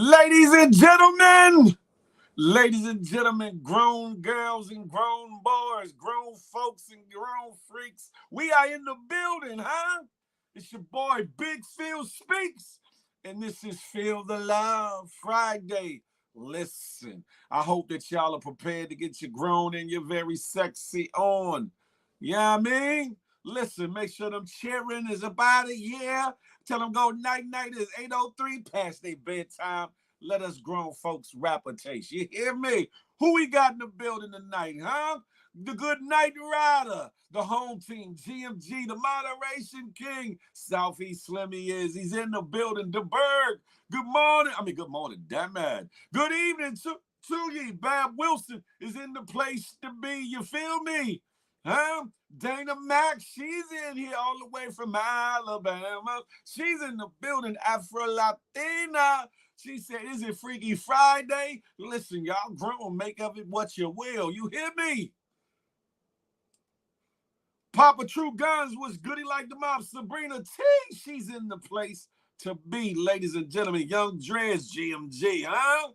Ladies and gentlemen, grown girls and grown boys, grown folks and grown freaks, we are in the building, huh? It's your boy Big Phil Speaks, and this is Feel the Love Friday. Listen, I hope that y'all are prepared to get your grown and your very sexy on. Yeah, I mean? Listen, make sure them cheering is about it, yeah? Tell them go night-night is 8:03 past their bedtime. Let us grown folks rap a taste. You hear me? Who we got in the building tonight, huh? The good night rider, the home team, GMG, the moderation king, Southeast Slimmy is. He's in the building. The Berg. Good morning, damn man. Good evening to ye. Bab Wilson is in the place to be. You feel me? Huh? Dana Mack, she's in here all the way from Alabama. She's in the building, Afro Latina. She said, is it Freaky Friday? Listen, y'all grown, make of it what you will. You hear me? Papa True Guns was goody like the mob. Sabrina T, she's in the place to be. Ladies and gentlemen, Young Dreads, GMG, huh?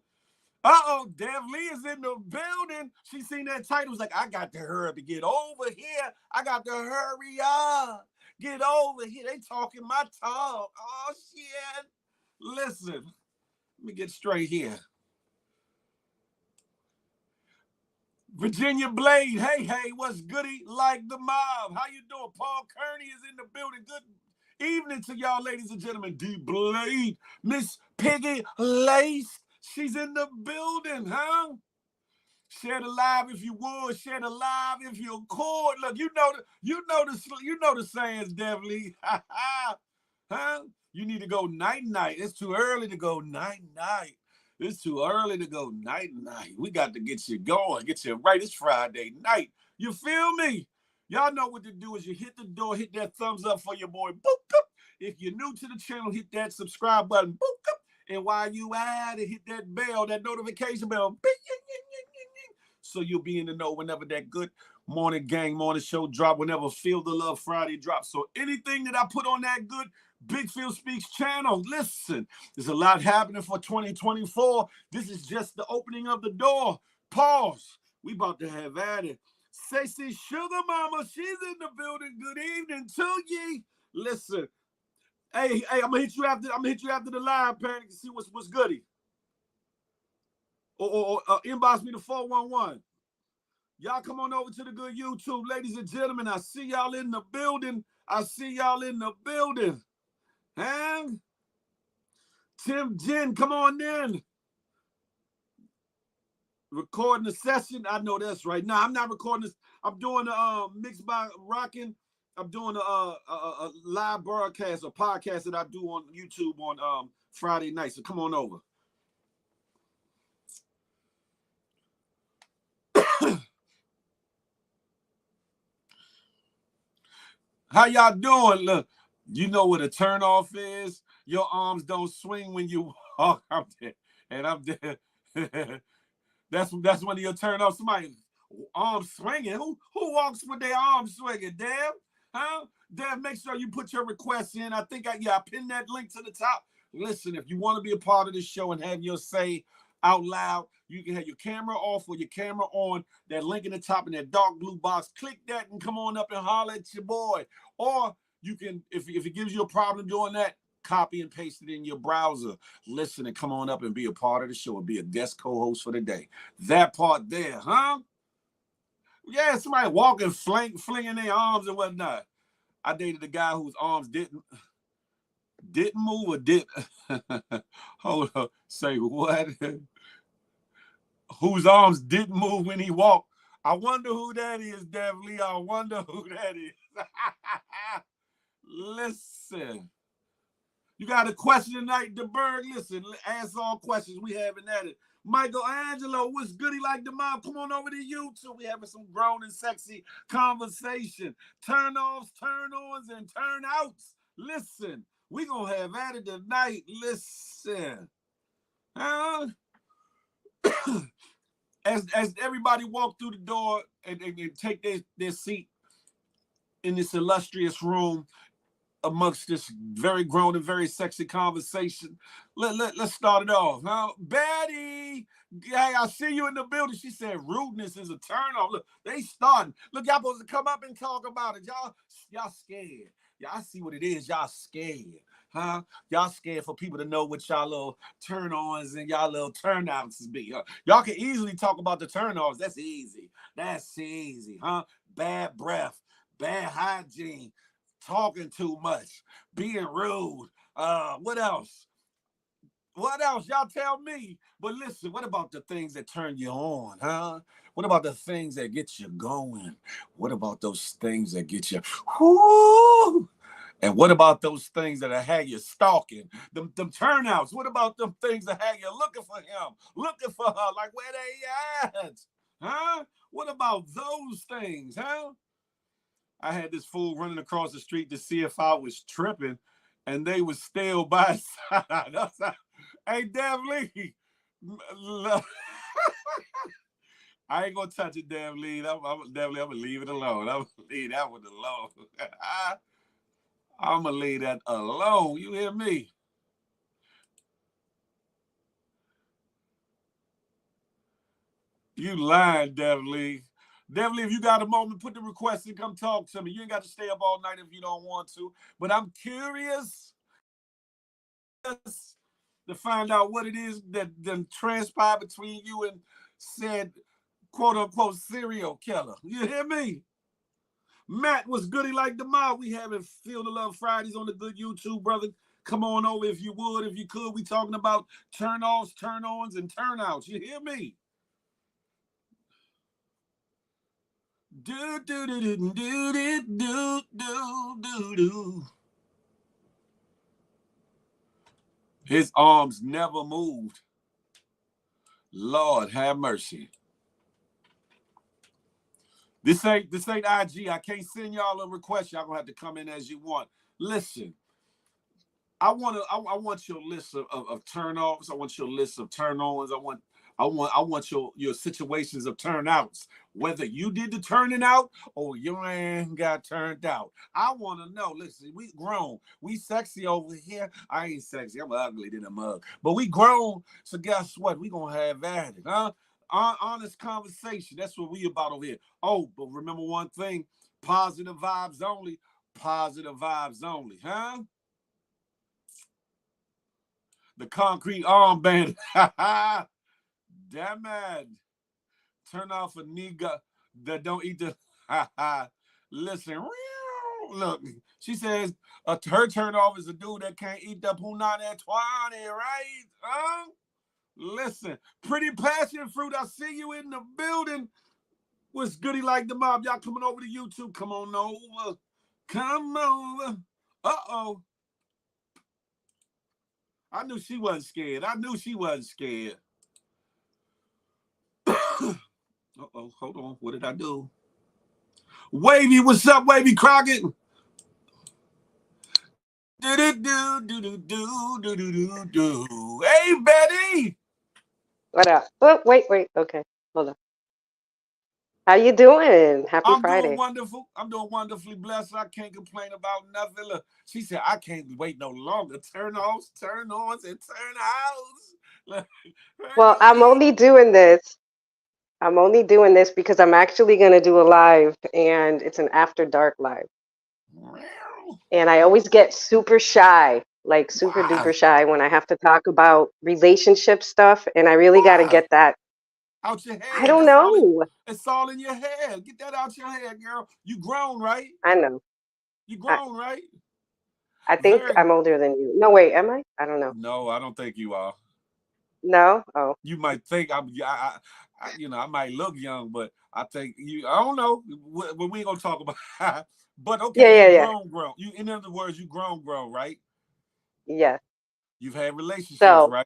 Uh-oh, Dev Lee is in the building. She seen that title, was like, I got to hurry to get over here. I got to hurry up. Get over here. They talking my talk. Oh, shit. Listen, let me get straight here. Virginia Blade, hey, what's goody like the mob? How you doing? Paul Kearney is in the building. Good evening to y'all, ladies and gentlemen. D Blade, Miss Peggy Lace, she's in the building, huh? Share the live if you would. Share the live if you could. Look, you know the sayings, definitely. Huh? You need to go night-night. It's too early to go night-night. It's too early to go night-night. We got to get you going, get you right. It's Friday night. You feel me? Y'all know what to do is you hit the door, hit that thumbs up for your boy. Boop, up. If you're new to the channel, hit that subscribe button. Boop, up. And while you at it, hit that bell, that notification bell. So you'll be in the know whenever that good morning gang, morning show drop, whenever Feel the Love Friday drops. So anything that I put on that good Big Phil Speaks channel, listen, there's a lot happening for 2024. This is just the opening of the door. Pause. We about to have at it. Stacey Sugar Mama, she's in the building. Good evening to ye. Listen, hey, I'm gonna hit you after the live, Panic, to see what's goody. Or inbox me the 411. Y'all come on over to the good YouTube, ladies and gentlemen. I see y'all in the building. Huh? Tim Jen, come on in. Recording the session. I know that's right. No, I'm not recording this. I'm doing the Mixed by Rockin'. I'm doing a live broadcast, a podcast that I do on YouTube on Friday night. So come on over. How y'all doing? Look, you know what a turn-off is? Your arms don't swing when you walk. I'm there. That's one of your turn-offs. Somebody arms swinging. Who walks with their arms swinging? Damn, huh? Damn, make sure you put your requests in. I pinned that link to the top. Listen, if you want to be a part of this show and have your say out loud, you can have your camera off or your camera on. That link in the top in that dark blue box. Click that and come on up and holler at your boy. Or you can, if it gives you a problem doing that, copy and paste it in your browser. Listen and come on up and be a part of the show and be a guest co-host for the day. That part there, huh? Yeah, somebody walking, flinging their arms and whatnot. I dated a guy whose arms didn't move or did. Hold up. Say what? Whose arms didn't move when he walked. I wonder who that is, Dev-Lee. I wonder who that is. Listen. You got a question tonight, DeBerg? Listen, ask all questions. We having at it. Michelangelo, what's goody like the mob? Come on over to YouTube. We having some grown and sexy conversation. Turn-offs, turn-ons, and turn-outs. Listen, we gonna have at it tonight. Listen. Huh? As everybody walk through the door and take their seat in this illustrious room, amongst this very grown and very sexy conversation. Let's start it off. Now, Betty, hey, I see you in the building. She said rudeness is a turn off. Look, they starting. Look, y'all supposed to come up and talk about it. Y'all scared. Y'all see what it is. Y'all scared. Huh? Y'all scared for people to know what y'all little turn-ons and y'all little turn-outs be. Huh? Y'all can easily talk about the turn-offs. That's easy. That's easy, huh? Bad breath, bad hygiene, talking too much, being rude. What else? What else? Y'all tell me. But listen, what about the things that turn you on, huh? What about the things that get you going? What about those things that get you, whoo? And what about those things that have you stalking? Them turnouts. What about them things that have you looking for him, looking for her? Like, where they at? Huh? What about those things, huh? I had this fool running across the street to see if I was tripping, and they was still by his side. Hey, Dev Lee. I ain't gonna touch it, Dev Lee. I'm gonna leave it alone. I'm gonna leave that one alone. I'm gonna leave that alone. You hear me? You lying, Dev Lee. Dev Lee, if you got a moment, put the request and come talk to me. You ain't got to stay up all night if you don't want to. But I'm curious to find out what it is that transpired between you and said, quote unquote, serial killer. You hear me? Matt, what's goody like the mob? We having Feel the Love Fridays on the good YouTube, brother. Come on over if you would, if you could. We talking about turn-offs, turn-ons, and turn-outs. You hear me? Do do do do do do do do do. His arms never moved. Lord have mercy. This ain't IG. I can't send y'all a request. Y'all gonna have to come in as you want. Listen, I want your list of turn-offs. I want your list of turn-ons. I want your situations of turn-outs. Whether you did the turning out or your man got turned out. I want to know. Listen, we grown. We sexy over here. I ain't sexy. I'm ugly than a mug. But we grown. So guess what? We gonna have at it, huh? Honest conversation. That's what we about over here. Oh, but remember one thing: positive vibes only. Positive vibes only, huh? The concrete armband. Damn it. Turn off a nigga that don't eat the. Listen, look, she says her turn off is a dude that can't eat the punani 20, right? Huh? Listen, pretty passion fruit. I see you in the building. What's goody like the mob? Y'all coming over to YouTube? Come on over. Come over. Uh-oh. I knew she wasn't scared. I knew she wasn't scared. Uh-oh, hold on. What did I do? Wavy, what's up, Wavy Crockett? Do. Hey, Betty. What up? Oh, wait. Okay, hold on. How you doing? Happy I'm doing Friday. wonderful. I'm doing wonderfully blessed. I can't complain about nothing. Look, she said, I can't wait no longer. Turn-offs, turn-ons, and turn-outs. Well, I'm only doing this because I'm actually going to do a live, and it's an after dark live. And I always get super shy, like super duper Why? shy when I have to talk about relationship stuff, and I really got to Why? get that. Out your I head. don't That's all know. it's all in your head. Get that out your head, girl. You grown, right? I know. You I, grown, right? I think Very. I'm older than you. No, wait, am I? I don't know. No, I don't think you are. No? Oh. You might think I might look young, but I think you. I don't know. We ain't gonna talk about. But Yeah, okay, you yeah, yeah. grown. You, in other words, you grown, right? Yes. You've had relationships, So, right?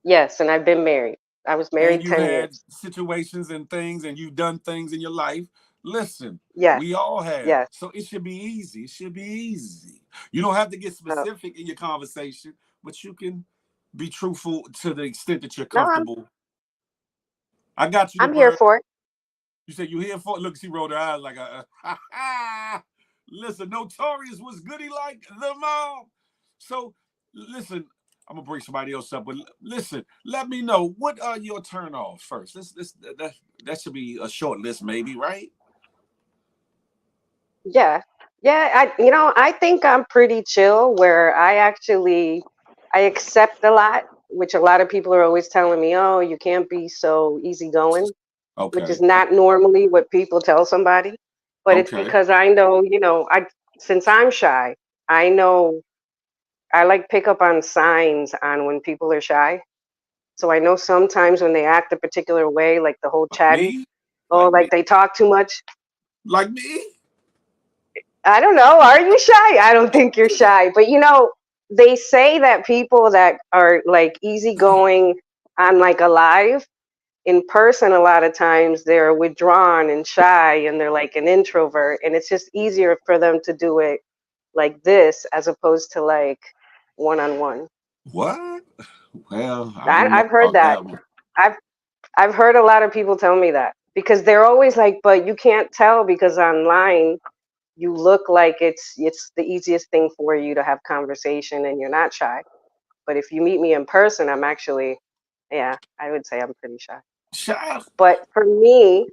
yes, and I've been married. I was And married you've 10 had years. situations and things, and you've done things in your life. Listen, Yes, we all have. yes. So it should be easy. It should be easy. You don't have to get Oh. specific in your conversation, but you can be truthful to the extent that you're No, I'm comfortable. I got you, the I'm here bird. for it. You said you here for it? Look, she rolled her eyes like Listen, Notorious was goody like the mob. So listen, I'm gonna bring somebody else up, but listen, let me know what are your turn-offs first. That should be a short list, maybe, right? Yeah. Yeah, I think I'm pretty chill where I accept a lot, which a lot of people are always telling me, "Oh, you can't be so easygoing," which is Okay. not normally what people tell somebody. But it's Okay. because I know, I since I'm shy, I know I like pick up on signs on when people are shy. So I know sometimes when they act a particular way, like the whole Like chatty, me? or Like me? like they talk too much. Like me? I don't know. Are you shy? I don't think you're shy. But they say that people that are like easygoing on like a live in person, a lot of times they're withdrawn and shy and they're like an introvert. And it's just easier for them to do it like this as opposed to like one on one. What? Well, I don't know I've heard about that. that one. I've I've heard a lot of people tell me that because they're always like, but you can't tell because online you look like it's the easiest thing for you to have conversation and you're not shy. But if you meet me in person, I'm actually, yeah, I would say I'm pretty shy. Child. But for me,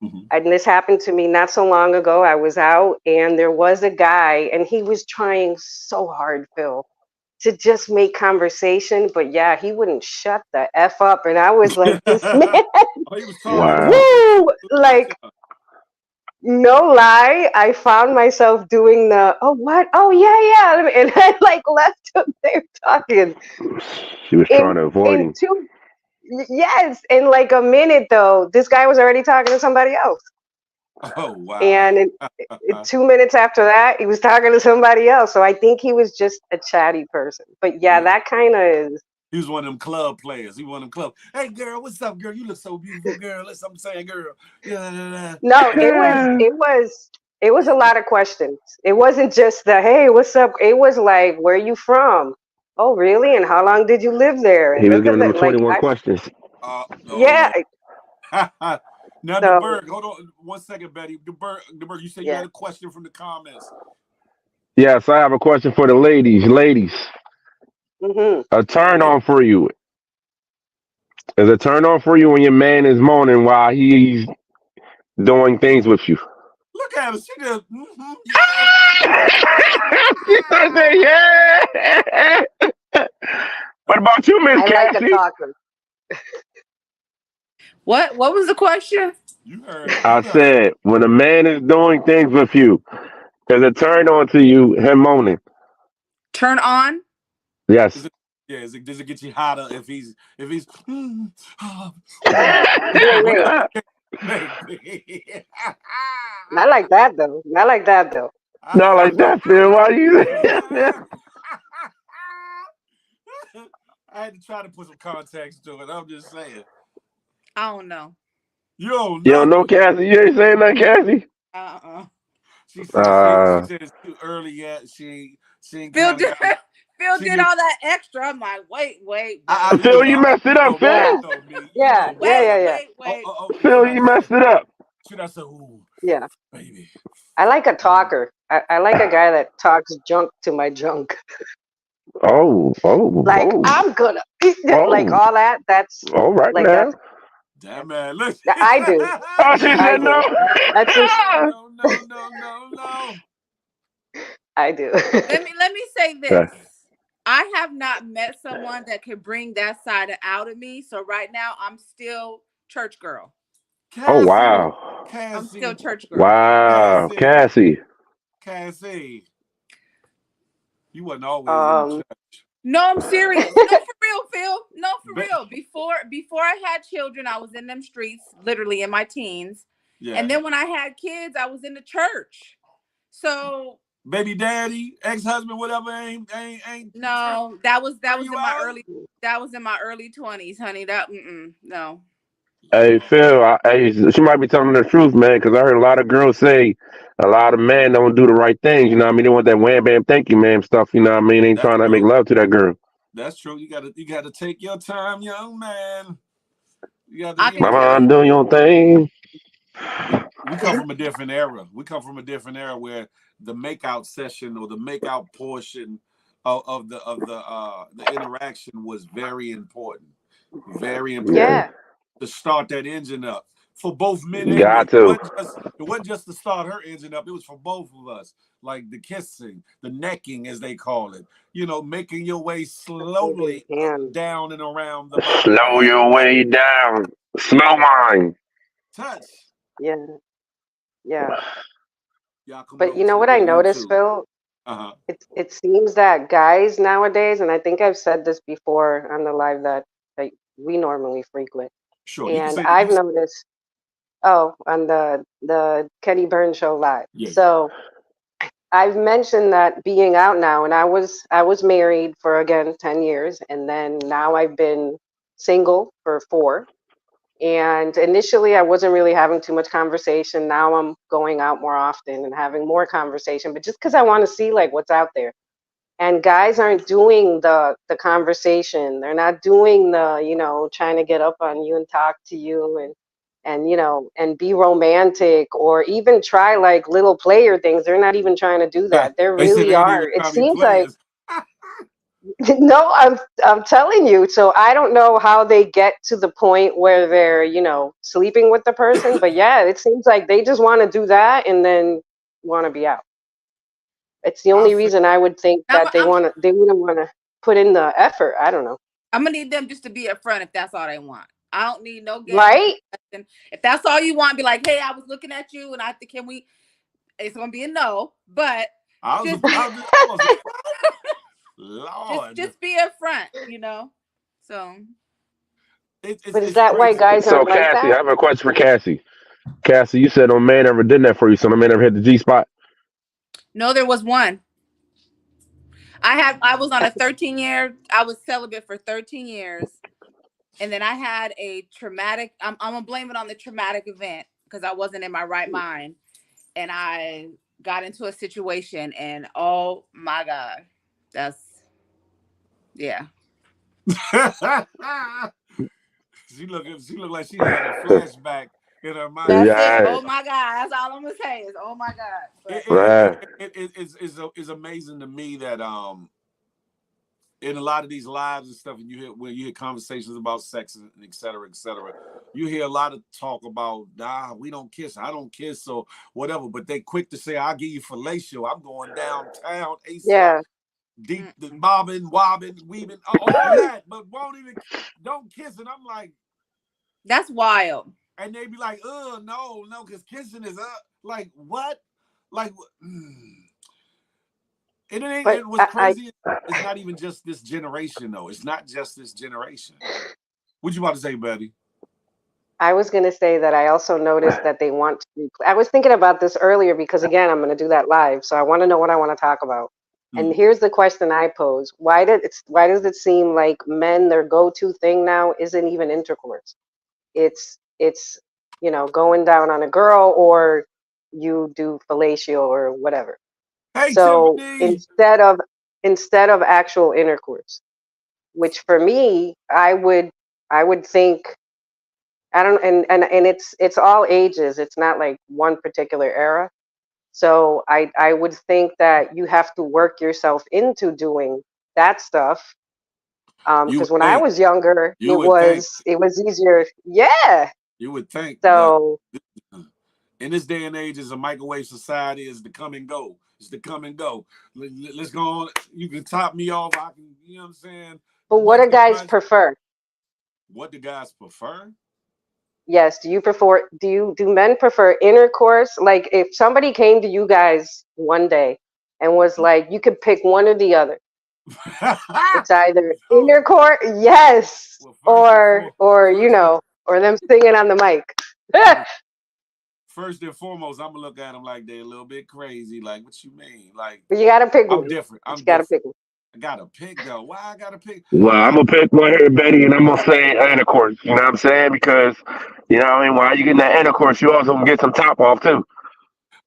Mhm. and this happened to me not so long ago. I was out and there was a guy and he was trying so hard, Phil, to just make conversation. But yeah, he wouldn't shut the F up. And I was like, this man, Oh, he was talking, Wow. talking, woo! cut Like, you off. no lie, I found myself doing the, oh, what? Oh, yeah, yeah. And I like left him there talking. She was trying In, to avoid in him. two, yes, in like a minute though, this guy was already talking to somebody else. Oh, wow. And in 2 minutes after that, he was talking to somebody else. So I think he was just a chatty person. But yeah, Yeah. that kind of is. He was one of them club players. He one of them club. Hey, girl, what's up, girl? You look so beautiful, girl. That's what I'm saying, girl. Yeah. No, it was a lot of questions. It wasn't just the hey, what's up? It was like, where you from? Oh, really? And how long did you live there? And He was da, da, giving da. them Like 21 I, questions. Oh, yeah. yeah. Now, the So Berg, hold on 1 second, Betty. The Berg, you said you yeah. had a question from the comments. Yes, I have a question for the ladies. Ladies, Hmm. a turn Lady, on for you. Is a turn on for you when your man is moaning while he's doing things with you? look at her. She just, yeah. She said, yeah. What about you, Miss I like a Cassie? talker. What was the question? You heard it. I You heard said, when a man is doing things with you, is a turn on to you him moaning? Turn on? it. Is Yes. it, yeah, does it get you hotter if he's Wait, wait. whatever maybe. Not like that though. Not like that though. Not like that, Phil. Why you? I had to try to put some context to it. I'm just saying. I don't know. You don't You don't know. know, Cassie? You ain't saying nothing, Cassie? Uh-uh. She Uh, said it's too early yet. She ain't Phil kind of did, got. Phil She did did. all that extra. I'm like, wait, You know Phil, me. you messed it You up, know me. Phil. Yeah. You know me. You Yeah. know me, Yeah. wait, Yeah. baby. Yeah. wait, Oh, wait. oh, oh. Phil, you messed it up. Should I say, ooh, Yeah. baby? I like a talker. I like a guy that talks junk to my junk. Oh, oh, Like oh, I'm gonna like oh. all that. That's All right like now. Damn man, look. I do. Oh, she I said no. do. That's just No. I do. Let me say Yeah. this. I have not met someone that can bring that side out of me. So right now I'm still church girl. Oh, Cassie, wow. I'm still Cassie, church girl. Wow. Cassie, Cassie. Cassie. You wasn't always in the um church. No, I'm serious. No, for real, Phil. No, for But, real. Before I had children, I was in them streets, literally in my teens. yeah. And then when I had kids, I was in the church. So Baby daddy, ex-husband, whatever, ain't no, that turn was you in my out? early 20s, honey. No. Hey, Lord. Phil, she might be telling the truth, man, because I heard a lot of girls say a lot of men don't do the right things. You know what I mean? They want that wham, bam, thank you, ma'am stuff. You know what I mean? They ain't That's trying to make true. love to that girl. That's true. You gotta take your time, young man. You gotta, I you can Come know. tell on, you do your thing. we come from a different era. We come from a different era where the makeout session or the makeout portion of the interaction was very important. Very important Yeah. to start that engine up for both men and women. Got to. It wasn't just to start her engine up. It was for both of us. Like the kissing, the necking, as they call it. You know, making your way slowly Hand. down and around the body. Slow your way down. Slow wine. Touch. Yeah. Yeah. Y'all coming But over you to know the what I good noticed, YouTube. Phil? Uh-huh. It seems that guys nowadays, and I think I've said this before on the live that we normally frequent, Sure. You can and say that. I've noticed. Oh, on the Kenny Burns show live. Yeah. So I've mentioned that being out now, and I was married for again 10 years, and then now I've been single for 4. And initially, I wasn't really having too much conversation. Now I'm going out more often and having more conversation, but just because I want to see like what's out there. And guys aren't doing the conversation. They're not doing the, trying to get up on you and talk to you and and be romantic or even try like little player things. They're not even trying to do that. There They said really they ain't are. even It trying to be seems like players. no, I'm telling you. So I don't know how they get to the point where they're, sleeping with the person, but yeah, it seems like they just want to do that and then want to be out. It's the I'll only say reason I would think that they I'm wouldn't want to put in the effort. I don't know. I'm gonna need them just to be upfront if that's all they want. I don't need no games. Right? If that's all you want, be like, hey, I was looking at you, and I think can we? It's gonna be a no, but just Lord. just be upfront, So But is It's that why crazy. guys So aren't like Cassie, I that? have a question for Cassie. Cassie, you said no man ever did that for you, so no man ever hit the G spot. no, there was one. I was on a 13-year. I was celibate for 13 years, and then I had a traumatic. I'm gonna blame it on the traumatic event because I wasn't in my right mind, and I got into a situation, and oh my God, yeah. She looked like she had a flashback in her mind. That's it. Yeah. Oh my God, that's all I'm gonna say is oh my God. But It's amazing to me that in a lot of these lives and stuff, and when you hear conversations about sex and et cetera, you hear a lot of talk about we don't kiss, I don't kiss, or whatever. But they quick to say, I'll give you fellatio. I'm going downtown ASAP. Yeah. Deep, the bobbing, wobbing, weaving, all that, but don't kiss. And I'm like, that's wild. And they be like, no, because kissing is like what? Like, it ain't. But It was crazy. It's not even just this generation, though. It's not just this generation. What you about to say, Betty? I was going to say that I also noticed that they want to. I was thinking about this earlier because, again, I'm going to do that live. So I want to know what I want to talk about. And here's the question I pose. Why does it seem like men, their go-to thing now isn't even intercourse? It's going down on a girl or you do fellatio or whatever. Hey, So Tiffany. instead of actual intercourse, which for me, I would think, I don't, and it's all ages. It's not like one particular era. So I would think that you have to work yourself into doing that stuff. You Because would when I think. was younger, You it would think. was easier. Yeah. You would think that So in this day and age, as a microwave society, is the come and go. It's the come and go. Let's go on. You can top me off. I can. You know what I'm saying? but what do guys prefer? What do guys prefer? Yes. Do men prefer intercourse? Like if somebody came to you guys one day and was like, you could pick one or the other. It's either intercourse, yes, or or them singing on the mic. First and foremost, I'm gonna look at them like they're a little bit crazy. Like, what you mean? Like, But you gotta pick one. I'm different. You gotta pick one. I gotta pick though. Why I gotta pick? Well, I'm gonna pick one here, Betty, and I'm gonna say intercourse. You know what I'm saying? Because while you getting that intercourse, you also gonna get some top off too.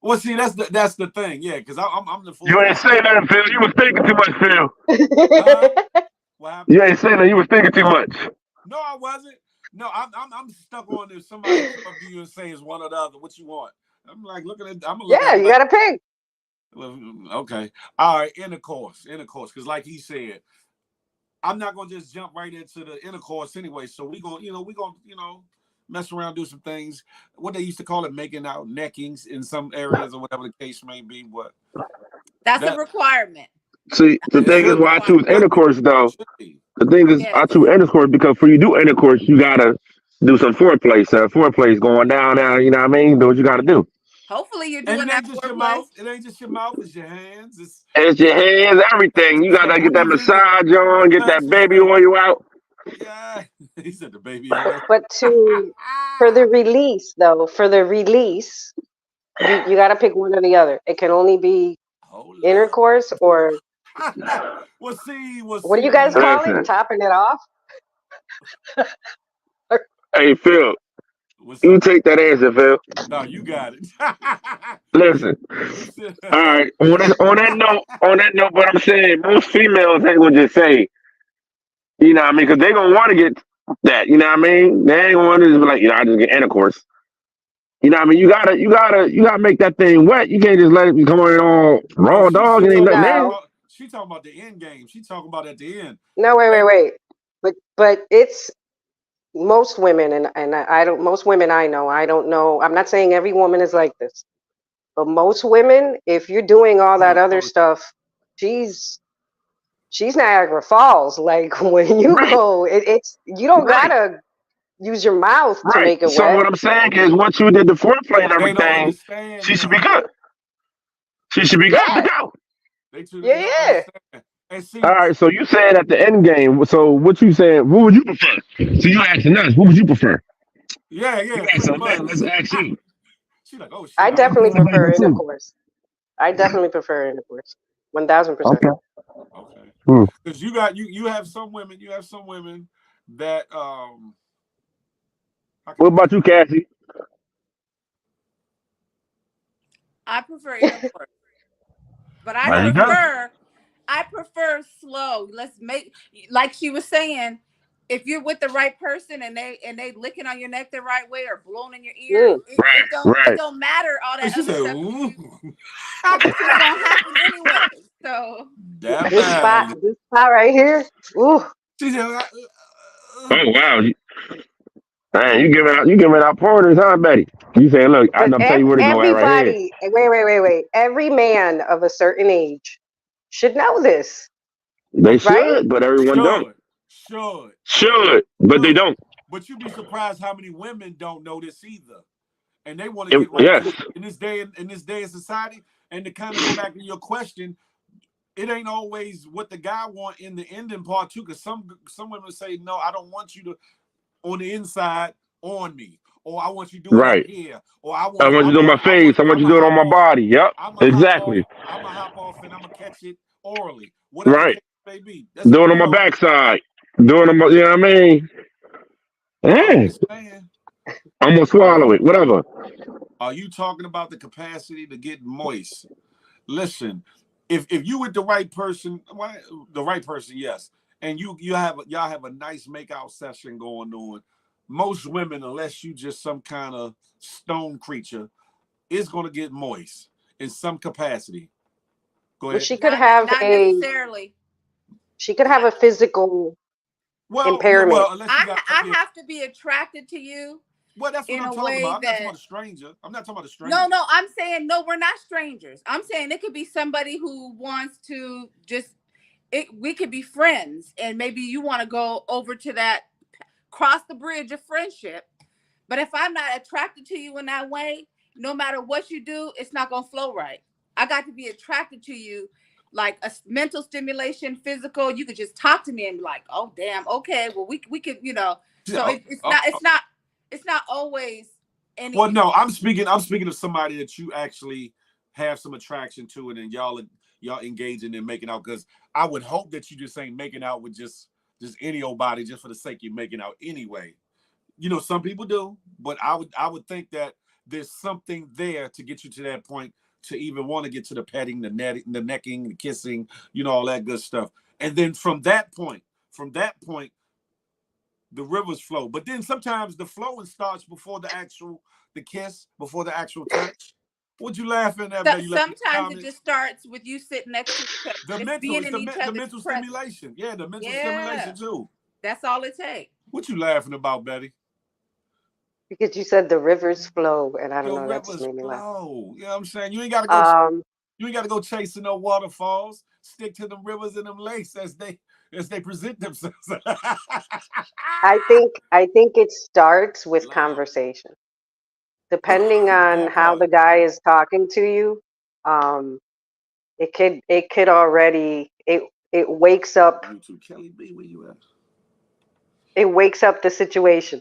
Well, see, that's the thing, yeah. Because I'm the full. You ain't saying nothing, Phil. You was thinking too much, Phil. What happened? You ain't saying that. You was thinking too much. No, I wasn't. No, I'm stuck on if somebody come up to you and say it's one or the other. What you want? I'm like looking at. I'm gonna look Yeah, at it you like, gotta pick. well, okay, all right, intercourse, because like he said, I'm not gonna just jump right into the intercourse anyway. So we gonna mess around, do some things. What they used to call it, making out, neckings in some areas or whatever the case may be. But That's a that requirement. See, the it thing is should why I be, choose should be, intercourse though. should be. The thing is Yes. I choose intercourse because for you to do intercourse, you gotta do some foreplay. So foreplay is going down now. You know what I mean? Do what you gotta do. Hopefully you're And doing it that ain't just your foreplay. mouth. It ain't just your mouth. It's your hands. It's your hands, everything. You gotta get that breathing, massage on, the get that touching. baby oil out. Yeah, he said the baby oil. But to for the release though, for the release, you gotta pick one or the other. It can only be Hold intercourse or up. We'll what do you see. guys call it? Listen, Topping it off? hey Phil, What's you up? take that answer, Phil. No, you got it. Listen. You said, All right. On that note, what I'm saying, most females ain't gonna just say, you know what I mean, because they gonna want to get that, you know what I mean? They ain't gonna want to just be like, I just get intercourse. You know what I mean? You gotta make that thing wet. You can't just let it be coming all no, raw dog. It she's ain't talking nothing about there. No. she talking about the end game. She talking about at the end. No, wait, wait, Hey, wait. But it's most women and I don't most women I know, I don't know. I'm not saying every woman is like this. But most women, if you're doing all you that know, other stuff, she's Niagara Falls. Like when you Right, go, it's you don't right, gotta use your mouth to right. make it So wet. what I'm saying is, once you did the foreplay and they don't everything, understand she should be though. good. She should be good to Yeah, go. They don't yeah. understand. And All see, right. So you said at the end game. So what you saying? What would you prefer? So you asking us? What would you prefer? You yeah, ask pretty so much. now. Let's ask you. She like, oh I shit, I'm Ask gonna definitely the answer. prefer lady too. intercourse. I definitely prefer intercourse. 1000%. Okay. Okay, Hmm. because you have some women that how can What I put about it? you, Cassie? I prefer intercourse, but I There you No, go. prefer slow. Let's make, like she was saying, if you're with the right person and they licking on your neck the right way or blowing in your ear, Mm. Right, it right. don't matter all that she other said, stuff because ooh, it's just gonna happen anyway. So that This spot, man. this spot right here. Ooh. She said, Oh wow, man, you giving out pointers, huh, Betty? You saying, look, But I'm telling you where to go at right here. everybody, wait. Every man of a certain age should know this, They right? should, but everyone don't. should, should, Should, but they should. don't. But you'd be surprised how many women don't know this either, and they want to get right Yes, to it in this day of society. And to kind of go back to your question, it ain't always what the guy want in the ending part too. Because some women say, no, I don't want you to on the inside on me, or I want you to do it up right. here, or I I want to, want you to do it on my face. I want you to do it on hop my off, body. Yep, exactly. I'm gonna hop off, and I'm gonna catch it orally, whatever the Right. case may be. That's Do it on my backside. Do it on my, you know what I mean? I'm Yeah. just saying. I'm gonna Are you swallow it. Whatever. talking about the capacity to get moist? Listen, if you with the right person, why the right person, yes, and y'all have a nice makeout session going on. Most women, unless you just some kind of stone creature, is gonna get moist in some capacity. Go Well, ahead. not necessarily. she could have a physical Well, yeah, impairment. unless you got I yeah. have to be attracted to you Well, that's what in I'm a talking way about. I'm not talking that about a stranger. I'm not talking about a no, stranger. I'm saying no, we're not strangers. I'm saying it could be somebody who wants to just we could be friends and maybe you want to go over to that cross the bridge of friendship. But if I'm not attracted to you in that way, no matter what you do, it's not going to flow right. I got to be attracted to you like a mental stimulation, physical. You could just talk to me and be like, "Oh, damn. Okay, well we could, So Oh, it's not always well, any. no, I'm speaking of somebody that you actually have some attraction to, it, and y'all engaging and making out. Because I would hope that you just ain't making out with just any old body just for the sake of making out anyway. Some people do, but I would think that there's something there to get you to that point to even want to get to the petting, the necking, the kissing, all that good stuff. And then from that point, the rivers flow. But then sometimes the flowing starts before the kiss, before the actual touch. What you laughing at? So, You left sometimes it comments. just starts with you sitting next to each other, The just mental, being it's in each the other's mental presence. stimulation. Yeah, the mental Yeah, stimulation too. that's all it takes. What you laughing about, Betty? Because you said the rivers flow, and I don't Your know, that just rivers made me laugh. flow. You know what I'm saying? You ain't gotta go. Um, You ain't gotta go chasing no waterfalls. Stick to them rivers and them lakes as they present themselves. I think it starts with Lord. conversation. Depending on That how part. the guy is talking to you, um, it could already it wakes up YouTube Kelly B, where you at? it wakes up the situation.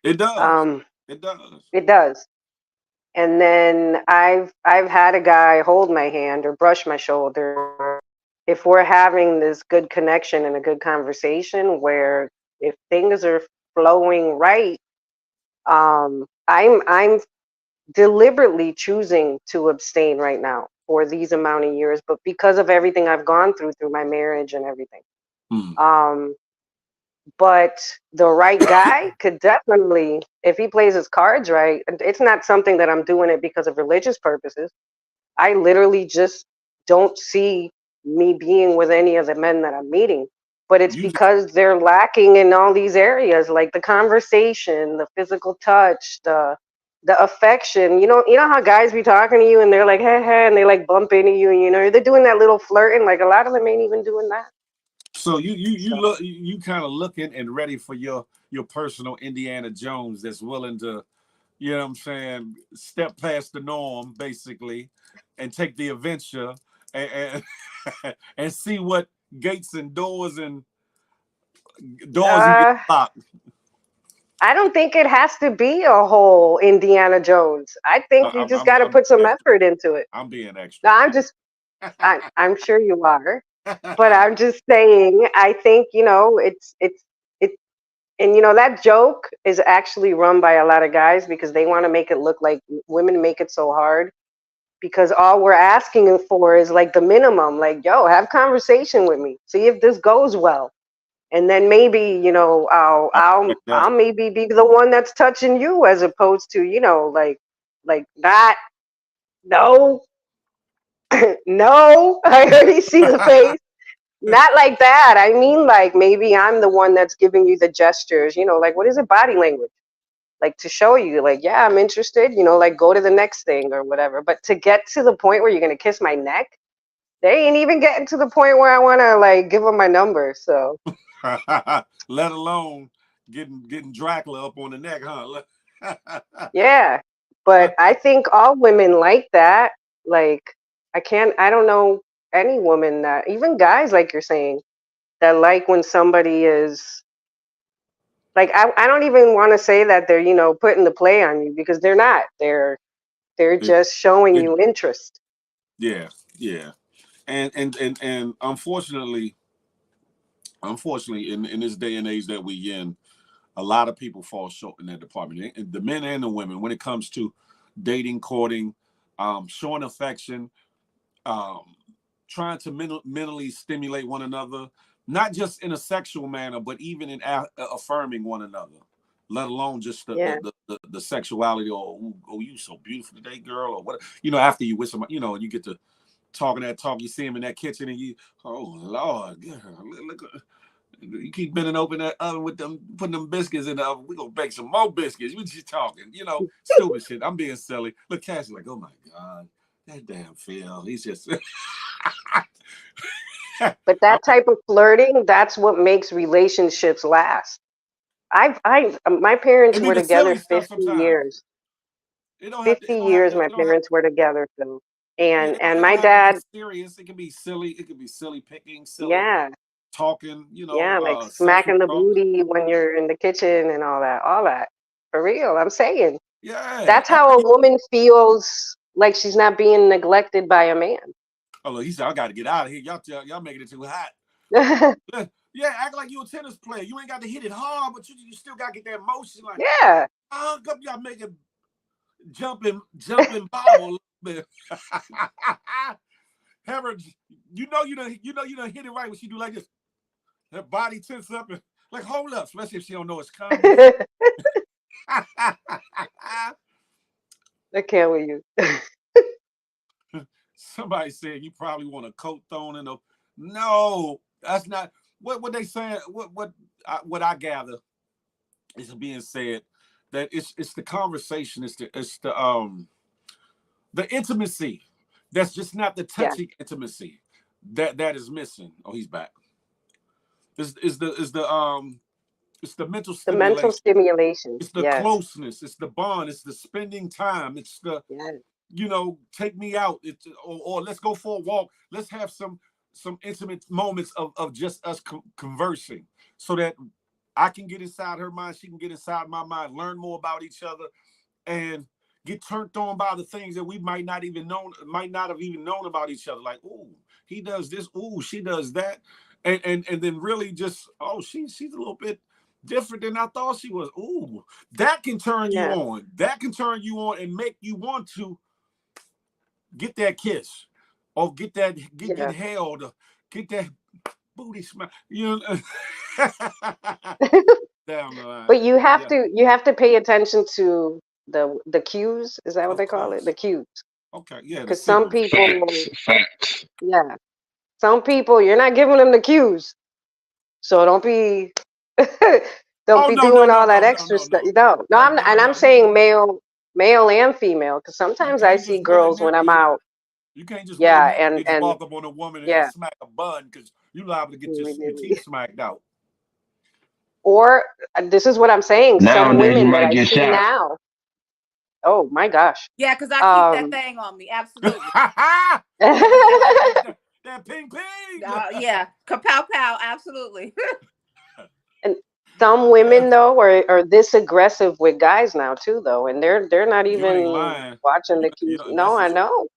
It does. um, It does. it does. And then I've had a guy hold my hand or brush my shoulder. If we're having this good connection and a good conversation where if things are flowing right, I'm deliberately choosing to abstain right now for these amount of years, but because of everything I've gone through my marriage and everything. Hmm. But the right guy could definitely, if he plays his cards right, it's not something that I'm doing it because of religious purposes. I literally just don't see me being with any of the men that I'm meeting. But it's You just because they're lacking in all these areas, like the conversation, the physical touch, the affection. You know how guys be talking to you and they're like, hey, hey, and they like bump into you, and they're doing that little flirting. Like a lot of them ain't even doing that. so you So look you kind of looking and ready for your personal Indiana Jones that's willing to, you know what I'm saying, step past the norm basically and take the adventure and, and see what gates and doors he can uh, lock. I don't think it has to be a whole Indiana Jones. I think you just got to I'm put some being extra. effort into it. I'm being extra. No, I'm sure you are, but I'm just saying. I think it's and that joke is actually run by a lot of guys because they want to make it look like women make it so hard because all we're asking for is like the minimum. Like, yo, have conversation with me, see if this goes well, and then maybe I'll I I'll get that. I'll maybe be the one that's touching you as opposed to like not no no. I already see the face. Not like that. I mean, like maybe I'm the one that's giving you the gestures, like what is it, body language? Like to show you, like, yeah, I'm interested, like go to the next thing or whatever. But to get to the point where you're going to kiss my neck, they ain't even getting to the point where I want to like give them my number. So, Let alone getting Dracula up on the neck, huh? yeah. But I think all women like that. Like, I don't know any woman that, even guys, like you're saying, that like when somebody is like I don't even want to say that they're putting the play on you because they're not. They're it, just showing it, you interest. yeah, yeah, and unfortunately, in this day and age that we in, a lot of people fall short in that department. The men and the women, when it comes to dating, courting, showing affection, um, trying to mentally stimulate one another, not just in a sexual manner, but even in affirming one another. Let alone just Yeah. the sexuality or oh you so beautiful today, girl, or what after you with somebody, you get to talking that talk, you see him in that kitchen and you, oh Lord, girl, look, you keep bending open that oven with them, putting them biscuits in the oven. We're gonna bake some more biscuits. We just talking, stupid shit. I'm being silly. Look, Cassie's like, oh my God, that damn Phil. He's just But that type of flirting, that's what makes relationships last. My parents it be were the together silly stuff 50 sometimes. years. It don't have to. 50 years my parents were together, Phil. Yeah, And it don't my have to be dad, serious. It can be silly. It can be silly picking, silly yeah, talking. yeah, like Sexual smacking the talk. booty when you're in the kitchen and all that, all that. For real, I'm saying. Yeah, That's act how like a woman feels like she's not being neglected by a man. oh look, he said I got to get out of here. Y'all making it too hot. Yeah, act like you a tennis player. You ain't got to hit it hard, but you still got to get that motion. Like, Yeah. oh, come y'all make it jumping bobble a little bit. Have her, you know you done hit it right when she do like this. Her body tense up and Like, hold up, especially if she don't know it's coming. I can't with you. Somebody said you probably want a coat thrown in a. No, that's not what they saying. What I gather is being said that it's the conversation. The intimacy. That's just not the Yeah. touching intimacy that is missing. Oh, he's back. It's the mental The mental stimulation. stimulation. It's the Yes. closeness. It's the bond. It's the spending time. It's the Yes. take me out. Or let's go for a walk. Let's have some intimate moments of just us conversing, so that I can get inside her mind, she can get inside my mind, learn more about each other, and get turned on by the things that we might not have even known about each other. Like, ooh, he does this. Ooh, she does that, and then really just, oh, she's a little bit different than I thought she was. Ooh, that can turn you Yeah. on. That can turn you on and make you want to get that kiss, or get Yeah. held, or get that booty smell. You know, down the line. But you have Yeah, to pay attention to the cues. Is that what of they call it? course. The cues. Okay, yeah, the Because some signals. people, Facts. yeah, some people you're not giving them the cues, so don't be don't Oh, be no, no, doing no, all that no, no, extra no, stuff. no. No, no, Oh, I'm no, and I'm no. saying male and female. Because You sometimes I can't see just willy girls when I'm nilly. out. You can't just willy Yeah, nilly just and walk up on a woman and yeah, smack a bun, because you liable to get your teeth smacked out. or this is what I'm saying. Some Nowadays, you women that might I get see shot. now. Oh my gosh. Yeah, because I keep that Um, thing on me. Absolutely. Yeah, you got that ping ping. Yeah. Kapow pow. Absolutely. and some women though are this aggressive with guys now too though, and they're not You ain't even lying. watching You, the you cues. know, No, I know.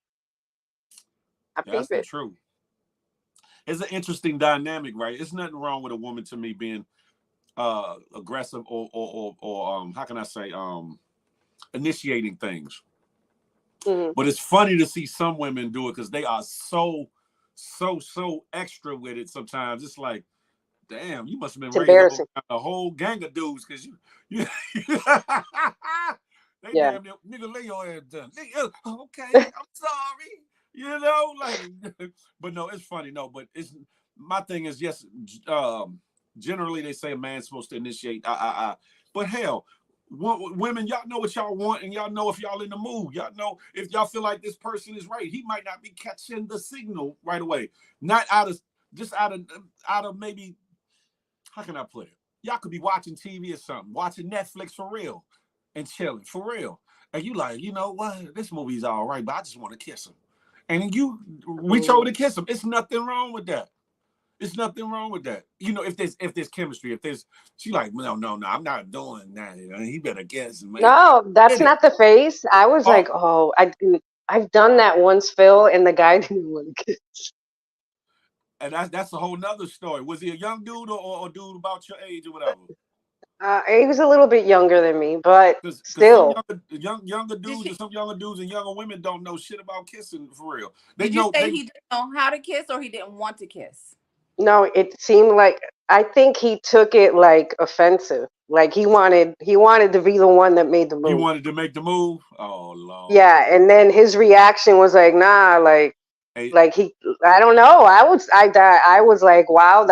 I peep that's the it. truth. It's an interesting dynamic, right? It's nothing wrong with a woman, to me, being aggressive, or how can I say, initiating things. Hmm. But it's funny to see some women do it, because they are so extra with it. Sometimes it's like, damn, you must have been It's raised up around embarrassing. a whole gang of dudes, because you they Yeah. damn near, nigga, lay your ass down. Nigga, okay, I'm sorry. Like, but no, it's funny. No, but it's my thing is, yes, generally they say a man's supposed to initiate. But hell, women, y'all know what y'all want, and y'all know if y'all in the mood. Y'all know if y'all feel like this person is right. He might not be catching the signal right away. Not out of maybe, how can I put it? Y'all could be watching TV or something, watching Netflix for real, and chilling for real. And you like, you know what? This movie's all right, but I just want to kiss him. And you reach over Mm. to kiss him. It's nothing wrong with that. It's nothing wrong with that. If there's chemistry, if there's, she like, no, I'm not doing that. He better guess, man. No, that's Hit it. not the face. I was Oh, like, oh, I've done that once, Phil, and the guy didn't want to kiss. and that's a whole nother story. Was he a young dude, or a dude about your age or whatever? He was a little bit younger than me, but Because some still. younger Did dudes, or she? some younger dudes and younger women don't know shit about kissing for real. They Did you know say they he didn't know how to kiss or he didn't want to kiss? No, it seemed like I think he took it like offensive. Like he wanted to be the one that made the he move. wanted to make the move. Oh Lord. Yeah, and then his reaction was like, nah, Hey, like he I don't know. I was like, wow,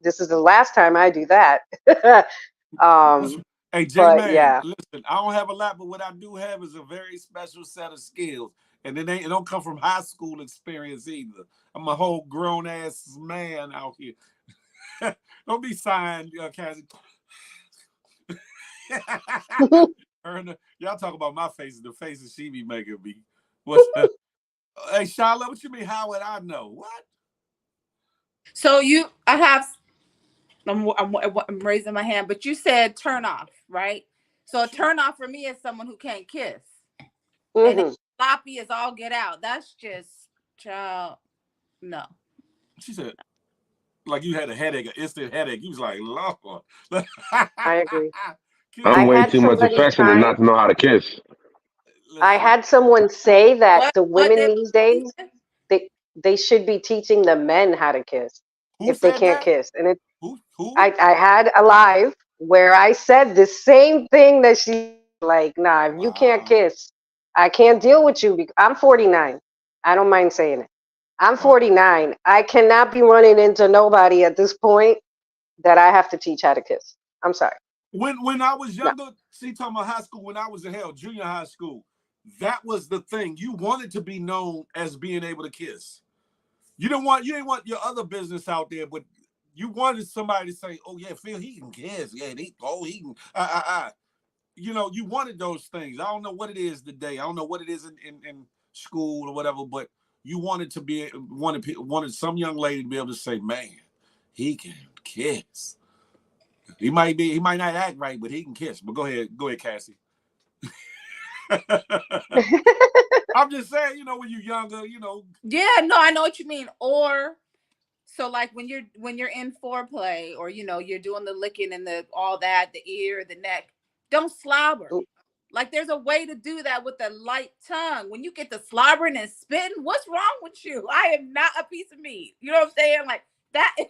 this is the last time I do that. that's, um, hey, J but Man, yeah. listen, I don't have a lot, but what I do have is a very special set of skills. And it don't come from high school experience either. I'm a whole grown ass man out here. Don't be signed, Cassie. Y'all talk about my faces, the faces she be making me. What's that? Hey, Charlotte, what you mean? How would I know? What? So I have. I'm raising my hand, but you said turn off, right? So a turn off for me is someone who can't kiss, and Hmm. it's sloppy as all get out. That's just child. No. She said, like you had a headache, an instant headache. You was like, Lord. I agree. Kiss I I'm me. way had too much somebody affectionate time. not to know how to kiss. I Listen, had someone say that the What women did these he days say? they should be teaching the men how to kiss who if they said can't that? kiss. And Who? Who? I had a live where I said the same thing that she like, nah, if you can't Wow. kiss, I can't deal with you. I'm 49. I don't mind saying it. I'm Wow. 49. I cannot be running into nobody at this point that I have to teach how to kiss. I'm sorry. When I was No. younger, see, talking about high school, when I was in junior high school, that was the thing. You wanted to be known as being able to kiss. You didn't want your other business out there, but you wanted somebody to say, "Oh yeah, Phil, he can kiss. Yeah, he can." You know, you wanted those things. I don't know what it is today. I don't know what it is in school or whatever, but you wanted to be wanted some young lady to be able to say, "Man, he can kiss." He might not act right, but he can kiss. But go ahead, Cassie. I'm just saying, you know, when you're younger, you know. Yeah, no, I know what you mean. Or so like when you're in foreplay, or you know, you're doing the licking and the all that, the ear, the neck, don't slobber. Like there's a way to do that with a light tongue. When you get the slobbering and spitting, what's wrong with you? I am not a piece of meat. You know what I'm saying? Like that is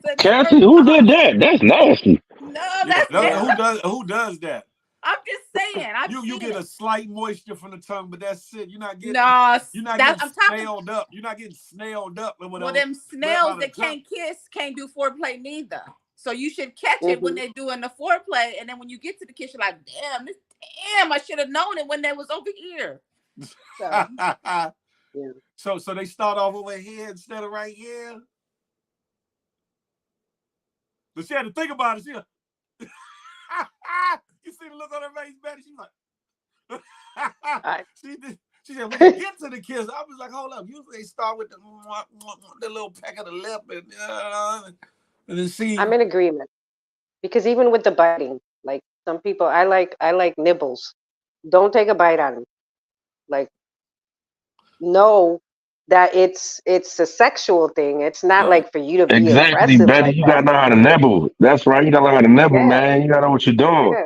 a Cassie, turn who did off. that? That's nasty. No, Yeah, that's nasty. who does that? I'm just saying. I've You seen get a it. slight moisture from the tongue, but that's it. No, You're not that getting I'm talking. snailed up. You're not getting snailed up or Well, whatever. them But by snails the that tongue. can't kiss can't do foreplay neither. So you should catch it when Mhm. they're doing the foreplay, and then when you get to the kiss, you're like, damn, I should have known it when they was over here. So Yeah. So they start off over here instead of right here. But she had to think about it. She, you see the look on her face, Betty. She's like, I, she did. She said, when you get to the kiss, I was like, hold up. Usually they start with the little peck of the lip and then see. I'm in agreement because even with the biting, like some people, I like nibbles. Don't take a bite on them. Like know that it's a sexual thing. It's not Yeah. like for you to be Exactly, aggressive Betty. like You that. gotta know how to nibble. That's right. You gotta know how to nibble, Yeah, man. You gotta know what you're doing. yeah,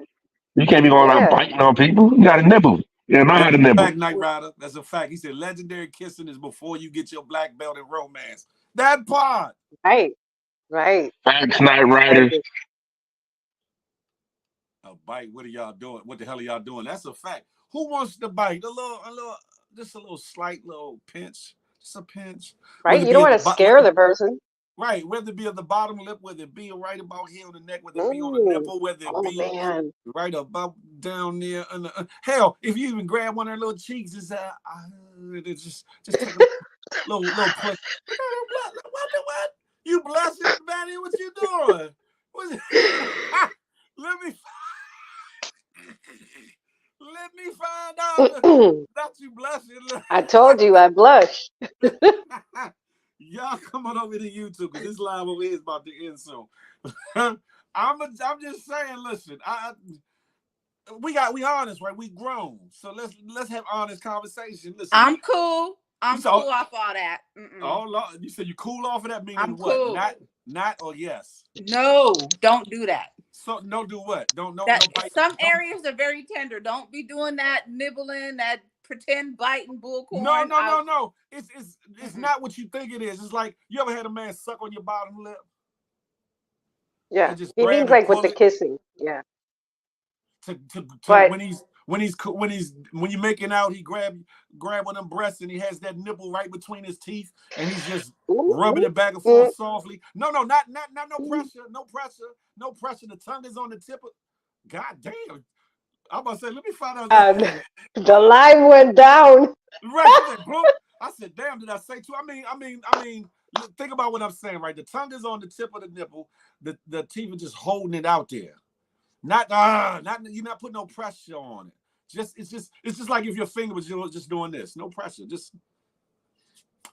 You can't be going out yeah. biting on people. You gotta nibble. You gotta know how That's to a nibble. fact, Knight Rider. That's a fact. He said legendary kissing is before you get your black belt in romance. That part. Right, right. Facts, Night I Riders. agree. A bite. What are y'all doing? What the hell are y'all doing? That's a fact. Who wants to bite? Just a little slight little pinch. Just a pinch. Right. Whether it You be don't at want the to bottom, scare the person. right? Whether it be at the bottom lip, whether it be right about here on the neck, whether it be on the Mm. nipple, whether it Oh be man. right about down there. Hell, if you even grab one of their little cheeks, it's just take a little push. What? You blushing, Betty? What you doing? Let me let me find out that you blushing. I told you I blush. Y'all come on over to YouTube because this live over here is about to end soon. I'm just saying. Listen, we honest, right? We grown, so let's have honest conversation. Listen, I'm cool. you I'm saw. cool off all that. Oh Lord, you said you cool off of that, I'm meaning what? cool. Not or yes. No, don't do that. So no, do what? Don't no That no bite. some Don't areas are very tender. Don't be doing that nibbling, that pretend biting no bullcorn. no no no. It's Mm-mm. not what you think it is. It's like you ever had a man suck on your bottom lip Yeah. and just He grab means and like with pull the it kissing. Yeah. to But when you making out, he grab one of them breasts and he has that nipple right between his teeth and he's just mm, rubbing mm, it back and forth mm, softly. Not no mm. pressure, no pressure. The tongue is on the tip of. God damn. I'm about to say, let me find out. The line went down. Right, she said, "Boom." I said, "Damn, did I say too?" I mean, think about what I'm saying. Right, the tongue is on the tip of the nipple. The teeth are just holding it out there. Not you're not putting no pressure on it. It's just like if your finger was just doing this. No pressure. Just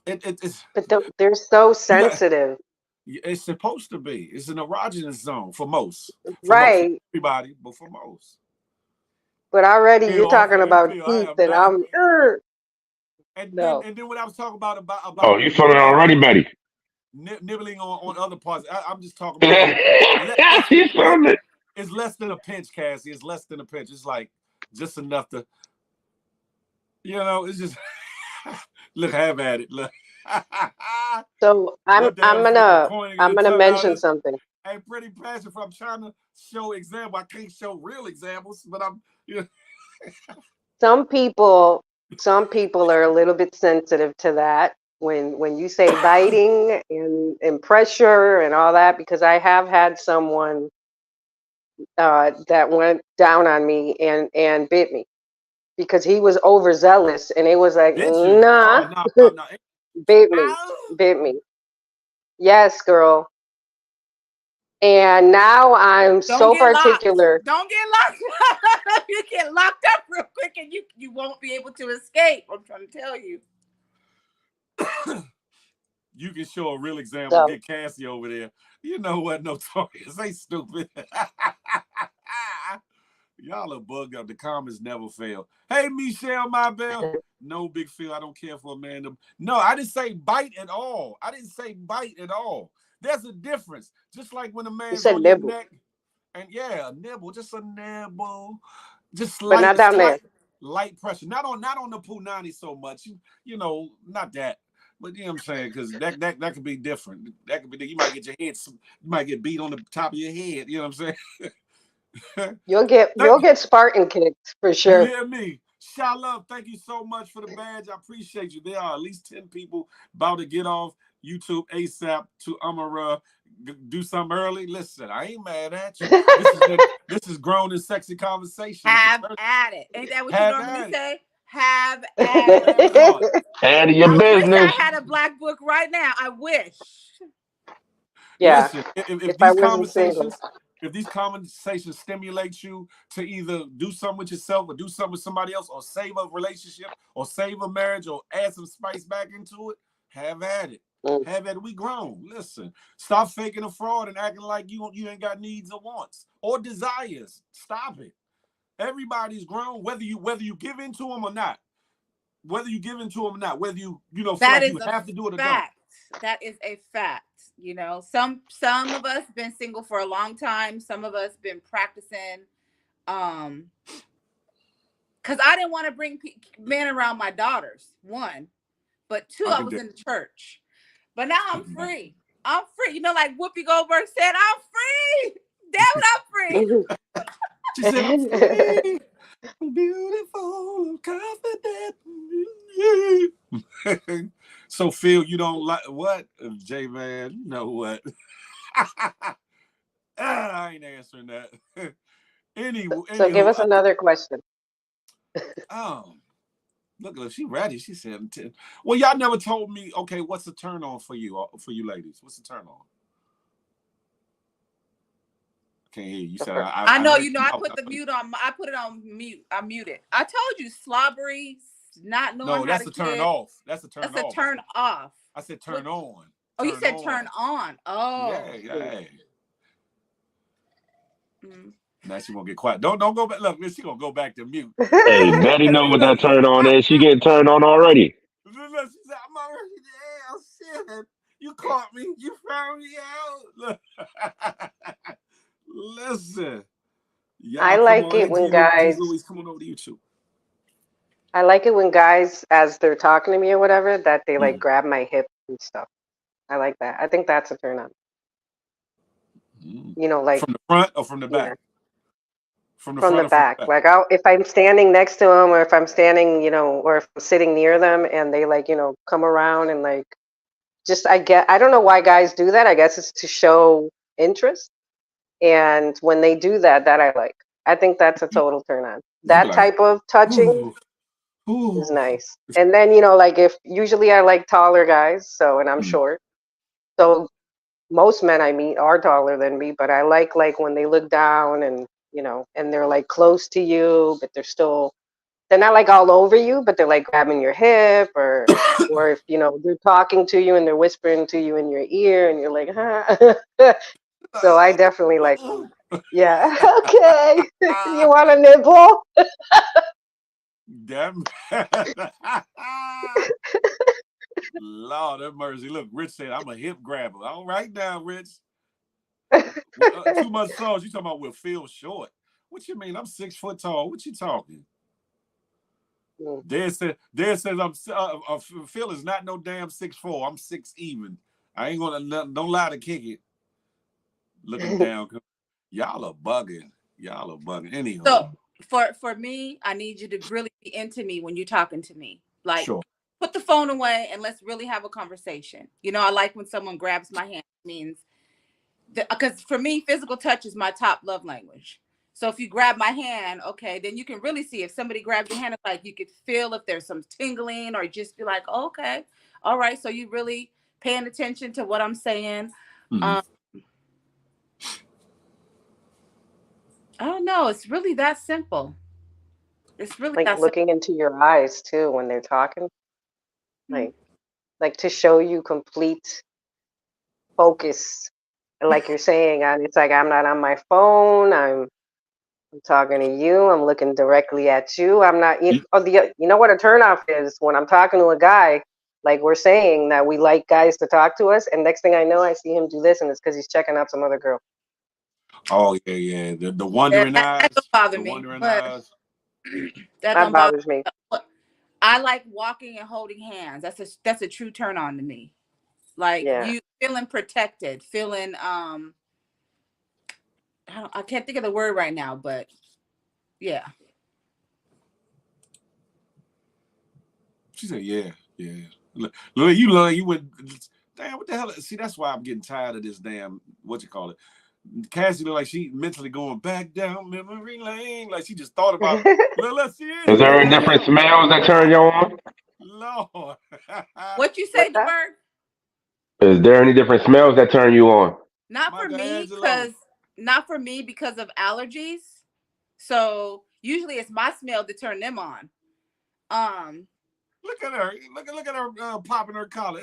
it's But they're so you got. sensitive. It's supposed to be. It's an erogenous zone for most. For Right. everybody, but for most. But already Feel you're off talking and about feel. I teeth am and back. I'm And then no. and then what I was talking about Oh, you feeling already, Betty? nibbling on other parts. I'm just talking about less You feeling it? it's less than a pinch, Cassie. It's less than a pinch. It's like just enough to, it's just look, have at it. Look. So I'm What the I'm hell, Phil? gonna Pointing I'm your gonna tongue out. mention something. Hey, pretty passion. I'm trying to show example. I can't show real examples, but I'm. You know. Some people are a little bit sensitive to that when you say biting and pressure and all that, because I have had someone that went down on me and bit me because he was overzealous, and it was like, Did you? nah, Oh no, no, no. bit me, Ow! bit me. Yes, girl. And now I'm Don't so get locked. particular. Don't get locked. You get locked up real quick, and you won't be able to escape. I'm trying to tell you. You can show a real example. So Get Cassie over there. You know what, Notorious? They stupid. Y'all are bugged up. The comments never fail. Hey, Michelle, my belle. No, big Phil. I don't care for a man. No, I didn't say bite at all. I didn't say bite at all. There's a difference. Just like when a you man's said on your nibble, neck, and yeah, a nibble, just a nibble, just but not down there. light pressure. Not on the punani so much. You know, not that. But you know what I'm saying? Because that could be different. That could be, you might get your head, you might get beat on the top of your head. You know what I'm saying? You'll Thank you. get Spartan kicked for You sure. hear me? Shalom, thank you so much for the badge. I appreciate you. There are at least 10 people about to get off YouTube ASAP to Amara. Do something early. Listen, I ain't mad at you. This is grown and sexy conversation. Have at it. Ain't that what you Have normally at it. say? Have at it. That part. Out of your I wish I business. had a black book right now. I wish. Yeah, Listen, if if I these wasn't single. conversations stimulate you to either do something with yourself or do something with somebody else or save a relationship or save a marriage or add some spice back into it, have at it. Mm. Have at it. We grown. Listen, stop faking a fraud and acting like you ain't got needs or wants or desires. Stop it. Everybody's grown, whether you give into them or not. Whether you give into them or not. Whether you feel That like is you a have to do it or don't. fact. That is a fact. You know, some of us been single for a long time. Some of us been practicing. Because I didn't want to bring men around my daughters. One, but two, I was in the church. But now I'm free. I'm free. You know, like Whoopi Goldberg said, I'm free. Damn it, I'm free. She said, I'm free, beautiful, confident. So, Phil, you don't like what? J-Man, you know what? I ain't answering that. So give us another question. Look, she ready. She said, well, y'all never told me, okay, what's the turn on for you ladies? What's the turn on? Can't hear you. You said I know, you know, I put the mute on. I put it on mute. I muted. I told you, slobbery, not knowing how to that's a turn off. That's a turn off. That's a turn off. I said turn on. Oh, you said turn on. Oh. Yeah. Now she won't get quiet. Don't go back. Look, she gonna go back to mute. Hey, Betty know what that turn on is. She getting turned on already. She said, I'm already there. Shit. You caught me. You found me out. Listen. I like it when guys. Come on over to YouTube. I like it when guys, as they're talking to me or whatever, that they like grab my hip and stuff. I like that. I think that's a turn on. You know, like from the front or from the back? Yeah. From the from front the back. Like if I'm standing next to them, or if I'm standing, or if I'm sitting near them, and they like, come around and like, just I don't know why guys do that. I guess it's to show interest. And when they do that, I like. I think that's a total turn on. That type of touching is nice. And then, like if usually I like taller guys, and I'm short. So most men I meet are taller than me, but I like when they look down and, and they're like close to you, but they're not like all over you, but they're like grabbing your hip or if, they're talking to you and they're whispering to you in your ear and you're like, huh? So I definitely like them. Yeah. Okay. You want a nibble? Damn. Lord have mercy. Look, Rich said, I'm a hip grabber. All right now, Rich. 2 months songs. You talking about with Pheel short. What you mean? I'm 6 foot tall. What you talking? Dad says I'm Phil is not no damn 6'4". I'm 6 even. I ain't gonna don't lie to kick it. looking down. Y'all are bugging. Y'all are bugging. Anyhow. So for me, I need you to really be into me when you're talking to me. Like, Sure. put the phone away and let's really have a conversation. You know, I like when someone grabs my hand. It means because for me, physical touch is my top love language. So if you grab my hand, okay, then you can really see if somebody grabs your hand. It's like you could feel if there's some tingling, or just be like, oh, okay, all right. So you really paying attention to what I'm saying. Mhm. I don't know. It's really that simple. It's really Like that simple. looking into your eyes too when they're talking, Mhm. like to show you complete focus. And like you're saying, it's like I'm not on my phone. I'm talking to you. I'm looking directly at you. I'm not. You know what a turnoff is when I'm talking to a guy. Like we're saying that we like guys to talk to us, and next thing I know, I see him do this, and it's because he's checking out some other girl. Oh yeah. The Yeah, wandering that eyes. don't bother The me, wandering but eyes. that That don't bother bothers me. me. I like walking and holding hands. That's a true turn on to me. Like Yeah. you feeling protected, feeling I can't think of the word right now, but yeah. She said, yeah. Look, you went. Damn, what the hell? See, that's why I'm getting tired of this damn. What you call it? Cassie look like she mentally going back down memory lane. Like she just thought about. Let's see Is it. there any different smells that turn you on? Lord. What you say, What's that? DeBerg? Is there any different smells that turn you on? Not for Michael me, Angelo. because of allergies. So usually it's my smell to turn them on. Um, Look at her. Look at her popping her collar.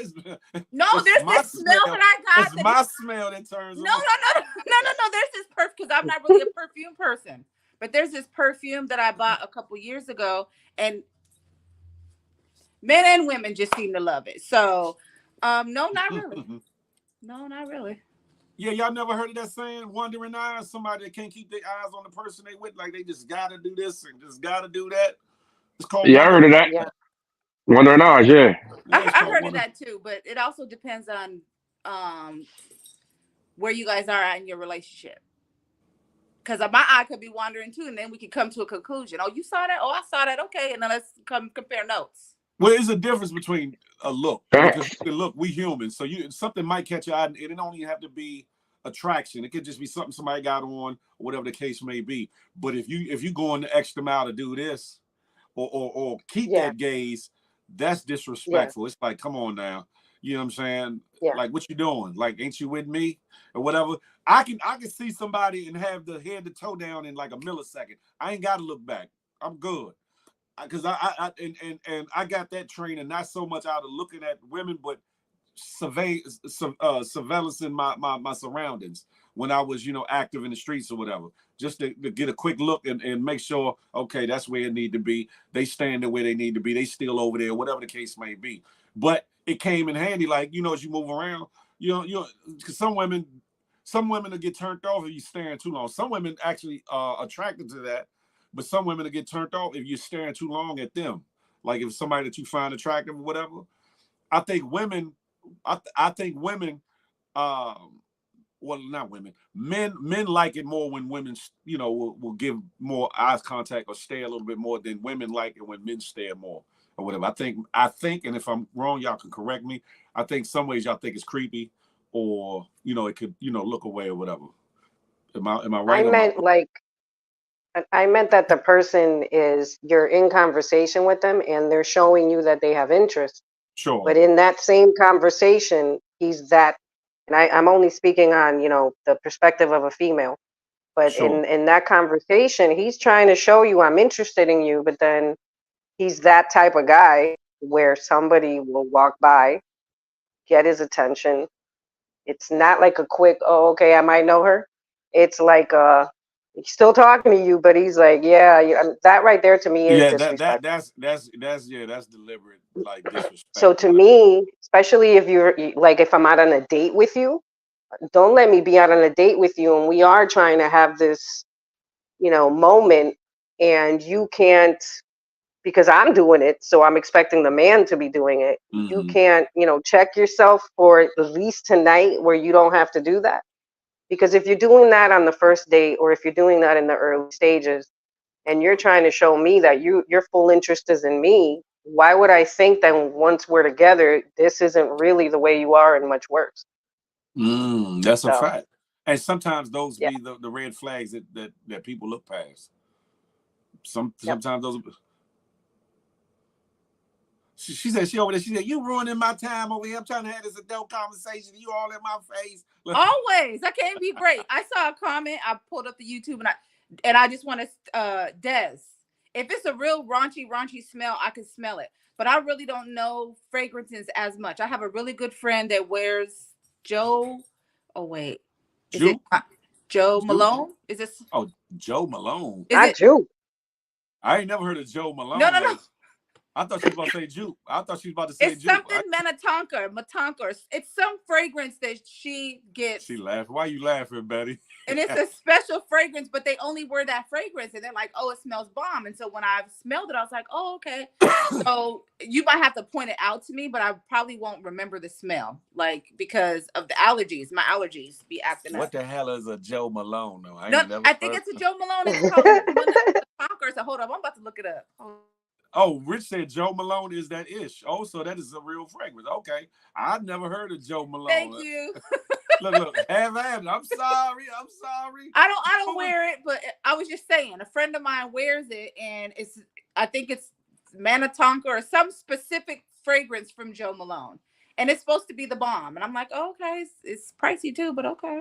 no, It's there's my this smell smell. that I It's got that my smell that turns no, them no, on. no, no. There's this perfume because I'm not really a perfume person, but there's this perfume that I bought a couple years ago, and men and women just seem to love it. So, no, not really. No, not really. Yeah, y'all never heard of that saying, wandering eyes? Somebody that can't keep their eyes on the person they with, like they just gotta do this and just gotta do that. It's called Yeah, I heard wandering. of that. Yeah. Wondering eyes, yeah. Yeah, it's I called heard of wandering. that too, but it also depends on um where you guys are at in your relationship. Because my eye could be wandering too, and then we could come to a conclusion. Oh, you saw that? Oh, I saw that. Okay, and then let's come compare notes. Well, there's a difference between a look because Facts. look, we humans, so something might catch your eye, and it don't even have to be attraction. It could just be something somebody got on, or whatever the case may be. But if you going the extra mile to do this, or keep Yeah. that gaze, that's Yeah. disrespectful. It's like, come on now. You know what I'm saying? Yeah. Like, what you doing? Like, ain't you with me? Or whatever. I can see somebody and have the head to toe down in like a millisecond. I ain't gotta look back. I'm good. Because and I got that training not so much out of looking at women, but surveillance in my surroundings when I was active in the streets or whatever, just to get a quick look and make sure, okay, that's where it need to be. They stand where they need to be. They still over there, whatever the case may be. But it came in handy, like as you move around, because some women will get turned off if you staring too long. Some women actually are attracted to that, but some women will get turned off if you're staring too long at them. Like if somebody that you find attractive or whatever. I think women I think women, well, not women, men like it more when women, will give more eyes contact or stare a little bit more than women like it when men stare more or whatever. I think, and if I'm wrong, y'all can correct me. I think some ways y'all think it's creepy, or it could, look away or whatever. Am I I right or am I meant like I meant that the person is you're in conversation with them and they're showing you that they have interest. sure? But in that same conversation, he's that, and I'm only speaking on, the perspective of a female. But Sure. in that conversation, he's trying to show you I'm interested in you, but then he's that type of guy where somebody will walk by, get his attention. It's not like a quick, oh, okay, I might know her. It's like he's still talking to you, but he's like, yeah, that right there to me is Yeah, that disrespect. that's deliberate, like So disrespectful. to Like, me, especially if you're like, if I'm out on a date with you, don't let me be out on a date with you and we are trying to have this, moment, and you can't, because I'm doing it, so I'm expecting the man to be doing it. You mm-hmm. can't, check yourself for at least tonight where you don't have to do that. Because if you're doing that on the first date, or if you're doing that in the early stages, and you're trying to show me that your full interest is in me, why would I think that once we're together, this isn't really the way you are and much worse? That's a So fact. And sometimes those yeah, be the red flags that people look past. yep. Sometimes those. She said she over there. She said you ruining my time over here. I'm trying to have this adult conversation. You all in my face. Always. That can't be great. I saw a comment. I pulled up the YouTube and I just want to Des. If it's a real raunchy smell, I can smell it. But I really don't know fragrances as much. I have a really good friend that wears Joe. Oh wait, is it Joe Jew? Malone? Is this? Oh, Joe Malone. Is Not it? you. I ain't never heard of Joe Malone. No. I thought she was about to say Jupe. I thought she was about to say It's Jupe. something Matonka. It's some fragrance that she gets. She laughed. Why you laughing, Betty? And it's a special fragrance, but they only wear that fragrance. And they're like, oh, it smells bomb. And so when I smelled it, I was like, oh, okay. So you might have to point it out to me, but I probably won't remember the smell. Like, because of the allergies. My allergies be acting up. What the hell is a Joe Malone, though? I think it's a Joe Malone. It's called Matonka. So hold up. I'm about to look it up. Oh, Rich said Joe Malone is that ish. Oh, so that is a real fragrance. Okay. I've never heard of Joe Malone. Thank you. Look, have at it. I'm sorry. I don't wear it, but I was just saying, a friend of mine wears it, and I think it's Manitonka or some specific fragrance from Joe Malone. And it's supposed to be the bomb. And I'm like, oh, okay, it's pricey too, but okay.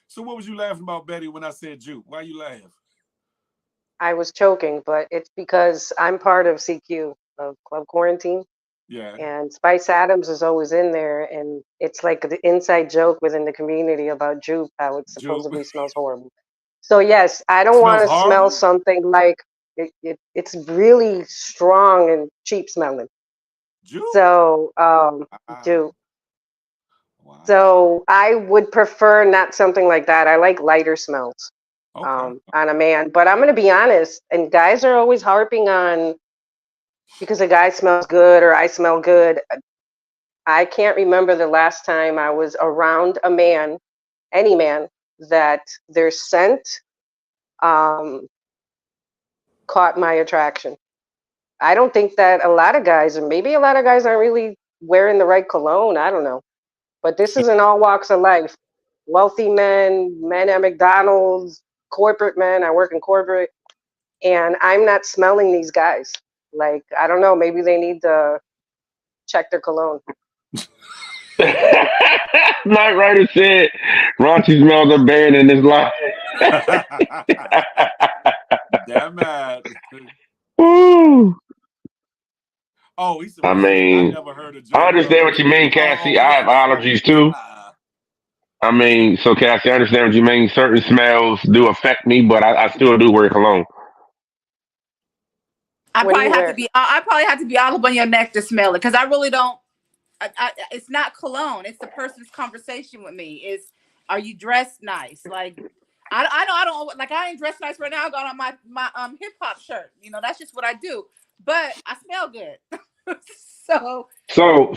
So what was you laughing about, Betty, when I said Jupe? Why you laugh? I was choking, but it's because I'm part of CQ, of Club Quarantine. Yeah. And Spice Adams is always in there, and it's like the inside joke within the community about Jupe, how it supposedly smells horrible. So yes, I don't want to smell something like it's really strong and cheap smelling. Jupe? So Jupe. Wow. So I would prefer not something like that. I like lighter smells. On a man. But I'm going to be honest, and guys are always harping on because a guy smells good or I smell good. I can't remember the last time I was around a man, any man, that their scent caught my attraction. I don't think that a lot of guys, and maybe a lot of guys aren't really wearing the right cologne. I don't know. But this is in all walks of life. Wealthy men, men at McDonald's, corporate men. I work in corporate, and I'm not smelling these guys. Like, I don't know, maybe they need to check their cologne. Night Rider said raunchy smells are banned in his life. Damn it. Woo. Oh, he said, I mean, never heard of Joe I understand what you mean, Cassie. I have allergies too. I mean, so Cassie, I understand what you mean. Certain smells do affect me, but I still do wear cologne. I probably have to be all up on your neck to smell it, because I really don't. It's not cologne. It's the person's conversation with me. Are you dressed nice? Like, I don't like, I ain't dressed nice right now. I got on my hip hop shirt. You know, that's just what I do. But I smell good. So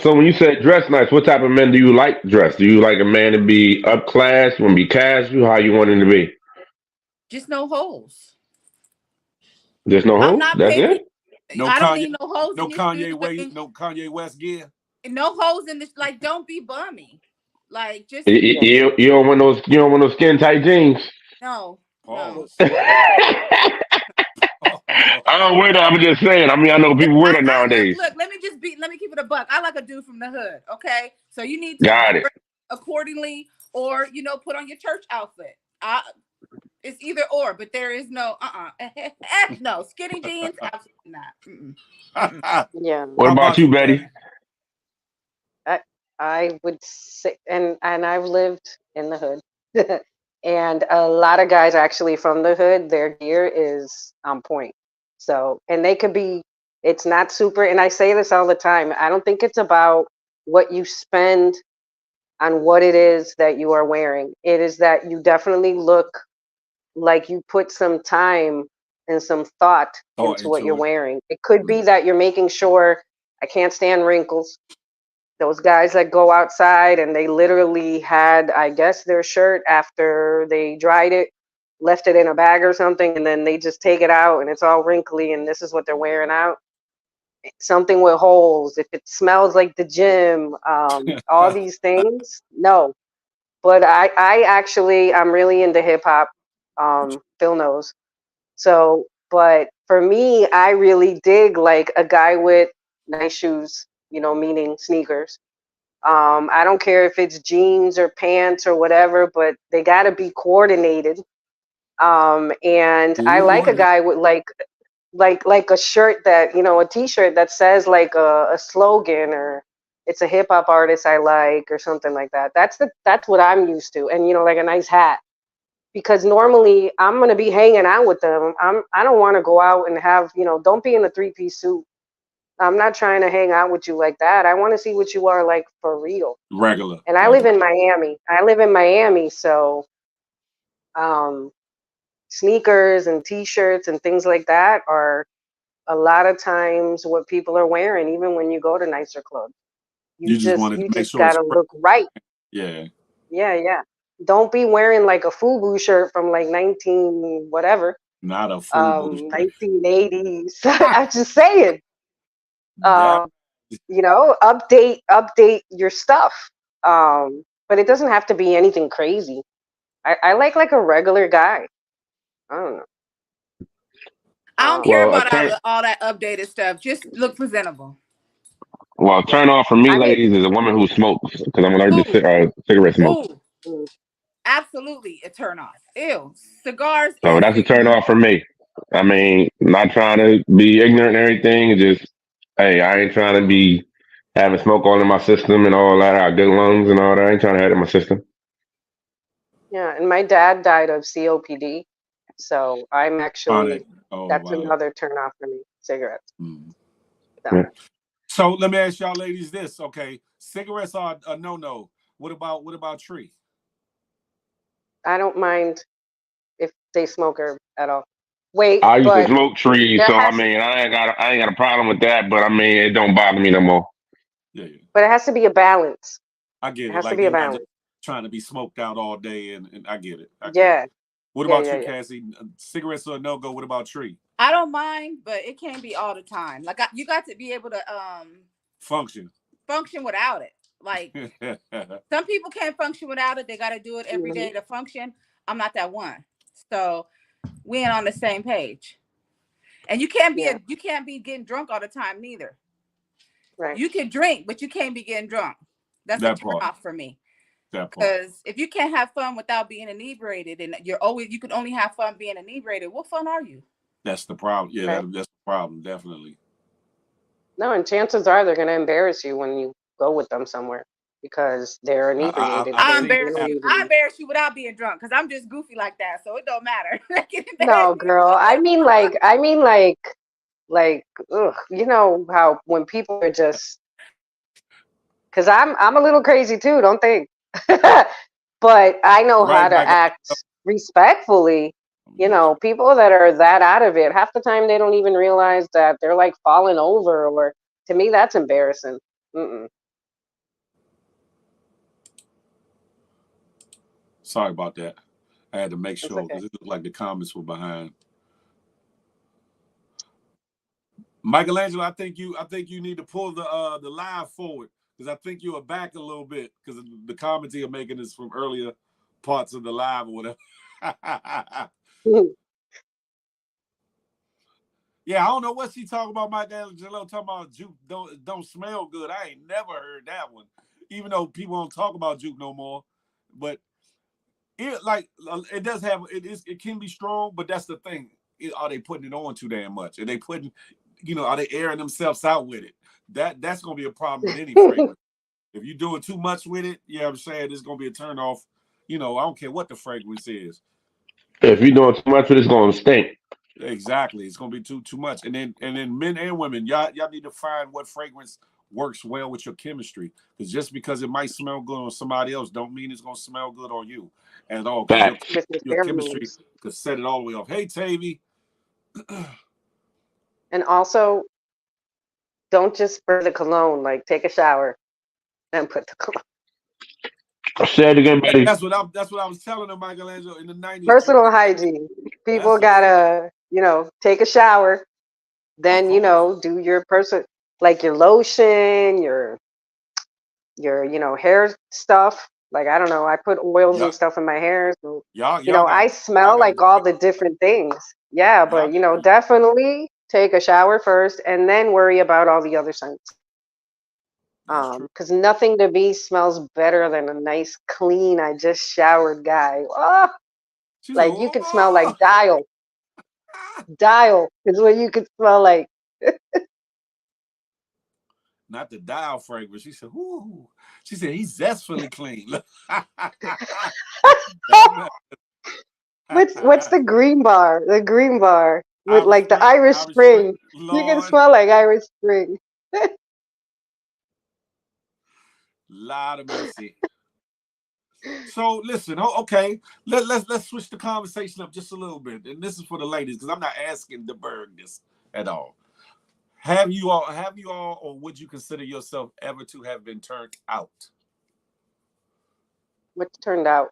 when you say dress nice, what type of men do you like dressed? Do you like a man to be up class, want to be casual? How you want him to be? Just no holes. There's no holes? That's it? I don't need no holes. No Kanye West gear. No holes in this. Like, don't be bummy. Like, just you don't want those skin tight jeans. No. Pause. I don't wear that. I'm just saying. I mean, I know people wear that nowadays. Look, let me keep it a buck. I like a dude from the hood. Okay, so you need to got it accordingly, or put on your church outfit. It's either or, but there is no no skinny jeans. Absolutely not. Yeah. What about you, Betty? I would say, and I've lived in the hood, and a lot of guys actually from the hood, their gear is on point. So, and they could be, it's not super, and I say this all the time, I don't think it's about what you spend on what it is that you are wearing. It is that you definitely look like you put some time and some thought into what you're wearing. It could be that you're making sure, I can't stand wrinkles. Those guys that go outside and they literally had, I guess, their shirt after they dried it, left it in a bag or something, and then they just take it out and it's all wrinkly and this is what they're wearing out. Something with holes, if it smells like the gym, all these things. No. But I actually, I'm really into hip hop. Phil knows. So, but for me, I really dig like a guy with nice shoes, meaning sneakers. I don't care if it's jeans or pants or whatever, but they got to be coordinated. And I like a Ooh, guy with like a shirt that, a t-shirt that says like a slogan, or it's a hip hop artist I like or something like that. That's what I'm used to. And like a nice hat, because normally I'm going to be hanging out with them. I don't want to go out and have, don't be in a three-piece suit. I'm not trying to hang out with you like that. I want to see what you are like for real. regular. And I live in Miami. So sneakers and t-shirts and things like that are a lot of times what people are wearing, even when you go to nicer clubs. You just wanted You to make just sure it's gotta look right. yeah, Yeah, yeah. Don't be wearing like a FUBU shirt from like 19 whatever, not a full booster. 1980s. I'm just saying. That Update your stuff. But it doesn't have to be anything crazy. I like a regular guy. I don't know. I don't care Well, a about turn all that updated stuff. Just look presentable. well, Yeah. turn off for me, I mean, ladies, is a woman who smokes because I'm allergic Ooh, to cigarette smoke. ooh, mm, absolutely a turn off. Ew, cigars So is that's a turn off for me. I mean, not trying to be ignorant and everything. It's just, hey, I ain't trying to be having smoke all in my system and all that. I got good lungs and all that. I ain't trying to have it in my system. yeah, and my dad died of COPD, so I'm chronic. actually Oh that's wow. another turn off for me. Cigarettes. Mm. So Yeah. So let me ask y'all ladies this, okay? Cigarettes are a no. What about tree? I don't mind if they smoke herb at all. Wait, I used to but smoke trees, there so I has mean, I ain't got a problem with that. But I mean, it don't bother me no more. Yeah, yeah. but it has to be a balance. I get It it. has to Like be a you're not just balance. trying to be smoked out all day, and I get it. I get it. Yeah, What yeah, about yeah, you, yeah. Cassie? Cigarettes are a no go. What about tree? I don't mind, but it can't be all the time. Like you got to be able to Function. function without it. Like some people can't function without it. They got to do it every Hmm. day to function. I'm not that one. So we ain't on the same page. And Yeah, you can't be getting drunk all the time neither. right. You can drink, but you can't be getting drunk. That's a That turn part. off for me. That part. Because if you can't have fun without being inebriated, and you can only have fun being inebriated, what fun are you? That's the problem. Yeah, Right. that's the problem. Definitely. No, and chances are they're going to embarrass you when you go with them somewhere because they're inebriated. I've I They seen they embarrass don't that. you. need to I be. embarrass you without being drunk because I'm just goofy like that. So it don't matter. I can embarrass No, you. girl. I mean like ugh, you know how when people are just, because I'm a little crazy too, don't think. But I know how Right, to Michael. act respectfully. People that are that out of it, half the time they don't even realize that they're like falling over, or to me that's embarrassing. Mm-mm. Sorry about that. I had to make It's sure okay. because it looked like the comments were behind. Michelangelo, I think you need to pull the live forward because I think you are back a little bit because the comments you're making is from earlier parts of the live or whatever. Yeah, I don't know what she talking about. Michelangelo talking about juke don't smell good. I ain't never heard that one, even though people don't talk about juke no more. But it does have it can be strong, but that's the thing. Are they putting it on too damn much? Are they are they airing themselves out with it? That's gonna be a problem with any fragrance. If you're doing too much with it, you know what I'm saying, it's gonna be a turn off. I don't care what the fragrance is. If you're doing too much of it, it's gonna stink. Exactly. It's gonna be too much. And then men and women, y'all need to find what fragrance works well with your chemistry. Because just because it might smell good on somebody else, don't mean it's gonna smell good on you at all. Because your Facts. With your your chemistry pheromones. could set it all the way off. Hey Tavy. And also, don't just spray the cologne. Like, take a shower. and put the cologne. Say it again, buddy. That's what I was telling him, Michelangelo, in the 90s. Personal hygiene. People That's gotta, take a shower, then course. do your person, like your lotion, your hair stuff. Like I don't know, I put oils and Y'all, stuff in my hair. So, y'all I y'all smell got like it. all the different things. Yeah, Y'all, but definitely take a shower first and then worry about all the other scents. that's true. Because nothing to me smells better than a nice, clean, I just showered guy. Oh, She said, like you could smell "Oh, like Dial. Dial is what you could smell like. not the dial fragrance." She said, "Whoo." She said, "He's zestfully clean." What's the green bar? The green bar with Irish like the Spring, Irish Irish Spring, Spring. You can Lord, smell like Irish Spring. Lord of mercy. So listen, okay, let's switch the conversation up just a little bit, and this is for the ladies because I'm not asking the Berg this at all. Have you all, or would you consider yourself ever to have been turned out? What's turned out?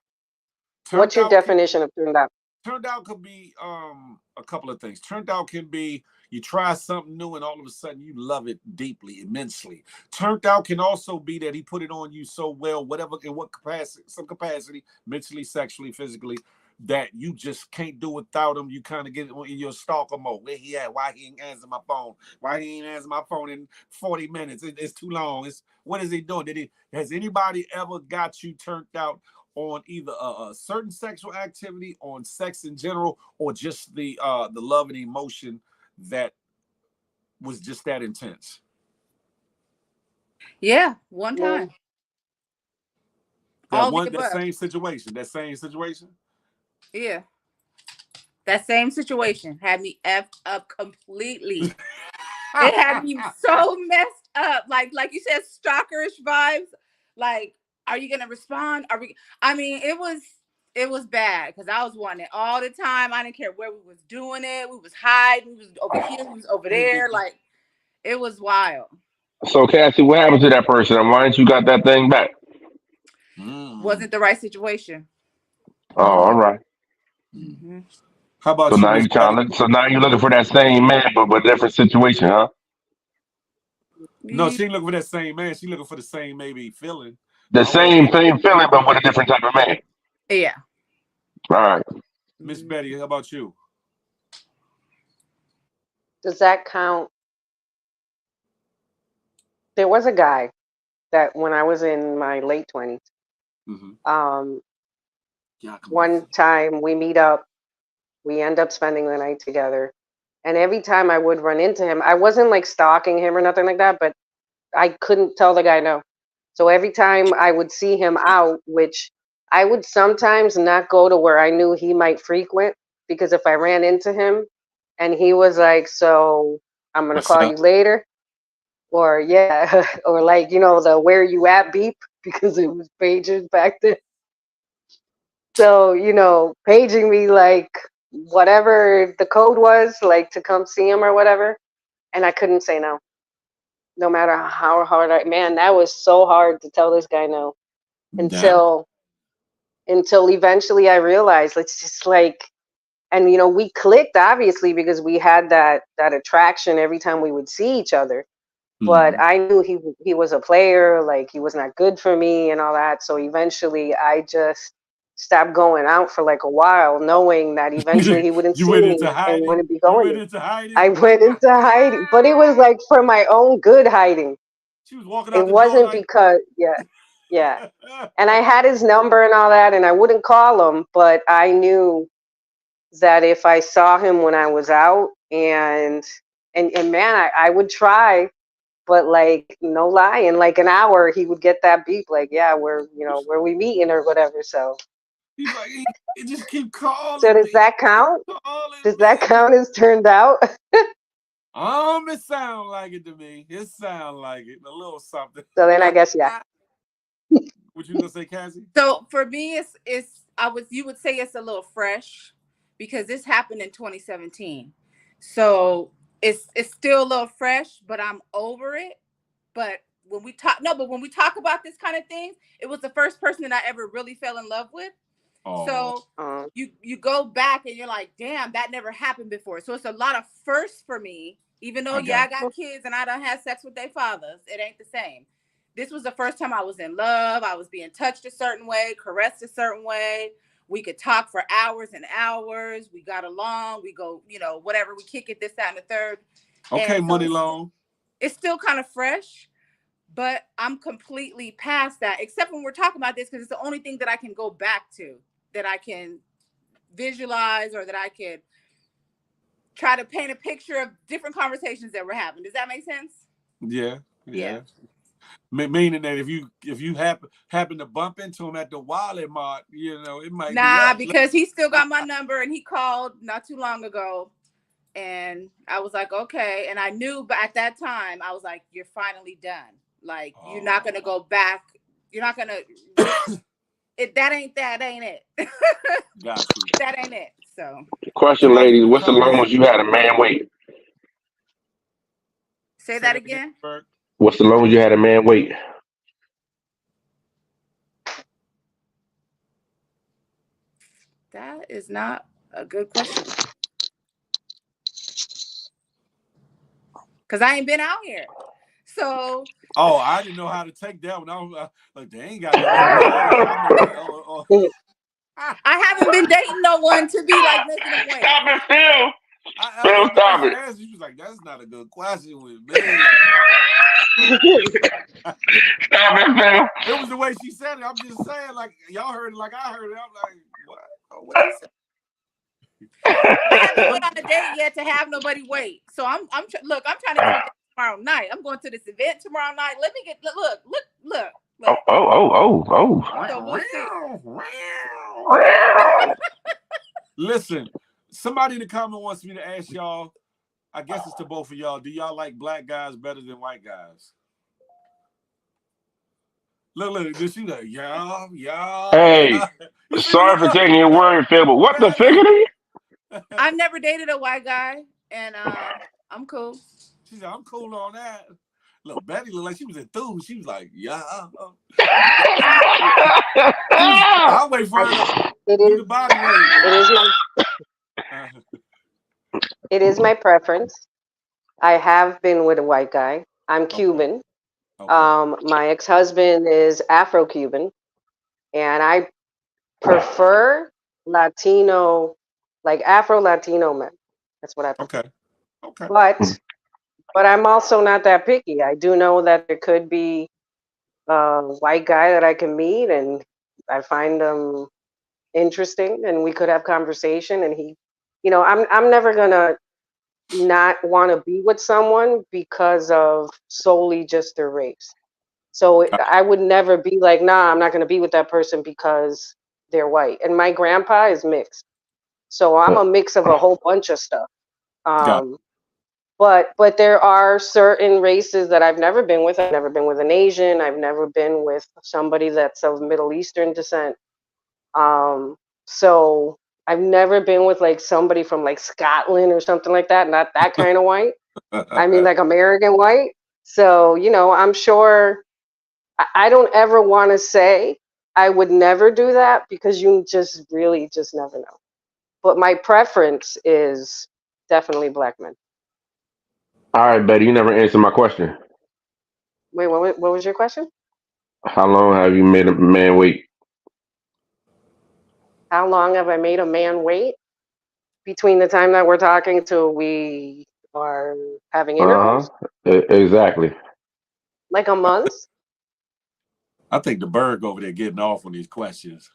Turned What's your out definition of turned out? turned out could be a couple of things. Turned out can be you try something new and all of a sudden you love it deeply, immensely. Turned out can also be that he put it on you so well, whatever in what capacity, some capacity, mentally, sexually, physically, that you just can't do without him. You kind of get in your stalker mode. Where he at? Why he ain't answering my phone? Why he ain't answering my phone in 40 minutes? It's too long. What is he doing? Has anybody ever got you turned out on either a certain sexual activity, on sex in general, or just the love and emotion that was just that intense? Yeah, one Mm. time. All the That above. same situation. That same situation. Yeah. That same situation had me effed up completely. It had me so messed up. Like you said, stalkerish vibes. Like, are you gonna respond? Are we I mean, it was bad because I was wanting it all the time. I didn't care where we was doing it. We was hiding, we was over here, we was over there. Like it was wild. So, Cassie, what happened to that person, and why didn't you got that thing back? Mm. Wasn't the right situation. Oh, all right. Mm-hmm. How So about you, now Miss you trying Betty? to look. So now you're looking for that same man, but different situation, huh? No, she ain't looking for that same man. She looking for the same maybe feeling. The Or same feeling, but with a different type of man. Yeah. All right. Miss Betty, how about you? Does that count? There was a guy that when I was in my late 20s, Mm-hmm. um, Yeah, come on. one time we meet up, we end up spending the night together. And every time I would run into him, I wasn't like stalking him or nothing like that, but I couldn't tell the guy no. So every time I would see him out, which I would sometimes not go to where I knew he might frequent, because if I ran into him and he was like, "So I'm gonna What's call up? you later," or yeah, or like the "where you at" beep, because it was pagers back then. So paging me like whatever the code was, like to come see him or whatever, and I couldn't say no, no matter how hard man, that was so hard to tell this guy no Yeah. until eventually I realized it's just like, and we clicked obviously because we had that attraction every time we would see each other, but Mm-hmm. I knew he was a player, like he was not good for me and all that. So eventually I just stopped going out for like a while, knowing that eventually he wouldn't You see went me into and hiding. wouldn't be You going went there. into hiding. I went into hiding, but it was like for my own good hiding. She was walking It out the door wasn't like. because, yeah. And I had his number and all that, and I wouldn't call him, but I knew that if I saw him when I was out, and man, I would try, but like no lie, in like an hour he would get that beep, like, yeah, where we meeting or whatever. So He's like, he just keep so calling does me, that count? calling Does that me. count as turned out? It sound like it to me. It sound like it. A little something. So then I guess yeah. What you gonna say, Cassie? So for me, you would say it's a little fresh because this happened in 2017. So it's still a little fresh, but I'm over it. But when we talk, no, but when we talk about this kind of thing, it was the first person that I ever really fell in love with. Oh, So you go back and you're like, damn, that never happened before. So it's a lot of firsts for me, even though I got kids and I don't have sex with their fathers. It ain't the same. This was the first time I was in love. I was being touched a certain way, caressed a certain way. We could talk for hours and hours. We got along. We go, whatever. We kick it, this, that, and the third. okay, And so Money Long. it's still kind of fresh, but I'm completely past that, except when we're talking about this, because it's the only thing that I can go back to, that I can visualize, or that I could try to paint a picture of different conversations that we're having. Does that make sense? Yeah. Meaning that if you happen to bump into him at the Wally Mart, it might be up. Because he still got my number, and he called not too long ago, and I was like, okay. And I knew, but at that time I was like, you're finally done. Like, you're not gonna go back. You're not gonna. That ain't it. Got you. That ain't it. So. Question, ladies: what's the longest you had a man wait? Say that again. What's the longest you had a man wait? That is not a good question. Because I ain't been out here. So. Oh, I didn't know how to take that one. I was like, they ain't got no. I haven't been dating no one to be like making them wait. Stop it, Phil. Phil, stop it. She was like, that's not a good question with me. Stop it, Phil. It was the way she said it. I'm just saying, like, y'all heard it like I heard it. I'm like, what? Oh, what you say? I haven't been on a date yet to have nobody wait. So I'm look, I'm trying to get a date tomorrow night. I'm going to this event tomorrow night. Let me get look. Oh. So we'll see. Listen, somebody in the comment wants me to ask y'all, I guess it's to both of y'all, do y'all like black guys better than white guys? Look, this she like, yeah. Hey, sorry for taking your word, Phil, but what the figgity? I've never dated a white guy, and I'm cool. She said, I'm cool on that. Look, Betty looked like she was enthused. She was like, yeah. I'll wait for her to do the body It is my preference. I have been with a white guy. I'm Cuban. Okay. My ex-husband is Afro-Cuban, and I prefer Latino, like Afro-Latino men. That's what I prefer. Okay. But I'm also not that picky. I do know that there could be a white guy that I can meet, and I find them interesting, and we could have conversation. And he, I'm never gonna not want to be with someone because of solely just their race. So I would never be like, nah, I'm not going to be with that person because they're white. And my grandpa is mixed. So I'm a mix of a whole bunch of stuff. But there are certain races that I've never been with. I've never been with an Asian. I've never been with somebody that's of Middle Eastern descent. So I've never been with like somebody from like Scotland or something like that. Not that kind of white. I mean, like American white. So, I'm sure I don't ever want to say I would never do that, because you just really just never know. But my preference is definitely black men. All right, Betty, you never answered my question. Wait, what was your question? How long have you made a man wait? How long have I made a man wait? Between the time that we're talking till we are having interviews? Exactly. Like a month? I think the Berg over there getting off on these questions.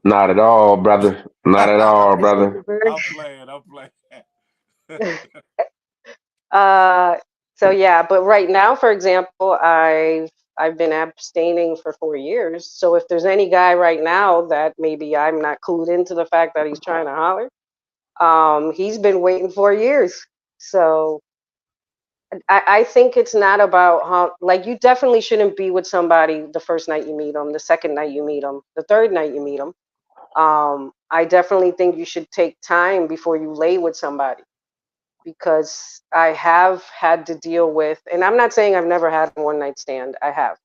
Not at all, brother. Not at all, brother. I'm playing. So yeah, but right now, for example, I've been abstaining for 4 years. So if there's any guy right now that maybe I'm not clued into the fact that he's trying to holler, he's been waiting 4 years. So I think it's not about how, like, you definitely shouldn't be with somebody the first night you meet them, the second night you meet them, the third night you meet them. I definitely think you should take time before you lay with somebody. because I have had to deal with, and I'm not saying I've never had a one night stand. I have,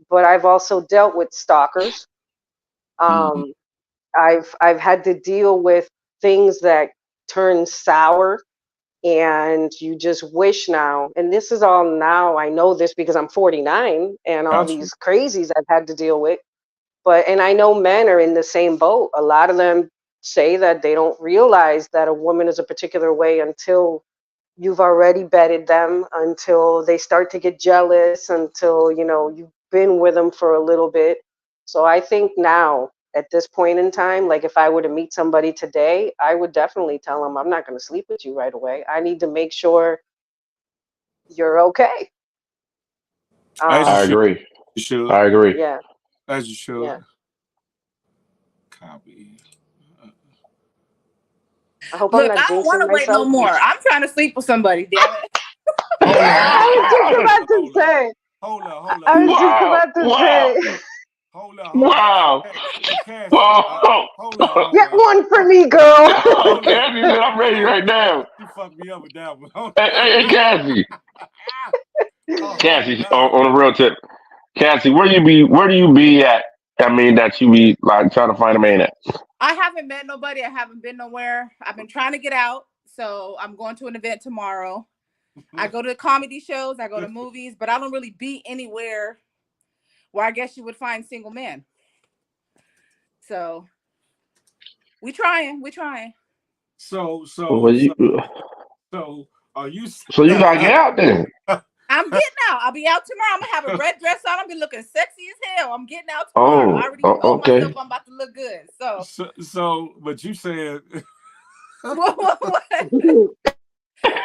but I've also dealt with stalkers. Mhm. Um, I've had to deal with things that turn sour, and you just wish now. And this is all now. I know this because I'm 49, and all Gotcha. these crazies I've had to deal with. But and I know men are in the same boat. A lot of them say that they don't realize that a woman is a particular way until you've already vetted them, until they start to get jealous, until you've been with them for a little bit. So I think now at this point in time, like if I were to meet somebody today, I would definitely tell them I'm not going to sleep with you right away. I need to make sure you're okay. As you I um should. agree. You should. I agree. yeah, As you should. yeah. Copy. I hope I'm Look, not I don't want jinxing to wait no myself. more. I'm trying to sleep with somebody. Damn it. Hold on, hold on, I was hold just on, about to hold on, say. hold on, hold on, I was hold on, just Wow. about to Wow. say. hold on, hold on. Wow. Hey, Cassie, Wow. hold on, hold Get on, one for me, girl. hold on, Cassie said, I'm ready hold right now. You fucked me up with that one. Hold Hey, Cassie. oh Cassie, God. on a real tip. Cassie, where do you be at? I mean, that you be like trying to find a man at? I haven't met nobody. I haven't been nowhere. I've been trying to get out. So I'm going to an event tomorrow. I go to comedy shows, I go to movies, but I don't really be anywhere where I guess you would find single men. So we trying. We trying. So, Well, so, you, so, so, are you? so you gotta get out then. I'm getting out. I'll be out tomorrow. I'm gonna have a red dress on. I'm be looking sexy as hell. I'm getting out tomorrow. I Oh, already told myself okay. I'm about to look good. So But you said, what?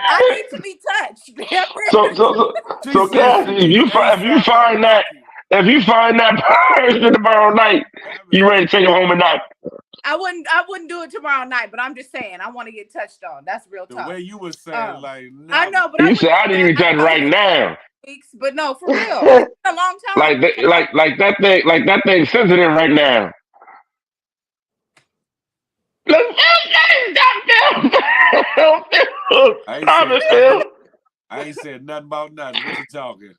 I need to be touched. Damn So, it. so, so, she so said she Cassie, need it if you ASAP like find that, Rocky. if you find that person tomorrow night, Damn you it. ready to take him home at night? I wouldn't do it tomorrow night, but I'm just saying I want to get touched on. That's real The way talk. you were saying, Um, like, I never. know, but I You wouldn't said do I need that. to be I touched told right you now. weeks, but no, for real. It's been a long time. Like that thing sensitive right now. Let's I ain't stop said it, nothing. Phil. I ain't said nothing about nothing. What you talking?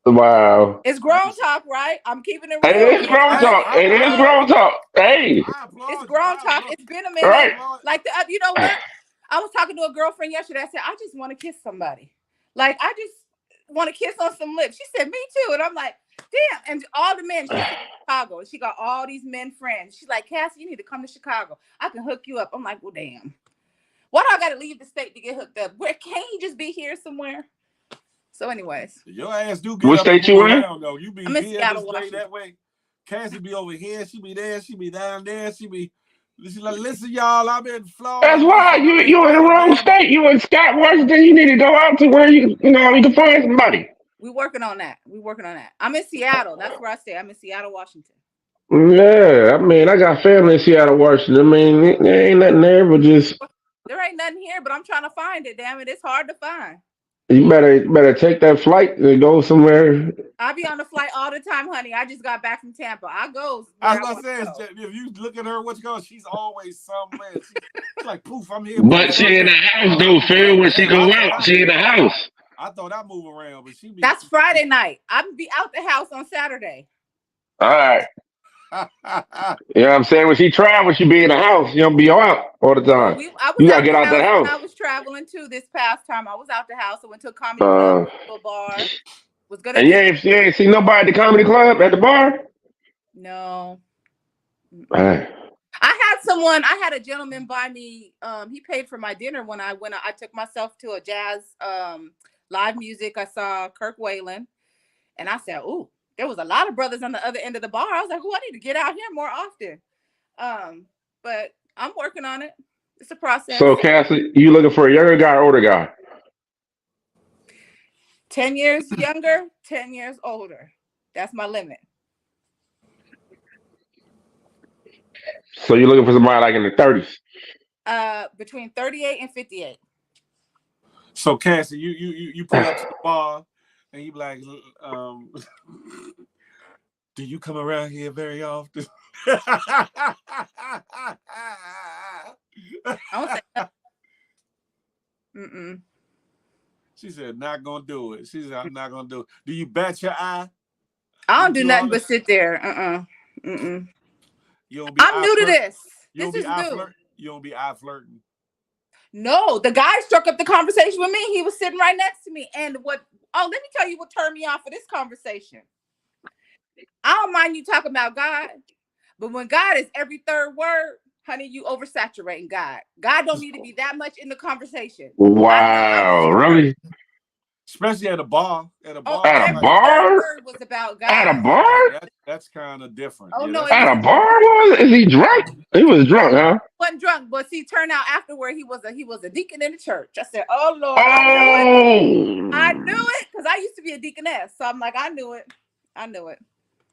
Wow. It's I grown ain't, talk, right? I'm keeping it It real. is It's grown hey, talk. It is grown talk. Hey, I it's applaud you. grown talk. It's been a all minute. right. Applaud. Like you know what? I was talking to a girlfriend yesterday. I said I just want to kiss somebody. Like I just want to kiss on some lips. She said me too, and I'm like, damn. And all the men. She's in Chicago. She got all these men friends. She's like, Cassie, you need to come to Chicago. I can hook you up. I'm like, well, damn. Why do I got to leave the state to get hooked up? Where can't you just be here somewhere? So, anyways, Your ass do get What up and state move you in? around though. You be I'm in here Seattle, this way, Washington. that way. Cassie be over here. She be there. She be down there. She like, listen, y'all. I'm in Florida. That's why Listen, I'm in you in the wrong Alabama. state. You in Scott, Washington. You need to go out to where you can find somebody. We working on that. We working on that. I'm in Seattle. That's where I stay. I'm in Seattle, Washington. Yeah, I mean, I got family in Seattle, Washington. I mean, there ain't nothing there, but just There ain't nothing here, but I'm trying to find it. Damn it, it's hard to find. you better take that flight and go somewhere. I be on the flight all the time, honey. I just got back from Tampa. I goes I where was I gonna want say, to go. if you look at her, what you call, she's always somewhere. She's like, poof, I'm here, poof, But I'm she in the there. house I though, be Phil. like, When she damn, go out, she in the house. I thought I move around, but she be. That's Friday night. I'm be out the house on Saturday. All right. You know what I'm saying? When she travel, she be in the house. You don't be out all the Well, time. I was You gotta out get the out that house when house. I was traveling too. This past time, I was out the house. I went to a comedy club, Uh, to a bar. Was gonna and do you ain't see nobody at the comedy club at the bar. no. All Mm-mm. right. I had a gentleman buy me, he paid for my dinner when I took myself to a jazz live music. I saw Kirk Whalen and I said, ooh, there was a lot of brothers on the other end of the bar. I was like, oh, I need to get out here more often. But I'm working on it. It's a So, process. Cassie, you looking for a younger guy or older guy? 10 years younger, 10 years older. That's my limit. So you looking for somebody like in the 30s? Between 38 and 58. So Cassie, you pull up to the bar, and you be like, um, do you come around here very often? I don't say nothing. Mm-mm. She said, not gonna do it. She said, I'm not gonna do it. Do you bat your eye? I Do don't you do do all nothing but this? sit there. Mm-mm. You don't be I'm eye new to flirt. this. You This don't be is eye new. flirt. You don't be eye flirting. No, the guy struck up the conversation with me. He was sitting right next to me. And what? Oh, let me tell you what turned me off for this conversation. I don't mind you talking about God, but when God is every third word, honey, you oversaturating God. God don't need to be that much in the conversation. I know I was Wow, in church. really? Especially at a bar. At a Oh, bar, At it's a like, every third bar? word was about At a God. bar? that's kind of different. Oh Yeah, no, that's it was. At a different. bar? Was is he drunk? He was drunk, huh? Wasn't drunk, but see, turned out afterward he was a deacon in the church. I said, "Oh Lord, I knew it. I knew Oh, it," because I used to be a deaconess. So I'm like, I knew it. I knew it.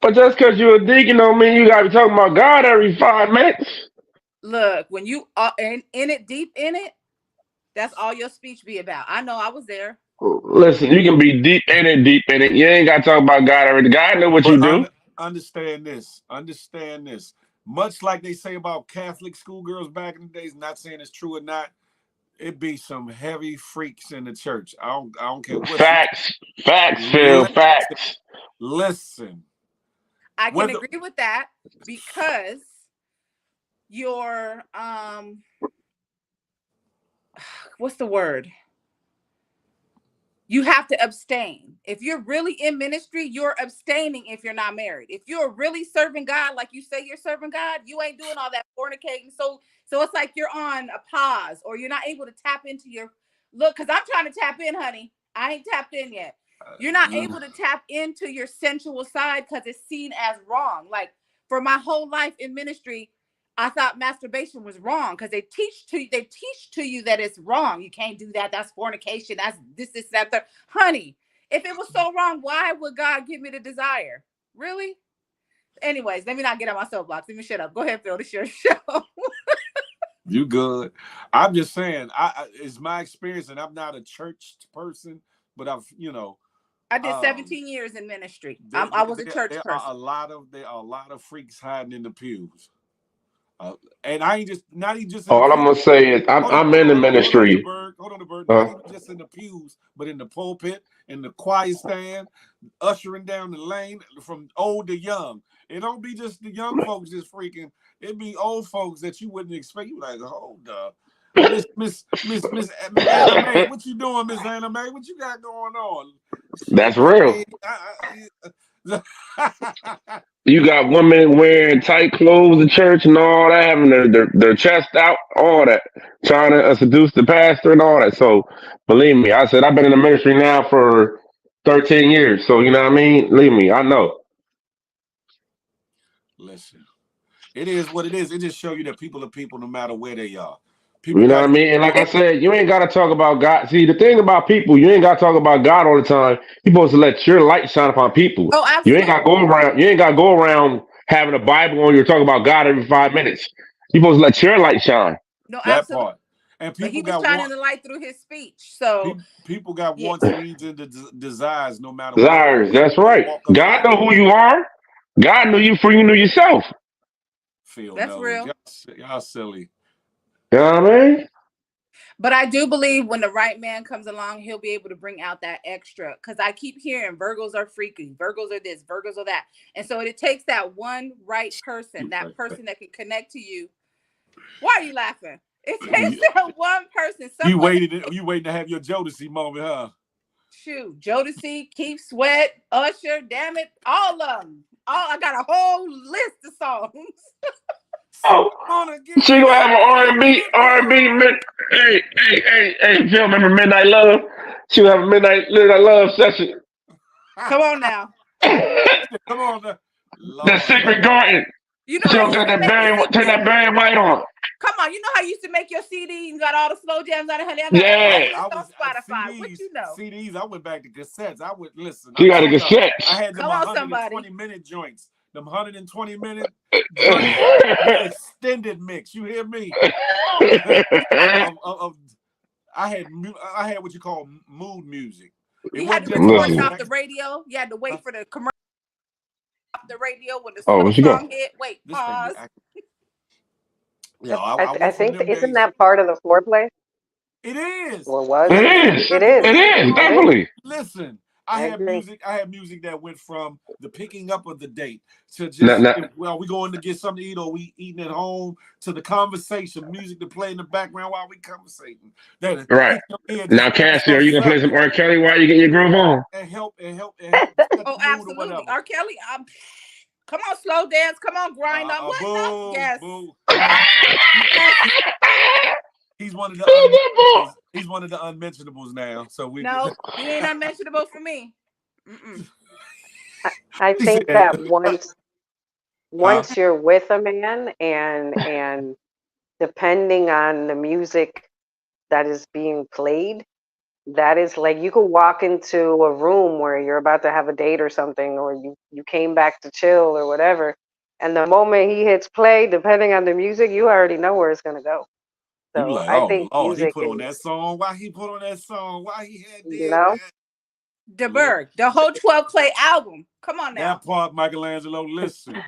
but just because you're a deacon don't mean you gotta be talking about God every 5 minutes. Look, when you are in it, deep in it, that's all your speech be about. I know I was there. Listen, you can be deep in it, deep in it. You ain't gotta talk about God every. God know what you But do. understand this. Understand this. Much like they say about Catholic schoolgirls back in the days, not saying it's true or not, it be some heavy freaks in the church. I don't care what you Facts, facts, Phil, listen. facts. Listen. I can Whether agree with that because your what's the word? You have to abstain. If you're really in ministry, you're abstaining if you're not married. If you're really serving God like you say you're serving God, you ain't doing all that fornicating. So it's like you're on a pause or you're not able to tap into your look, because I'm trying to tap in, honey. I ain't tapped in yet. You're not able to tap into your sensual side because it's seen as wrong. Like for my whole life in ministry, I thought masturbation was wrong because they teach to you that it's wrong. You can't do that. That's fornication. That's this, that, that. Honey, if it was so wrong, why would God give me the desire? Really? Anyways, let me not get on my soapbox. Let me shut up. Go ahead, Phil. This your show. you good. I'm just saying, it's my experience, and I'm not a church person, but I did um 17 years in ministry. there, I was a there, church there are person. a lot of freaks hiding in the pews. And I ain't just not even just in the All I'm pews. gonna say is I'm in the Hold on, the ministry. bird. Hold on, the bird. Not Uh, even just in the pews, but in the pulpit, in the choir stand, ushering down the lane from old to young. It don't be just the young folks just freaking. It be old folks that you wouldn't expect. You like, hold up, Miss Anna Mae, what you doing, Miss Anna Mae? What you got going on? that's Shit, real. honey. You got women wearing tight clothes in church and all that, having their chest out, all that, trying to seduce the pastor and all that. So believe me, I said I've been in the ministry now for 13 years. So you know what I mean? Believe me, I know. Listen. It is what it is. It just show you that people are people no matter where they are. People You know what got I mean? And like I It, said, you ain't got to talk about God. See, the thing about people, you ain't got to talk about God all the time. You're supposed to let your light shine upon people. oh, You ain't got to absolutely. go around. You ain't got to go around having a Bible on you talking about God every 5 minutes. You're supposed to let your light shine. No, that absolutely. part. And But he people was got shining want the light through his speech. So people got yeah, wants, needs, and desires no matter Desires. That's what right. walk of God life. know who you are. God knew you before you knew yourself. Phil that's knows. real. Y'all silly. You know what I mean? But I do believe when the right man comes along, he'll be able to bring out that extra. Because I keep hearing Virgos are freaky, Virgos are this, Virgos are that. And so it takes that one right person, that person that can connect to you. Why are you laughing? It takes that one person, some other You waiting to have your Jodeci moment, huh? shoot, Jodeci, Keith Sweat, Usher, damn it, all of them. All I got a whole list of songs. So Oh, I'm gonna give she you gonna that have an R&B, R&B. baby. Hey, Phil, remember Midnight Love? She gonna have a Midnight Love session. Come on now. Come on, now. The Lord have Secret mercy. Garden. You know She how you gonna used to make your turn CD? that Barry White on. Come on, you know how you used to make your CD and got all the slow jams on it, honey. I got a whole Yeah, list I on was Spotify. What you know? CDs. I went back to cassettes. I would listen. she I'm got a telling y'all, cassette. I had them Come on, somebody. 120-minute joints. Them 120-minute joints, extended mix. You hear me? Of I had what you call mood music. It You had wasn't to just record it Listen. off the radio. You had to wait for the commercial off the radio when the Oh, slow where she go? song hit. Wait, this thing be pause. acting. Yeah, I I went from think them isn't days. that part of the foreplay? It is. Well, was It it? is. It It is. is It is. definitely. Listen, I agree. I have music that went from the picking up of the date to Now, just now, well, we going to get something to eat or we eating at home to the conversation, music to play in the background while we conversating. That right hit your ear now, just ever Cassie, so are you gonna play some subtly R. Kelly while you get your groove on? and help set Oh, the mood or absolutely. whatever. R. Kelly, come on, slow dance. Come on, grind on. What? No, Boo, yes. boo. You know, Yes. he's one of the unmentionables. He's one of the unmentionables now. So we No, he ain't unmentionable for me. Mm-mm. I he think said, that huh? once you're with a man and depending on the music that is being played, that is like you could walk into a room where you're about to have a date or something, or you came back to chill or whatever, and the moment he hits play, depending on the music, you already know where it's gonna go. You be So like, I oh think Lord, he music put on is, that song. Why he put on that song? Why he had you did know, that? The Berg, the whole 12 play album. Come on now. That part, Michelangelo, listen,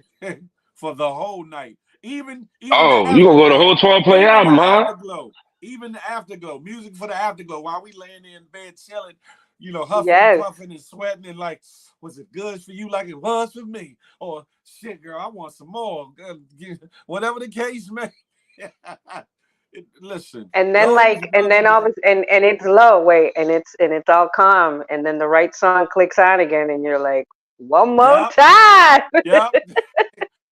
for the whole night. Even the Oh, you gonna go the afterglow. whole 12 play Even the album, huh? afterglow. Even the afterglow. Music for the afterglow. While we laying there in bed chilling, huffing and yes. puffing and sweating and like, was it good for you like it was for me? Or shit, girl, I want some more. Whatever the case, man. Listen, And then those like, and once then all again. this, and it's low, wait, and it's all calm, and then the right song clicks on again, and you're like, one more Yep, time. yep.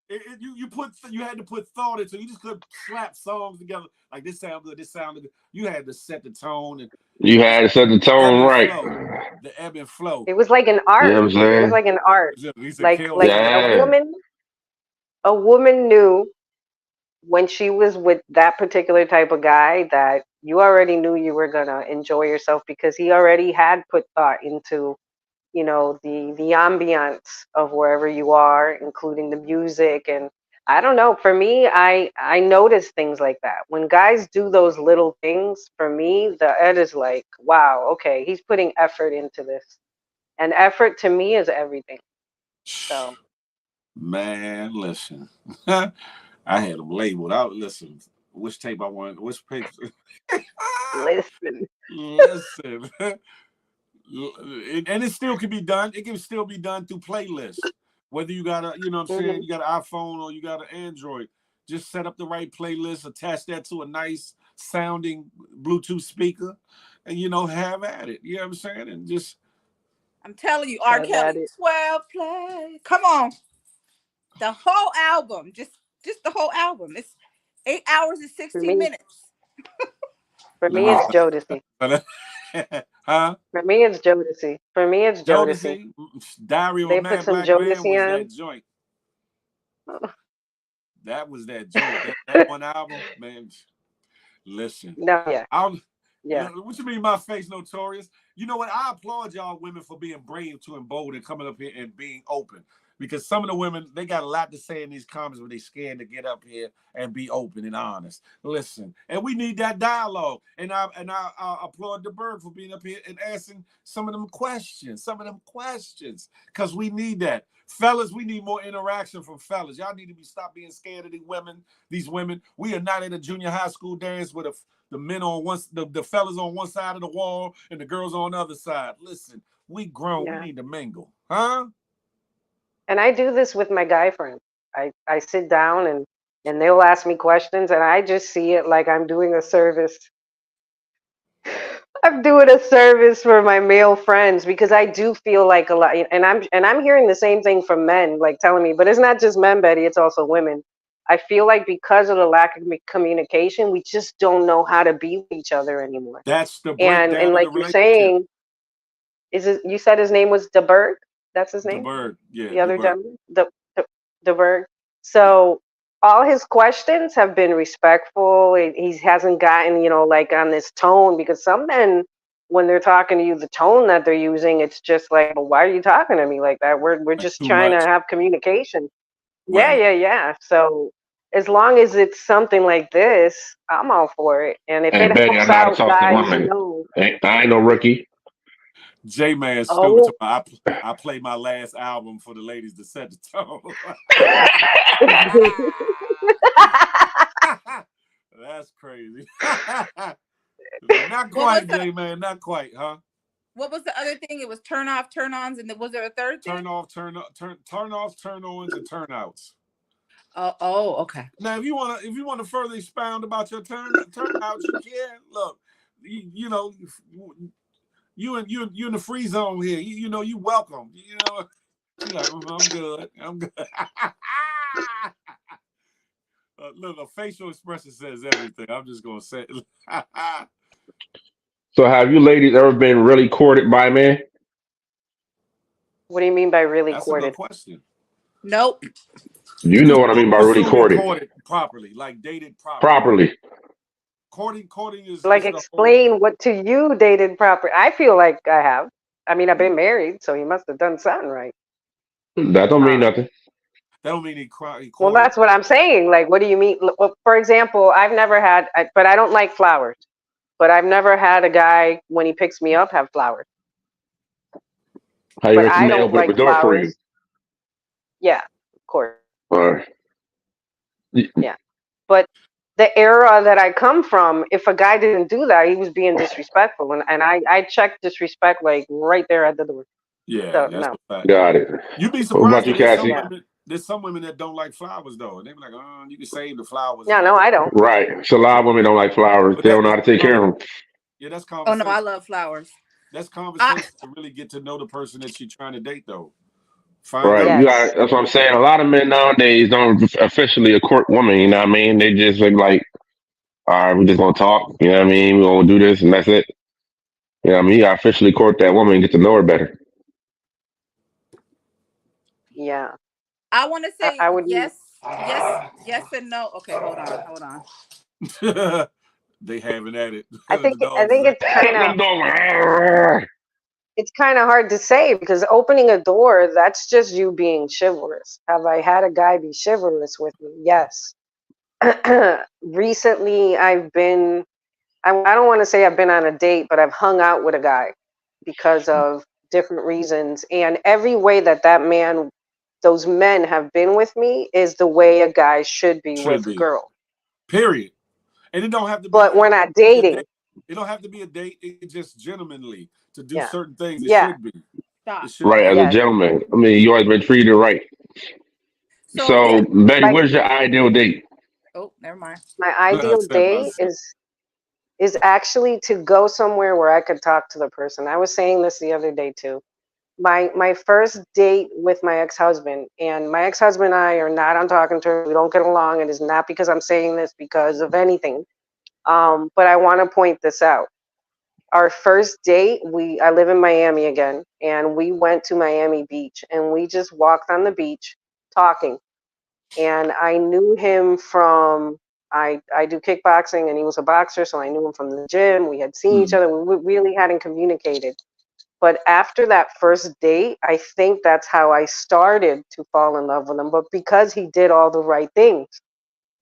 You had to put thought into. You just couldn't slap songs together like this sound good, this sound good. You had to set the tone and You the, had to set the the ebb tone and right. flow, the ebb and flow. It was like an You know art. what I'm It was saying? like an art. He said, Like "Kale like set the Yeah. tone." a woman knew when she was with that particular type of guy that you already knew you were gonna enjoy yourself because he already had put thought into, the ambiance of wherever you are, including the music. And I don't know, for me, I notice things like that when guys do those little things. For me, the ed is like, wow, okay, he's putting effort into this, and effort to me is everything. So Man, listen, I had them labeled out. Listen, which tape I want, which page. listen. Listen, and it still can be done. It can still be done through playlists. Whether you got a, you know what I'm saying, Hmm. you got an iPhone or you got an Android, just set up the right playlist, attach that to a nice sounding Bluetooth speaker, and have at it. You know what I'm saying? And just I'm telling you, R. Have at Kelly, it. 12 play. Come on. The whole album. Just the whole album. It's 8 hours and For 16 me, minutes. for let me, me it's Jodeci. huh? For me, it's Jodeci. For me, it's Jodeci. Jodeci, Diary of a They put Mad some Black Man Jodeci was on. that joint. That was that joint. That one album, man. Listen, No, yeah, I'll. yeah, What you mean my face notorious? You know what? I applaud y'all women for being brave to and bold and coming up here and being open. Because some of the women, they got a lot to say in these comments, but they scared to get up here and be open and honest. Listen, and we need that dialogue. And I applaud the bird for being up here and asking some of them questions, because we need that. Fellas, we need more interaction from fellas. Y'all need to stop being scared of these women. These women, we are not at a junior high school dance with the men on one, the fellas on one side of the wall and the girls on the other side. Listen, we grown. We yeah. need to mingle, huh? And I do this with my guy friends. I sit down and they'll ask me questions, and I just see it like I'm doing a service. I'm doing a service for my male friends because I do feel like a lot, and I'm hearing the same thing from men, like telling me, but it's not just men, Betty, it's also women. I feel like because of the lack of communication, we just don't know how to be with each other anymore. That's the And breakdown of the like you're relationship. saying, is it? You said his name was DeBerg. That's his The name. bird, yeah, The the other bird. gentleman, DeBerg. So all his questions have been respectful. He hasn't gotten, like on this tone, because some men, when they're talking to you, the tone that they're using, it's just like, well, why are you talking to me like that? We're Like just too trying to much. have communication. Yeah, Right. yeah, yeah. So as long as it's something like this, I'm all for it. And if Hey, it Betty, I helps know how to out talk to guys, women. no. I ain't no rookie. J Man stupid. Oh. I play my last album for the ladies to set the tone. That's crazy. Not What was quite, the J man. Not quite, huh? what was the other thing? It was turn off, turn-ons, and was there a third thing? Turn off, turn-offs, turn-ons, and turn-outs. Oh, okay. Now, if you wanna further expound about your turn-outs, you can. Look, you know, you in the free zone here. You know, you welcome. You know, she like, I'm good. I'm good. Look, a facial expression says everything. I'm just gonna say it. So have you ladies ever been really courted by a man? What do you mean by really That's a good courted? question. Nope. You know what I mean by really Assuming courted. courted properly, like dated properly. Properly. Courting Like is the whole. explain what to you dated proper. I feel like I have. I mean, I've been married, so you must have done something right. That don't mean Um, nothing. That don't mean he well, courted. that's what I'm saying. Like, what do you mean? Well, for example, I've never had, but I don't like flowers. But I've never had a guy when he picks me up have flowers. How you But let the I man don't open up a like door for you? flowers. Yeah, of course. Or Yeah. But the era that I come from, if a guy didn't do that, he was being disrespectful. And I checked disrespect like right there at the door. Yeah, So, that's no. a fact. got it. You'd be What about surprised though. you, Cassie? Yeah. There's some women that don't like flowers though, and they be like, "Oh, you can save the flowers Yeah, and no, all." I don't. Right. So a lot of women don't like flowers. But They don't know how to take care of them. yeah, that's Oh no, I conversation. love flowers. That's I conversation to really get to know the person that you're trying to date though. Find Right. out. You got. Yes. That's what I'm saying. A lot of men nowadays don't officially court women. You know what I mean? They just like, all right, we just gonna talk. You know what I mean? We gonna do this and that's it. You know what I mean? You gotta officially court that woman and get to know her better. Yeah. I want to say I would. yes and no. Okay, hold on. They having at it. I think. The I dogs is think at it's kind of. Them dogs. It's kind of hard to say because opening a door, that's just you being chivalrous. Have I had a guy be chivalrous with me? Yes. Recently, I don't want to say I've been on a date, but I've hung out with a guy because of different reasons. And every way that those men have been with me is the way a guy should be should with a be. girl. Period. And it don't have to be. But we're not dating. It don't have to be a date. It just gentlemanly to do Yeah. certain things. It Yeah. should be. It Stop. should Right, be. as a Yes. gentleman. I mean, you always been treated right. So So, this. Betty, Like what's your ideal date? Oh, never mind. my ideal Step by date step. is actually to go somewhere where I could talk to the person. I was saying this the other day too. My first date with my ex-husband, and my ex-husband and I are not on talking terms. We don't get along. It is not because I'm saying this because of anything. But I want to point this out. Our first date, I live in Miami again, and we went to Miami Beach, and we just walked on the beach talking. And I knew him from I do kickboxing, and he was a boxer, so I knew him from the gym. We had seen each Mm. other. We really hadn't communicated. But after that first date, I think that's how I started to fall in love with him. But because he did all the right things,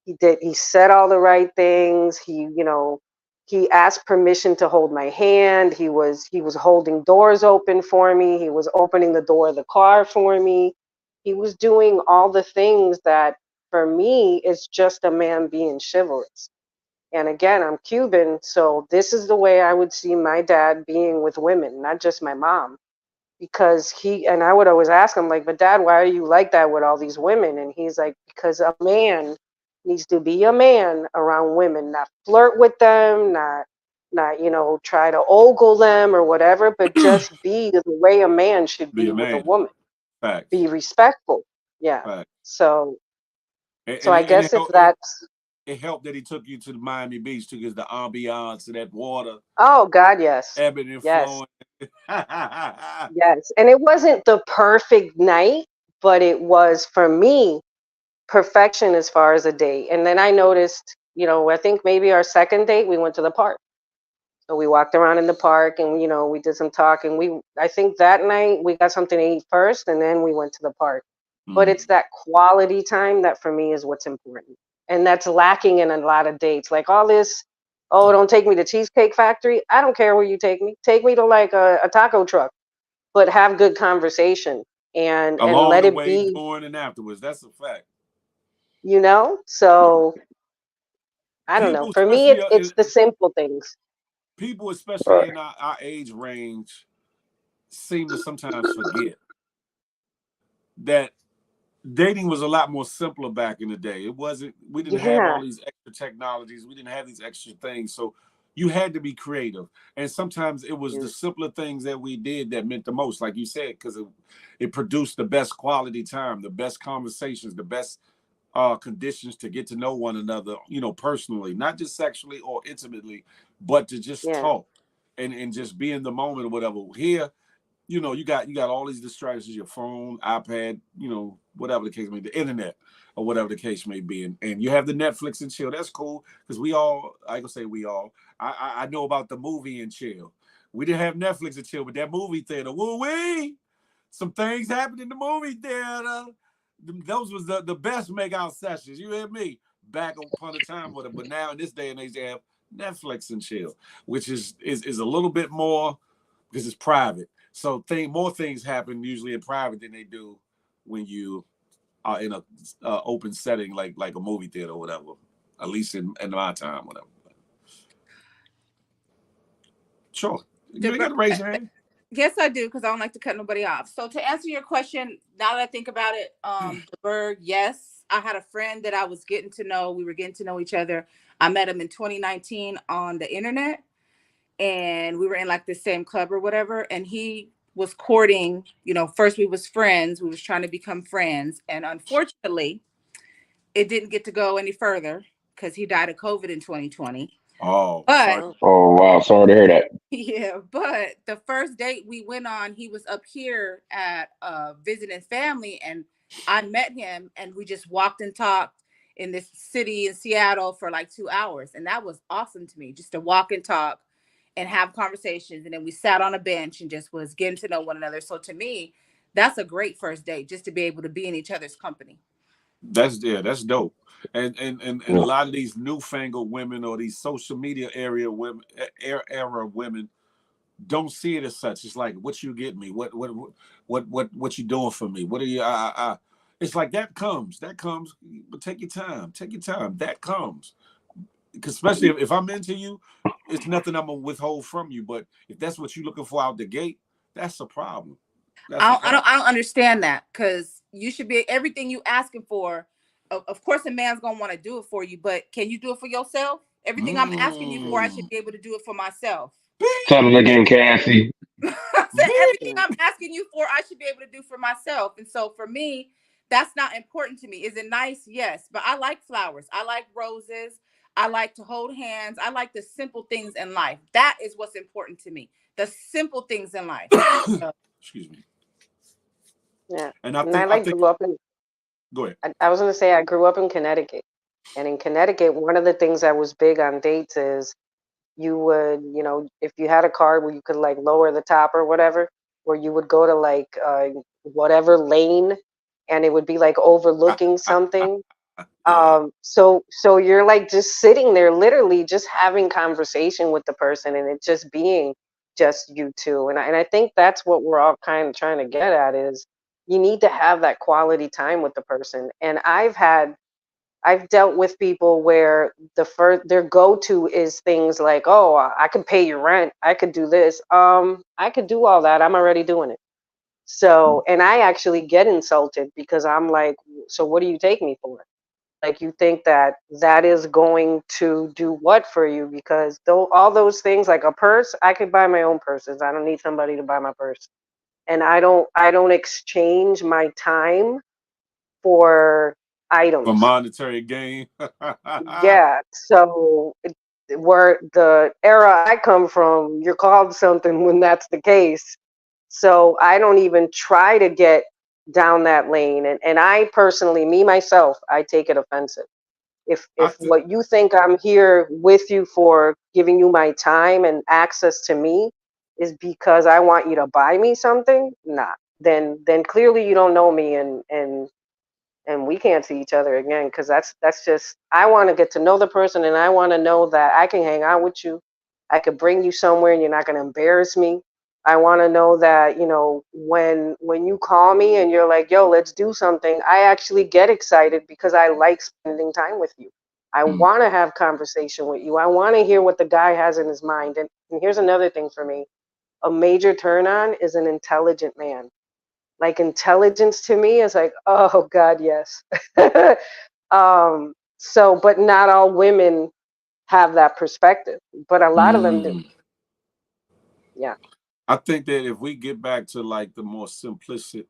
he said all the right things. He asked permission to hold my hand. He was holding doors open for me. He was opening the door of the car for me. He was doing all the things that for me is just a man being chivalrous. And again, I'm Cuban, so this is the way I would see my dad being with women, not just my mom. Because and I would always ask him, like, but dad, why are you like that with all these women? And he's like, because a man needs to be a man around women, not flirt with them, not try to ogle them or whatever, but just be the way a man should Be be a with a man. woman. Facts. Be respectful. Yeah. Facts. So And, so and, I it, and guess it, if helped, that's it helped that he took you to the Miami Beach too, because the ambiance of that water, oh God, yes. ebbing and Yes. flowing. Yes. And it wasn't the perfect night, but it was for me perfection as far as a date. And then I noticed, I think maybe our second date, we went to the park. So we walked around in the park and, we did some talking. I think that night we got something to eat first and then we went to the park. But it's Mm. that quality time that for me is what's important. And that's lacking in a lot of dates. Like all this, oh, don't take me to Cheesecake Factory. I don't care where you take me. Take me to like a taco truck, but have good conversation and Along let the it way, be, during and afterwards. That's a fact. So I don't know. People, For me, especially it's the simple things. people, especially Right. in our age range, seem to sometimes forget that dating was a lot more simpler back in the day. It wasn't, we didn't have all Yeah, these extra technologies, we didn't have these extra things. So you had to be creative. And sometimes it was yeah, the simpler things that we did that meant the most, like you said, because it produced the best quality time, the best conversations, the best conditions to get to know one another, personally, not just sexually or intimately, but to just yeah, talk and just be in the moment or whatever. Here, you got all these distractions, your phone, iPad, whatever the case may be, the internet or whatever the case may be. And you have the Netflix and chill. That's cool because we all, I can say we all, I know about the movie and chill. We didn't have Netflix and chill, but that movie theater, woo wee, some things happened in the movie theater. Those was the best make out sessions. You hear me? Back upon a time with it. But now in this day and age, they have Netflix and chill, which is a little bit more because it's private. So more things happen usually in private than they do when you are in a open setting like a movie theater or whatever. At least in my time, whatever. Sure, you ain't got to raise your hand. Yes, I do, because I don't like to cut nobody off. So to answer your question, now that I think about it, the bird, yes, I had a friend that I was getting to know. We were getting to know each other. I met him in 2019 on the internet, and we were in like the same club or whatever. And he was courting. First we was friends. We was trying to become friends, and unfortunately, it didn't get to go any further because he died of COVID in 2020. Oh, sorry. But oh, Oh wow, sorry to hear that. yeah, but the first date we went on, he was up here at visiting family, and I met him, and we just walked and talked in this city in Seattle for like 2 hours, and that was awesome to me, just to walk and talk and have conversations, and then we sat on a bench and just was getting to know one another. So to me, that's a great first date, just to be able to be in each other's company. That's dope. And a Yeah. lot of these newfangled women or these social media era women don't see it as such. It's like, what you get me? What you doing for me? What are you? It's like that comes. But take your time. Take your time. That comes. Because especially if I'm into you, it's nothing I'm gonna withhold from you. But if that's what you're looking for out the gate, that's a problem. That's I a don't, I don't, problem. I don't understand that, because you should be everything you asking for. Of course, a man's gonna want to do it for you, but can you do it for yourself? Everything I'm asking you for, I should Mm. be able to do it for myself. Tell them again, Cassie. I said everything Bing. yeah, I'm asking you for, I should be able to do for myself. And so for me, that's not important to me. Is it nice? Yes. But I like flowers. I like roses. I like to hold hands. I like the simple things in life. That is what's important to me. The simple things in life. Uh, Excuse me. yeah. And I And I think I like think grew up in. go ahead. I was gonna say I grew up in Connecticut, and in Connecticut, one of the things that was big on dates is you would, if you had a car where you could like lower the top or whatever, where you would go to like whatever lane, and it would be like overlooking something. Yeah. So you're like just sitting there, literally just having conversation with the person, and it just being just you two. And I think that's what we're all kind of trying to get at is you need to have that quality time with the person. And I've dealt with people where their go-to is things like, "Oh, I could pay your rent. I could do this. I could do all that. I'm already doing it." So, and I actually get insulted because I'm like, "So what do you take me for? Like you think that that is going to do what for you? Because though all those things like a purse, I could buy my own purses. I don't need somebody to buy my purse. And I don't exchange my time for For items. monetary gain. Yeah, so where the era I come from, you're called something when that's the case. So I don't even try to get down that lane. And I personally, me myself, I take it offensive. I If th- what you think I'm here with you for, giving you my time and access to me, is because I want you to buy me something, nah. Then clearly you don't know me, and we can't see each other again, because that's just, I want to get to know the person, and I want to know that I can hang out with you. I could bring you somewhere and you're not going to embarrass me. I want to know that, when you call me and you're like, yo, let's do something, I actually get excited because I like spending time with you. I mm, want to have conversation with you. I want to hear what the guy has in his mind. And And here's another thing for me. A major turn on is an intelligent man. Like intelligence to me is like, oh God, yes. So, but not all women have that perspective, but a lot of them do. Yeah. I think that if we get back to like the more simplistic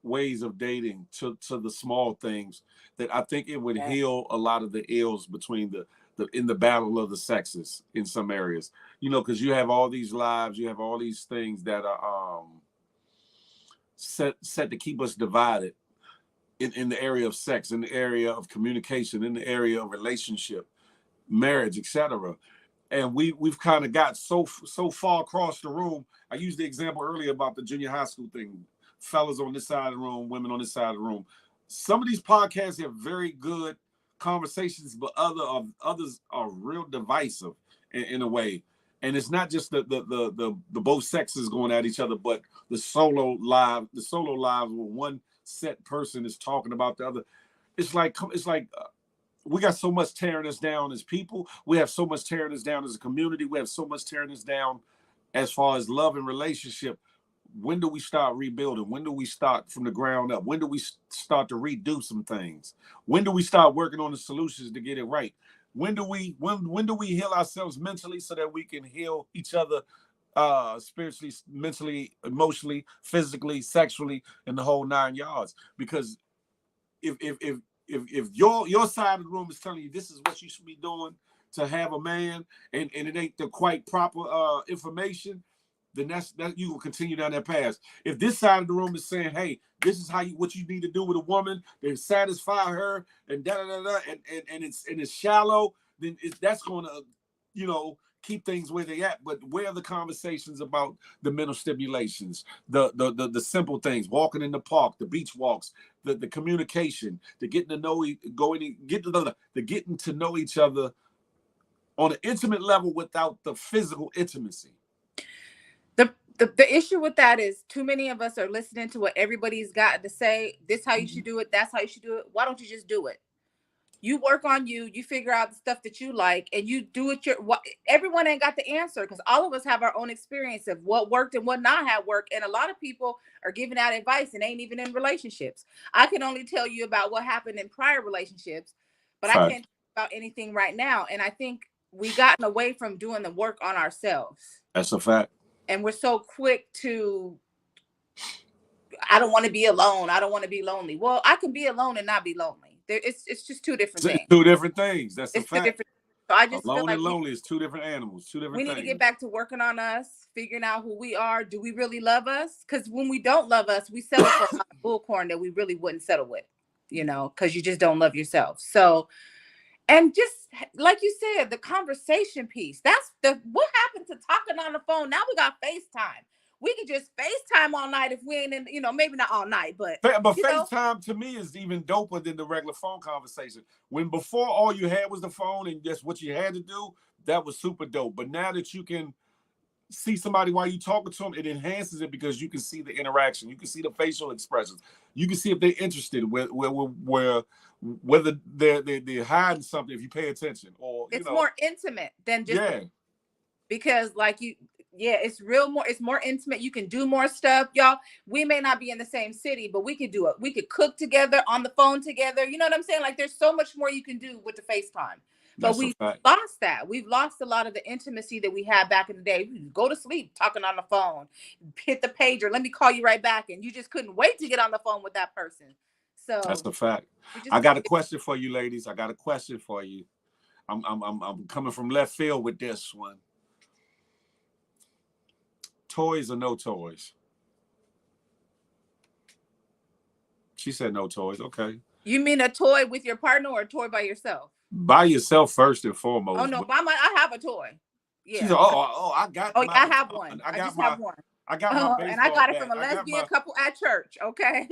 ways of dating to the small things, that I think it would heal a lot of the ills between the in the battle of the sexes in some areas. You know, because you have all these lives, you have all these things that are set to keep us divided in the area of sex, in the area of communication, in the area of relationship, marriage, etc. And we've kind of got so far across the room. I used the example earlier about the junior high school thing. Fellas on this side of the room, women on this side of the room. Some of these podcasts have very good conversations, but others are real divisive in a way. And it's not just the both sexes going at each other, but the solo lives where one set person is talking about the other. It's like we got so much tearing us down as people. We have so much tearing us down as a community. We have so much tearing us down as far as love and relationship. When do we start rebuilding? When do we start from the ground up? When do we start to redo some things? When do we start working on the solutions to get it right? When do we heal ourselves mentally so that we can heal each other spiritually, mentally, emotionally, physically, sexually, and the whole 9 yards? Because if your side of the room is telling you this is what you should be doing to have a man, and it ain't the quite proper information, then that you will continue down that path. If this side of the room is saying, hey, this is what you need to do with a woman to satisfy her, and and it's shallow, then that's going to keep things where they at. But where are the conversations about the mental stimulations, the simple things, walking in the park, the beach walks, the communication, the getting to know getting to know each other on an intimate level without the physical intimacy? The issue with that is too many of us are listening to what everybody's got to say. This how you should do it. That's how you should do it. Why don't you just do it? You work on you figure out the stuff that you like, and you do it everyone ain't got the answer, because all of us have our own experience of what worked and what not had worked. And a lot of people are giving out advice and ain't even in relationships. I can only tell you about what happened in prior relationships, but I can't talk about anything right now. And I think we gotten away from doing the work on ourselves. That's a fact. And we're so quick to, I don't want to be alone. I don't want to be lonely. Well, I can be alone and not be lonely. It's just two different things. Two different things. That's a fact. So I just alone feel like and lonely is two different animals, two different things. We need to get back to working on us, figuring out who we are. Do we really love us? Because when we don't love us, we settle for a lot of bullcorn that we really wouldn't settle with, because you just don't love yourself. So, and just like you said, the conversation piece, that's what happened to talking on the phone. Now we got FaceTime. We could just FaceTime all night if we ain't in, maybe not all night, but FaceTime to me is even doper than the regular phone conversation. When before all you had was the phone and that's what you had to do, that was super dope. But now that you can see somebody while you talking to them, it enhances it because you can see the interaction, you can see the facial expressions, you can see if they're interested, whether they're hiding something if you pay attention, or it's more intimate than just because it's more intimate. You can do more stuff, y'all. We may not be in the same city, but we could do it. We could cook together on the phone together. You know what I'm saying? Like there's so much more you can do with the FaceTime. But we've lost that. We've lost a lot of the intimacy that we had back in the day. We go to sleep talking on the phone, hit the pager, let me call you right back. And you just couldn't wait to get on the phone with that person. So that's a fact. I got a question for you, ladies. I got a question for you. I'm coming from left field with this one. Toys or no toys? She said no toys. Okay. You mean a toy with your partner or a toy by yourself? By yourself first and foremost. Oh no, I have a toy. Yeah. She's like, I got. Oh, I have one. I just have one. I got my baseball and I got it bat. from a lesbian couple at church. Okay.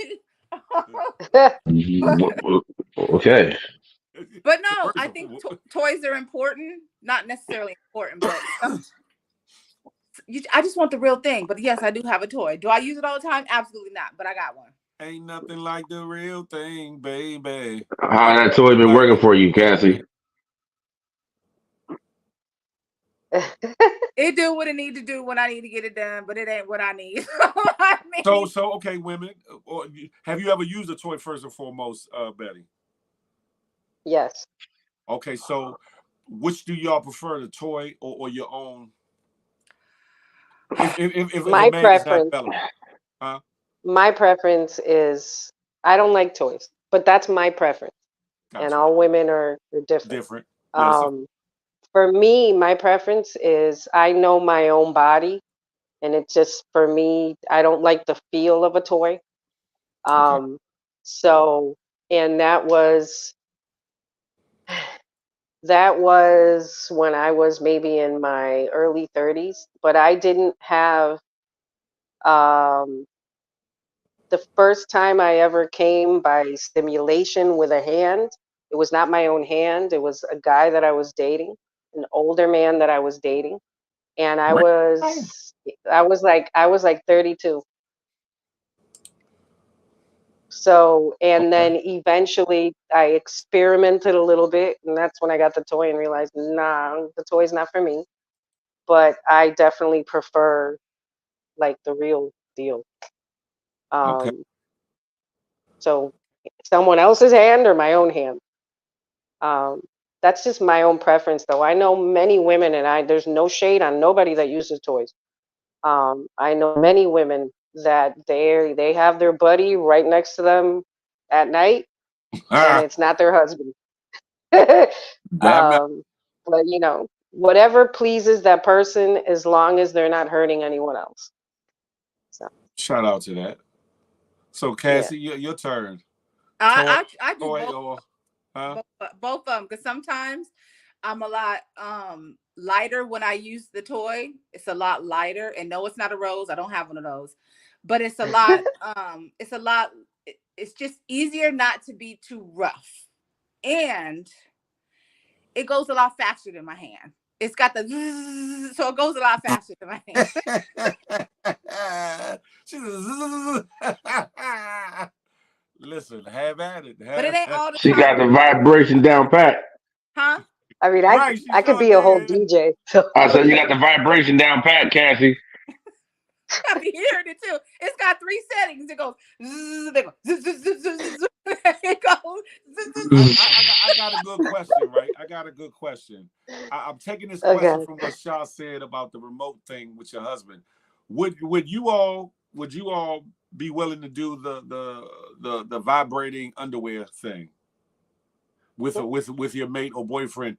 Okay. But no, I think toys are important. Not necessarily important, but I just want the real thing. But yes, I do have a toy. Do I use it all the time? Absolutely not. But I got one. Ain't nothing like the real thing, baby. How that toy been working for you, Cassie? It do what it need to do when I need to get it done, but it ain't what I need. So okay, women, have you ever used a toy first and foremost, Betty? Yes. Okay, so which do y'all prefer, the toy or your own? If a My man is not preference, available, huh? my preference is I don't like toys, but that's my preference. And Got you. all women are different. Different. Yes. Um, for me, my preference is I know my own body, and it's just for me, I don't like the feel of a toy. Okay. Um, so, and that was when I was maybe in my early 30s, but I didn't have um the first time I ever came by stimulation with a hand. It was not my own hand. It was a guy that I was dating, an older man that I was dating, and I Right. was I was like 32. So, and Okay. then eventually I experimented a little bit, and that's when I got the toy and realized, nah, the toy's not for me. But I definitely prefer like the real deal. Okay. Um, so someone else's hand or my own hand. Um, that's just my own preference, though. I know many women, and there's no shade on nobody that uses toys. I know many women that they have their buddy right next to them at night, and Ah, it's not their husband. that man. But whatever pleases that person, as long as they're not hurting anyone else. So Shout out to that. So yeah. Cassie, your turn. Toy, I do toy, or huh? both of them, because sometimes I'm a lot lighter when I use the toy. It's a lot lighter, and no, it's not a rose. I don't have one of those, but it's a lot. It's a lot. It's just easier not to be too rough, and it goes a lot faster than my hand. It's got the zzz, so it goes a lot faster than my hand. She's listen, have at it. But it ain't all the She time, got the vibration down pat. huh? I mean, I Right, she I could sure be a whole did. DJ. So I said you got the vibration down pat, Cassie. I be hearing it too. It's got 3 settings. It goes zzz, they go zzz, zzz, zzz, zzz, zzz. It goes zzz, zzz, zzz. I got a good question, right? I got a good question. I'm taking this question okay. from what Shaw said about the remote thing with your husband. Would you all be willing to do the vibrating underwear thing with your mate or boyfriend?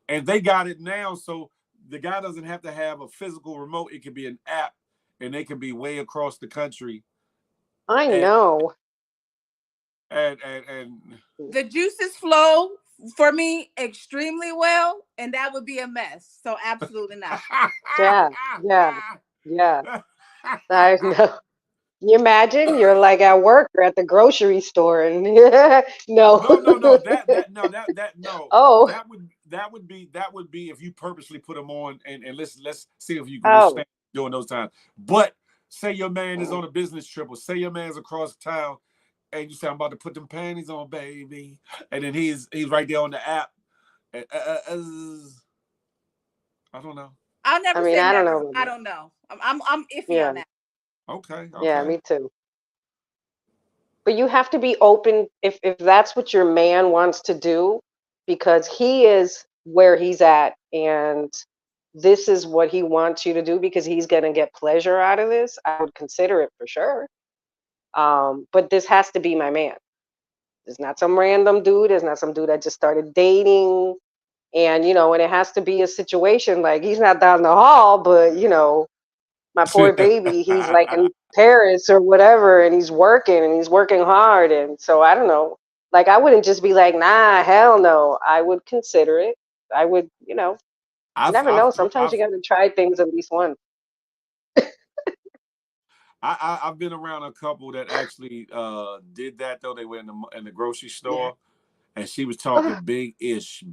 And they got it now, so the guy doesn't have to have a physical remote. It can be an app, and they can be way across the country. I And know. and The juices flow for me extremely well, and that would be a mess. So absolutely not. Yeah, yeah, yeah. I know. You imagine you're like at work or at the grocery store and no. no, that no, that no, Oh, that would be if you purposely put them on, and let's see if you can oh. withstand during those times. But say your man is on a business trip, or say your man's across town, and you say, I'm about to put them panties on, baby, and then he's right there on the app. I don't know. I'll I never mean, say I don't know never. about I that. don't know. I'm iffy Yeah, on that. Okay, yeah, okay. me too. But you have to be open if that's what your man wants to do, because he is where he's at, and this is what he wants you to do because he's gonna get pleasure out of this. I would consider it for sure. But this has to be my man. It's not some random dude. It's not some dude I just started dating. And it has to be a situation like he's not down the hall, but my poor baby, he's like in Paris or whatever, and he's working hard. And so I don't know. Like I wouldn't just be like, nah, hell no. I would consider it. I would, you I've never I've know. Sometimes you I've got to try things at least once. I've been around a couple that actually did that though. They were in the grocery Yeah. store, and she was talking big ish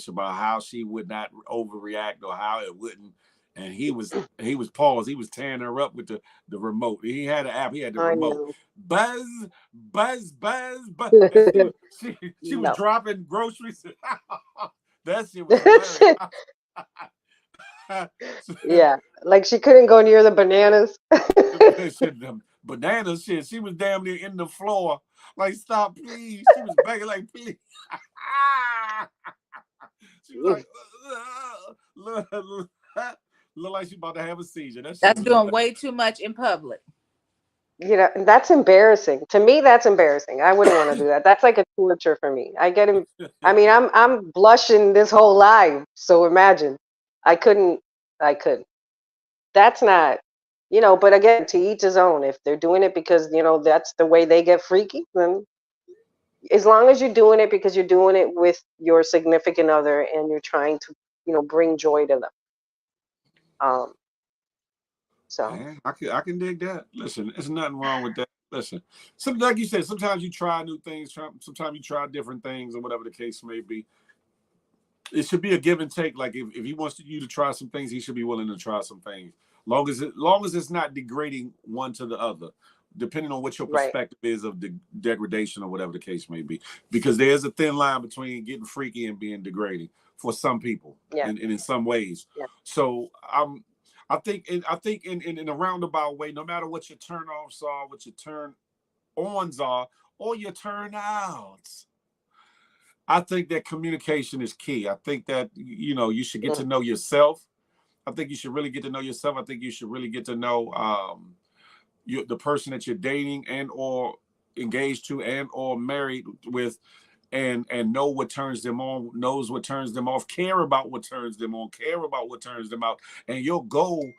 about how she would not overreact or how it wouldn't. And he was paused. He was tearing her up with the remote. He had an app. He had the I remote. know. Buzz, buzz, buzz, buzz. And she was No. dropping groceries. That shit was hilarious. Yeah, like she couldn't go near the bananas. Bananas shit. She was damn near in the floor. Like, stop, please. She was begging, like, please. She was like, look, look like she about to have a seizure. That shit That's was doing hilarious. way too much in public. You know, that's embarrassing. To me, that's embarrassing. I wouldn't want to do that. That's like a torture for me. I get him. I mean, I'm blushing this whole life. So imagine, I couldn't. I couldn't. That's not, but again, to each his own. If they're doing it because, that's the way they get freaky, then as long as you're doing it because you're doing it with your significant other and you're trying to, bring joy to them. So Man, I can dig that. Listen, there's nothing wrong with that. Listen, like you said, sometimes you try new things. Sometimes you try different things, or whatever the case may be. It should be a give and take. Like if he wants you to try some things, he should be willing to try some things. Long as it's not degrading one to the other, depending on what your right. perspective is of the degradation or whatever the case may be. Because there's a thin line between getting freaky and being degrading for some people, Yeah. and in some ways. Yeah. So I think in a roundabout way, no matter what your turn offs are, what your turn ons are, or your turn outs, I think that communication is key. I think that you should get to know yourself. I think you should really get to know yourself. I think you should really get to know the person that you're dating and or engaged to and or married with, and know what turns them on, knows what turns them off, care about what turns them on, care about what turns them out. And your goal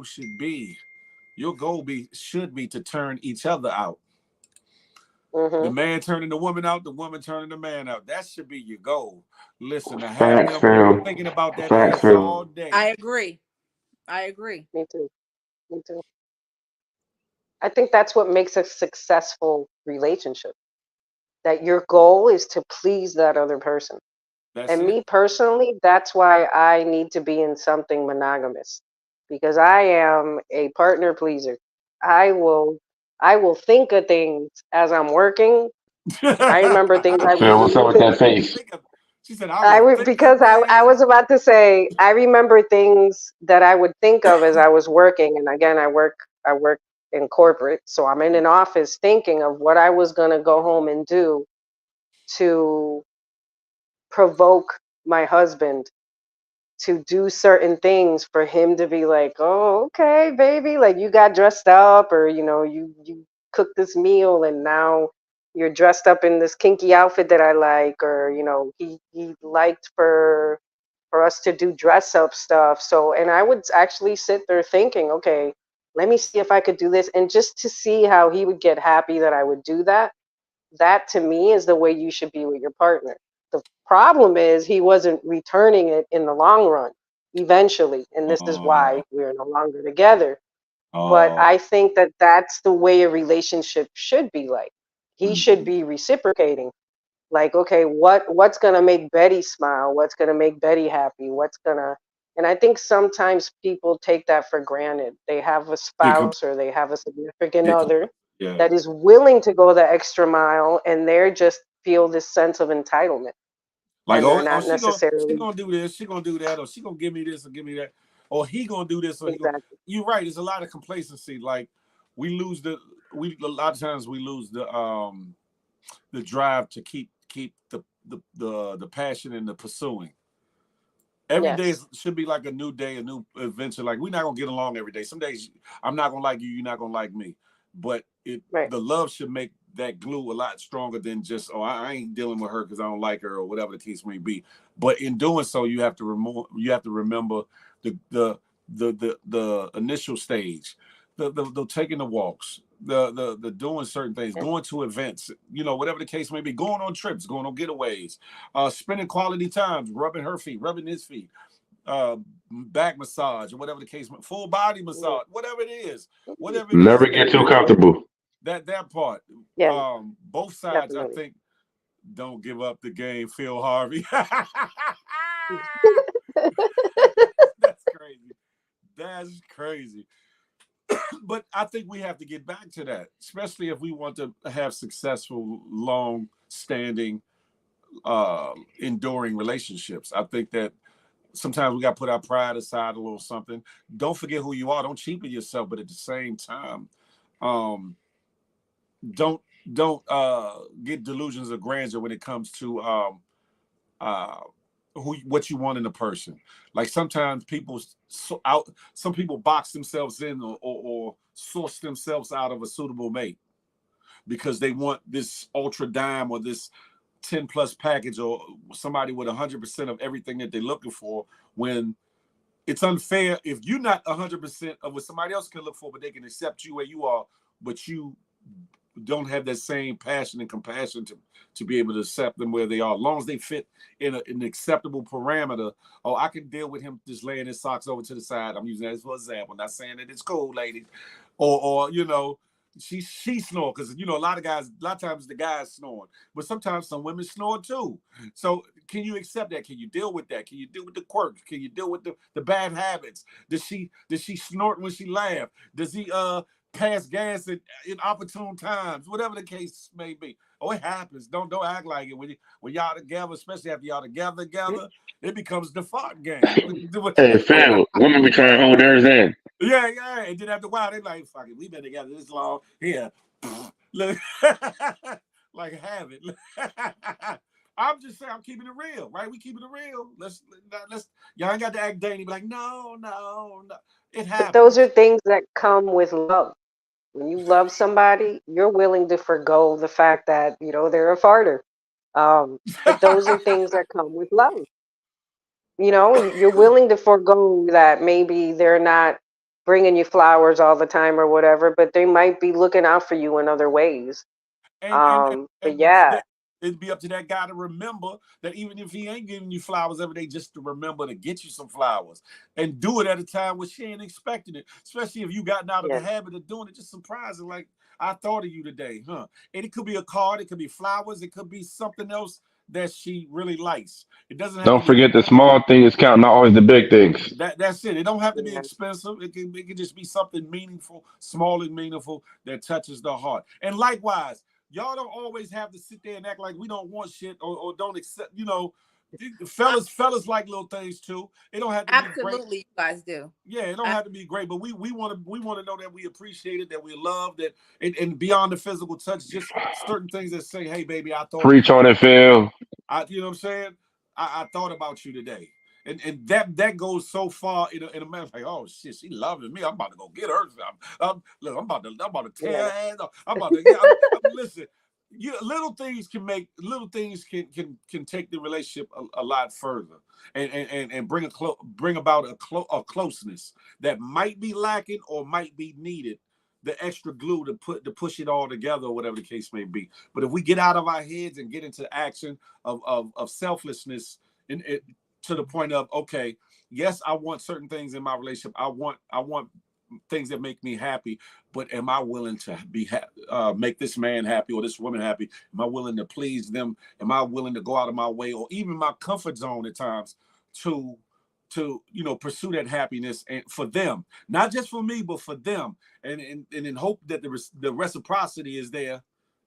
should be to turn each other out. The Mm-hmm. man turning the woman out, the woman turning the man out. That should be your goal. Listen, to have Facts, them Phil. thinking about that Facts, ass Phil. all day. I agree. I agree. Me too. Me too. I think that's what makes a successful relationship. That your goal is to please that other person. That's And it. me personally, that's why I need to be in something monogamous because I am a partner pleaser. I will I will think of things as I'm working. I remember things I would Phil, what's up with do. that face? She said, "I will think of Because I was things." about to say I remember things that I would think of as I was working, and again I work in corporate, so I'm in an office thinking of what I was gonna go home and do to provoke my husband to do certain things for him to be like, oh, okay, baby, like you got dressed up, or you cooked this meal, and now you're dressed up in this kinky outfit that I like, or he liked for us to do dress up stuff. So, and I would actually sit there thinking, okay, let me see if I could do this, and just to see how he would get happy that I would do that. That to me is the way you should be with your partner. The problem is he wasn't returning it in the long run, eventually, and this is Oh, why we're no longer together. But oh, I think that that's the way a relationship should be like. He should mhm. be reciprocating. Like, okay, what's gonna make Betty smile? What's gonna make Betty happy? And I think sometimes people take that for granted. They have a Yeah, spouse or they have a significant yeah, other yeah. that is willing to go the extra mile, and they're just feel this sense of entitlement, Like, and they're oh, not she necessarily gonna do this, she gonna do that, or she gonna give me this or give me that, or he gonna do this or he gonna. exactly. You're right. There's a lot of complacency. Like we lose we a lot of times we lose the drive to keep the passion and the pursuing. Every day Yes. should be like a new day, a new adventure. Like we're not gonna get along every day. Some days I'm not gonna like you, you're not gonna like me. But Right. the love should make that glue a lot stronger than just I ain't dealing with her because I don't like her or whatever the case may be. But in doing so, you have to remember the initial stage, the taking the walks, the doing certain things, Yeah. going to events, whatever the case may be, going on trips, going on getaways, spending quality times, rubbing her feet, rubbing his feet, back massage, or whatever the case, full body Yeah. massage, whatever it is Never that get too that comfortable. that part. Yeah, Both sides, I definitely. think, don't give up the game. Phil Harvey. That's crazy. That's crazy. But I think we have to get back to that, especially if we want to have successful, long-standing, enduring relationships. I think that sometimes we got to put our pride aside a little something. Don't forget who you are. Don't cheapen yourself, but at the same time, um, don't don't get delusions of grandeur when it comes to uh, who what you want in a person. Like sometimes some people box themselves in or source themselves out of a suitable mate because they want this ultra dime or this 10 plus package or somebody with 100% of everything that they're looking for, when it's unfair if you're not 100% of what somebody else can look for, but they can accept you where you are, but you don't have that same passion and compassion to be able to accept them where they are. As long as they fit in an acceptable parameter. Oh, I can deal with him just laying his socks over to the side. I'm using that as an example. Not saying that it's cool, ladies. Or you know, she snore because you know a lot of times the guys snoring, but sometimes some women snore too. So can you accept that? Can you deal with that? Can you deal with the quirks? Can you deal with the bad habits? Does she snort when she laugh? Does he pass gas at inopportune times? Whatever the case may be. Oh, it happens. Don't act like it when y'all together, especially after y'all together. It becomes the fart game. Hey, Phil, women be trying to hold theirs in. Yeah. And then after a while, they like, fuck it, we been together this long. Here. Look. Like have it. I'm just saying I'm keeping it real, right? We keeping it real. Let's y'all ain't got to act dainty, be like, no. It But those are happens. things that come with love. When you love somebody, you're willing to forgo the fact that, they're a farter. But those are things that come with love. You're willing to forgo that maybe they're not bringing you flowers all the time or whatever, but they might be looking out for you in other ways. and and and, But and yeah, that, it'd be up to that guy to remember that even if he ain't giving you flowers every day, just to remember to get you some flowers and do it at a time when she ain't expecting it. Especially if you gotten out of the yeah, habit of doing it, just surprising. Like I thought of you today, huh? And it could be a card, it could be flowers, it could be something else that she really likes. It doesn't have to Don't be forget the small things count, not always the big things. that's it. It don't have to be yeah. expensive. It can just be something meaningful, small and meaningful that touches the heart. And likewise, y'all don't always have to sit there and act like we don't want shit or don't accept. Fellas like little things too. It don't have to be great. Absolutely, you guys do. Yeah, it don't I, have to be great, but we want to know that we appreciate it, that we love that, and beyond the physical touch, just certain things that say, "Hey, baby, I thought of you Preach on today." it, Phil. You know what I'm saying? I thought about you today. And that goes so far in a man's like, oh shit, she loving me. I'm about to go get her. Look, I'm about to tear Yeah. her ass off. I'm about to, yeah, listen. Little things can take the relationship a lot further and bring about a closeness that might be lacking or might be needed, the extra glue to push it all together or whatever the case may be. But if we get out of our heads and get into action of selflessness and it to the point of, okay, yes, I want certain things in my relationship. I want things that make me happy, but am I willing to make this man happy or this woman happy? Am I willing to please them? Am I willing to go out of my way or even my comfort zone at times to pursue that happiness and for them, not just for me, but for them, and in hope that the reciprocity is there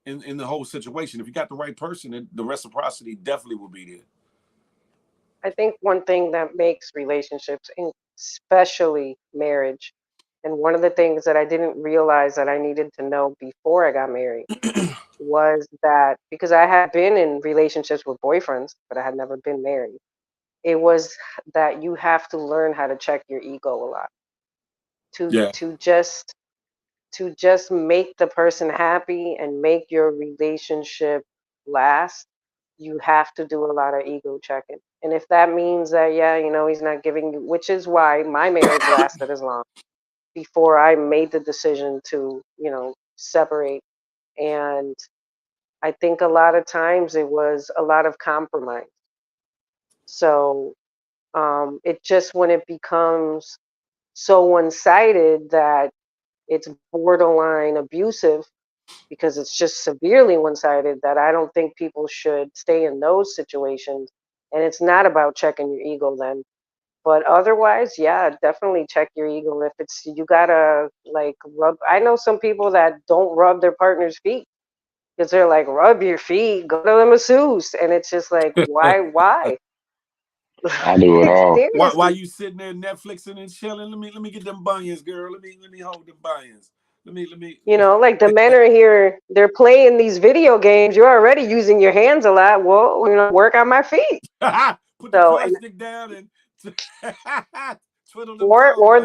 in the whole situation. If you got the right person, then the reciprocity definitely will be there. I think one thing that makes relationships, and especially marriage, and one of the things that I didn't realize that I needed to know before I got married was that because I had been in relationships with boyfriends, but I had never been married. It was that you have to learn how to check your ego a lot to Yeah. to just to just make the person happy and make your relationship last. You have to do a lot of ego checking. And if that means that, yeah, he's not giving you, which is why my marriage lasted as long before I made the decision to, separate. And I think a lot of times it was a lot of compromise. So it just, when it becomes so one sided that it's borderline abusive, because it's just severely one sided, that I don't think people should stay in those situations. And it's not about checking your ego then. But otherwise, yeah, definitely check your ego. If it's, you gotta like rub, I know some people that don't rub their partner's feet because they're like, rub your feet, go to the masseuse. And it's just like, why? I do it all. While Seriously. you sitting there Netflixing and chilling, let me get them bunions, girl. Let me hold them bunions. Let me. You know, like the men are here, they're playing these video games. You're already using your hands a lot. Well, you know, work on my feet. Put the So, and joystick down and twiddle them thumbs or out.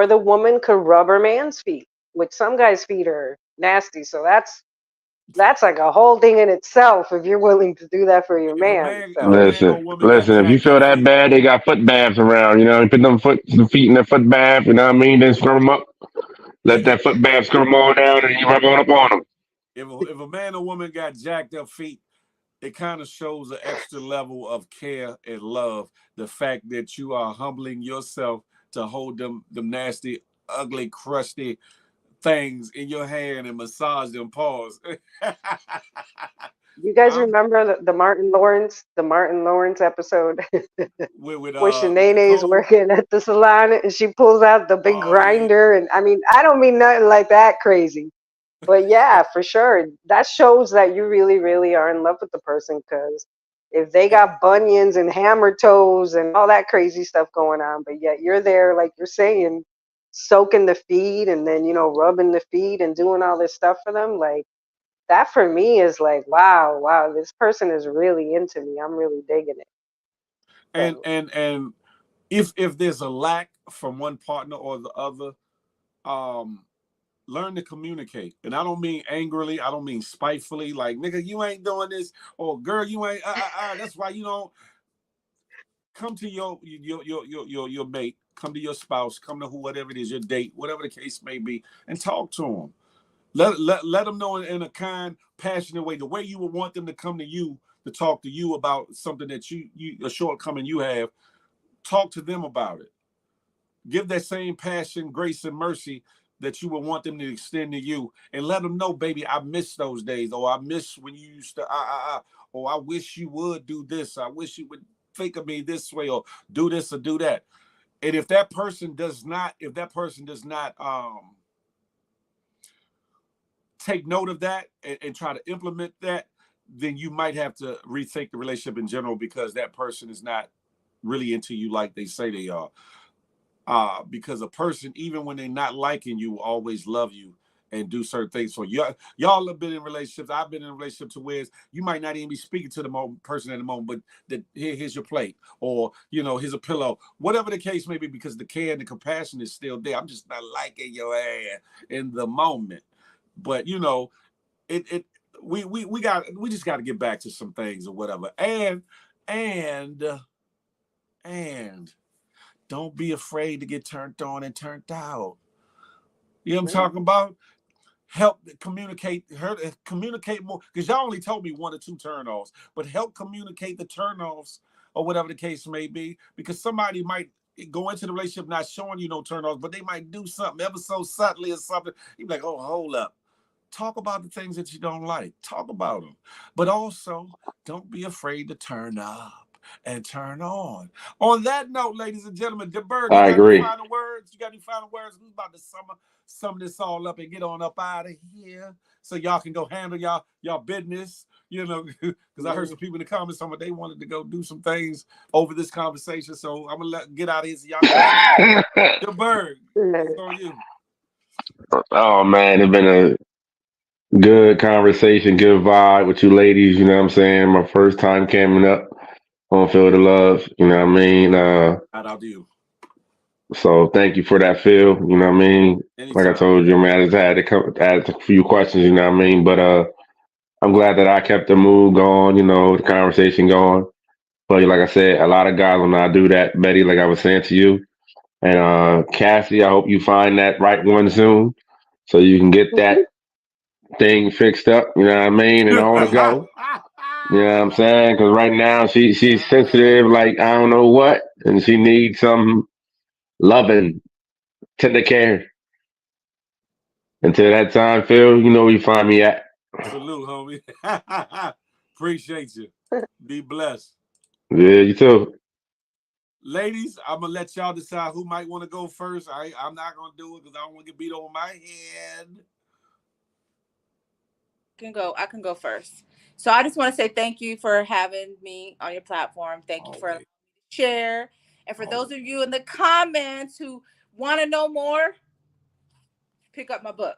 the woman could rub her man's feet, which some guys' feet are nasty. So that's like a whole thing in itself if you're willing to do that for your man. If a So man or Listen, woman got listen. If you jacked feel up that feet, bad, they got foot baths around. You know, you put the feet in the foot bath. You know what I mean? Then scrub them up. Let if that foot bath scrub them all down, and you rub on up on them. if a man or woman got jacked up feet, it kind of shows an extra level of care and love. The fact that you are humbling yourself to hold them nasty, ugly, crusty things in your hand and massage them paws. you guys I'm remember the Martin Lawrence episode with where Shanae's Nicole. working at the salon and she pulls out the big Oh yeah. grinder, and I mean, I don't mean nothing like that crazy. But yeah, for sure. That shows that you really, really are in love with the person, because if they And, got bunions and hammer toes and all that crazy stuff going on, but yet you're there, like you're saying, soaking the feet and then, you know, rubbing the feet and doing all this stuff for them, like that for me is like, wow, wow, this person is really into me. I'm really digging it. and So, and and if there's a lack from one partner or the other, um, learn to communicate. And I don't mean angrily, I don't mean spitefully, like nigga, you ain't doing this, or girl, you ain't that's why you don't come to your mate, come to your spouse, come to whatever it is, your date, whatever the case may be, and talk to them. Let them know in a kind, passionate way, the way you would want them to come to you to talk to you about something that you a shortcoming you have. Talk to them about it. Give that same passion, grace, and mercy that you would want them to extend to you, and let them know, baby, I miss those days, or I miss when you used to, or I wish you would do this. I wish you would think of me this way, or do this or do that. And if that person does not, take note of that and try to implement that, then you might have to rethink the relationship in general, because that person is not really into you like they say they are. Because a person, even when they're not liking you, will always love you and do certain things for you. Y'all have been in relationships. I've been in a relationship to where you might not even be speaking to the person at the moment, but here's your plate, or here's a pillow, whatever the case may be, because the care and the compassion is still there. I'm just not liking your ass in the moment, but it we just got to get back to some things or whatever, and and don't be afraid to get turned on and turned out. You know what I'm talking about? Help communicate more, because y'all only told me 1 or 2 turn-offs, but help communicate the turn-offs or whatever the case may be, because somebody might go into the relationship not showing you no turn-offs, but they might do something ever so subtly or something. You're like, oh, hold up. Talk about the things that you don't like. Talk about them. But also, don't be afraid to turn up and turn on. On that note, ladies and gentlemen, DeBerg, you I got any agree. final words? You got any final words? Who's about to sum this all up and get on up out of here, so y'all can go handle y'all business? Because I heard some people in the comments talking about they wanted to go do some things over this conversation. So I'm gonna get out of here so y'all can handle DeBerg. It's on you. Oh man, it's been a good conversation, good vibe with you ladies. You know what I'm saying? My first time coming up on Feel the Love. You know what I mean? Shout out to you. So thank you for that, Phil. You know what I mean? Like I Anytime. told you, man, I just had to add a few questions. You know what I mean? But I'm glad that I kept the mood going. The conversation going. But like I said, a lot of guys will not do that, Betty. Like I was saying to you, and Cassie, I hope you find that right one soon, so you can get that thing fixed up. You know what I mean? And on the go. You know what I'm saying? Because right now she's sensitive, like I don't know what, and she needs some loving, tender care. Until that time, Phil, you know where you find me at. Salute, homie. Appreciate you. Be blessed. Yeah, you too. Ladies, I'm gonna let y'all decide who might want to go first. I'm not gonna do it because I don't want to get beat over my head. I can go first. So I just want to say thank you for having me on your platform. Thank you for allowing Always. me to share. And for those Always. of you in the comments who want to know more, pick up my book.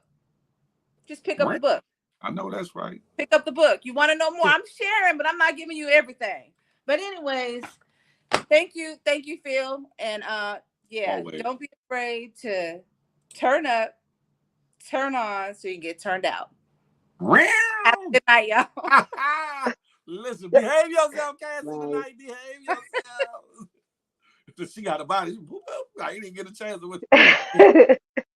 Just pick up the Right. book. I know that's right. Pick up the book. You want to know more? I'm sharing, but I'm not giving you everything. But anyways, thank you, Phil. And yeah, Always. don't be afraid to turn up, turn on, so you can get turned out. Have a good night, y'all. Listen, behave yourself, Cassie, Right. tonight. Behave yourself. She got a body. I didn't get a chance with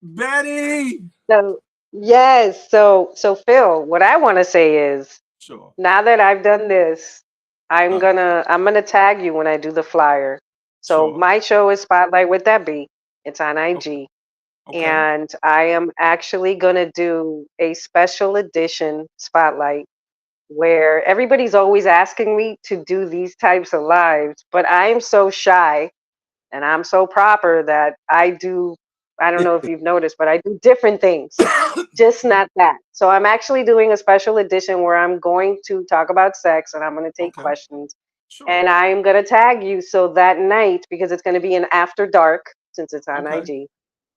Betty. So yes, so Phil, what I want to say is Sure. now that I've done this, Uh, I'm gonna tag you when I do the flyer. So sure. my show is Spotlight with Debbie. It's on Okay. IG. Okay. And I am actually gonna do a special edition spotlight where everybody's always asking me to do these types of lives, but I am so shy and I'm so proper that I don't know if you've noticed, but I do different things, just not that. So I'm actually doing a special edition where I'm going to talk about sex and I'm going to take Okay. questions Sure. and I'm going to tag you. So that night, because it's going to be an after dark since it's on Okay. IG,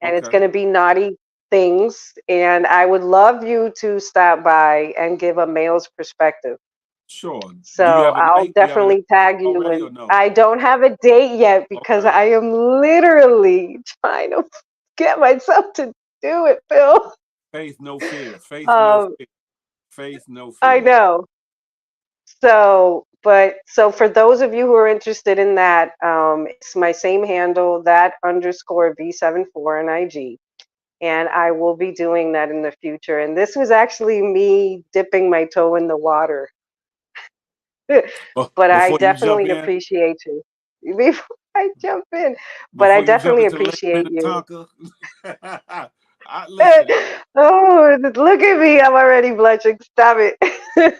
and it's Okay. going to be naughty things. And I would love you to stop by and give a male's perspective. Sure. Do you So have a I'll date? Do you have a date definitely tag you. already And or no? I don't have a date yet because Okay. I am literally trying to get myself to do it, Phil. Faith, no fear. Faith, no Um, fear. Faith, no I fear. know. So for those of you who are interested in that, it's my same handle, that underscore V74 on IG. And I will be doing that in the future. And this was actually me dipping my toe in the water. But I Before you jump definitely in, appreciate you. Before I jump in, but I before you jump definitely into Lake appreciate you. Minnetonka, listen. Oh, look at me. I'm already blushing. Stop it.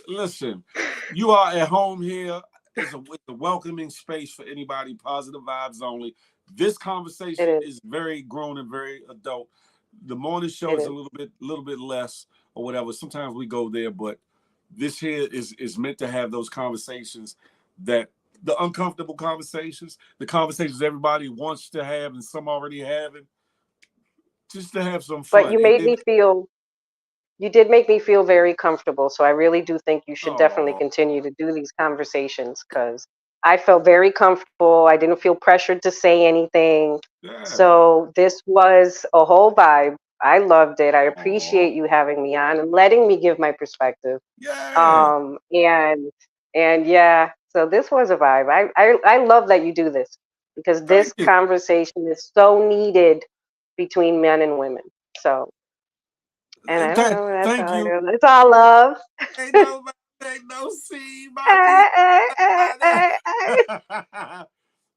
Listen, you are at home here. It's a welcoming space for anybody. Positive vibes only. This It conversation is. is very grown and very adult. The morning show It is a is. little bit less or whatever. Sometimes we go there, but this here is meant to have those conversations that the uncomfortable conversations, the conversations everybody wants to have and some already having, just to have some But fun. And then, you did make me feel very comfortable. So I really do think you should definitely oh, continue to do these conversations because I felt very comfortable. I didn't feel pressured to say anything. yeah, So this was a whole vibe. I loved it. I oh, appreciate you having me on and letting me give my perspective. yeah. Um, and and yeah, so this was a vibe. I love that you do this because Thank this you. conversation is so needed between men and women. So, and I don't know, that's Thank all I you. do. It's all love. Ain't no seed, my Eh, eh, eh, eh, eh. people.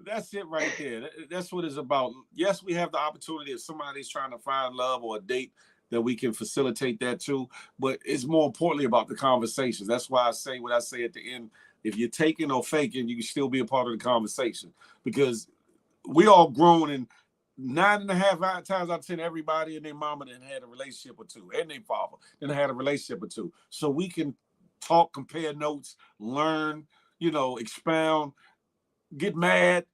That's it right there. That's what it's about. Yes, we have the opportunity if somebody's trying to find love or a date that we can facilitate that too. But it's more importantly about the conversations. That's why I say what I say at the end. If you're taking or faking, you can still be a part of the conversation because we all grown and 9.5 times out of 10, everybody and their mama then had a relationship or two, and their father then had a relationship or two. So we can talk, compare notes, learn, expound, get mad,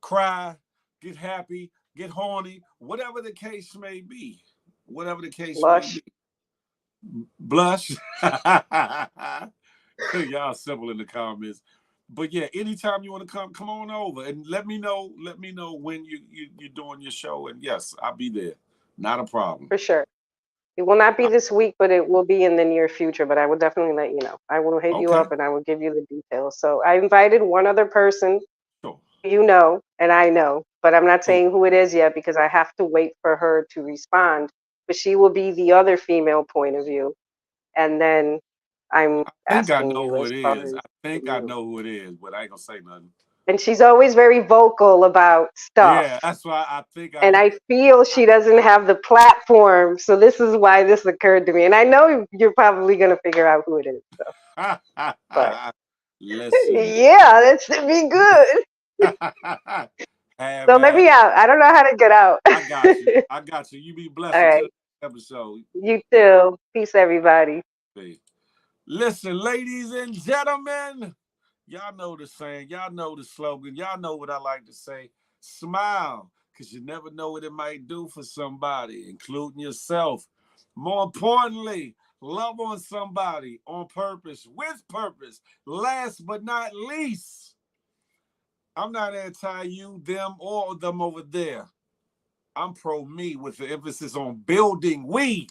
cry, get happy, get horny, whatever the case may be. Whatever the case may Lush. be. Blush. Y'all simple in the comments. But yeah, anytime you want to come on over and let me know. Let me know when you're doing your show, and yes, I'll be there. Not a problem. For sure. It will not be Uh, this week, but it will be in the near future. But I will definitely let you know. I will hit you okay, up and I will give you the details. So I invited one other person, sure. you know, and I know, but I'm not Oh, saying who it is yet because I have to wait for her to respond. But she will be the other female point of view. And then I'm I think I asking know you who as it far is. as I think I you. know who it is, but I ain't gonna say nothing. And she's always very vocal about Yeah, stuff. that's why I think I And know. I feel she doesn't have the platform. So this is why this occurred to me. And I know you're probably going to figure out who it is. So. But Listen. yeah, that should be good. Have So let at me it. out. I don't know how to get out. I got you. I got you. You be blessed All until right. episode. You too. Peace, everybody. Listen, ladies and gentlemen, y'all know the saying, y'all know the slogan, y'all know what I like to say. Smile, because you never know what it might do for somebody, including yourself. More importantly, love on somebody on purpose, with purpose. Last but not least, I'm not anti-you, them, or them over there. I'm pro-me with the emphasis on building we.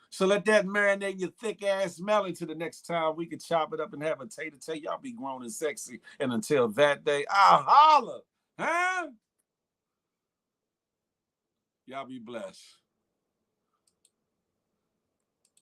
So let that marinate your thick ass melon to the next time we can chop it up and have a tater. Y'all be grown and sexy. And until that day, I'll holler. Huh? Y'all be blessed.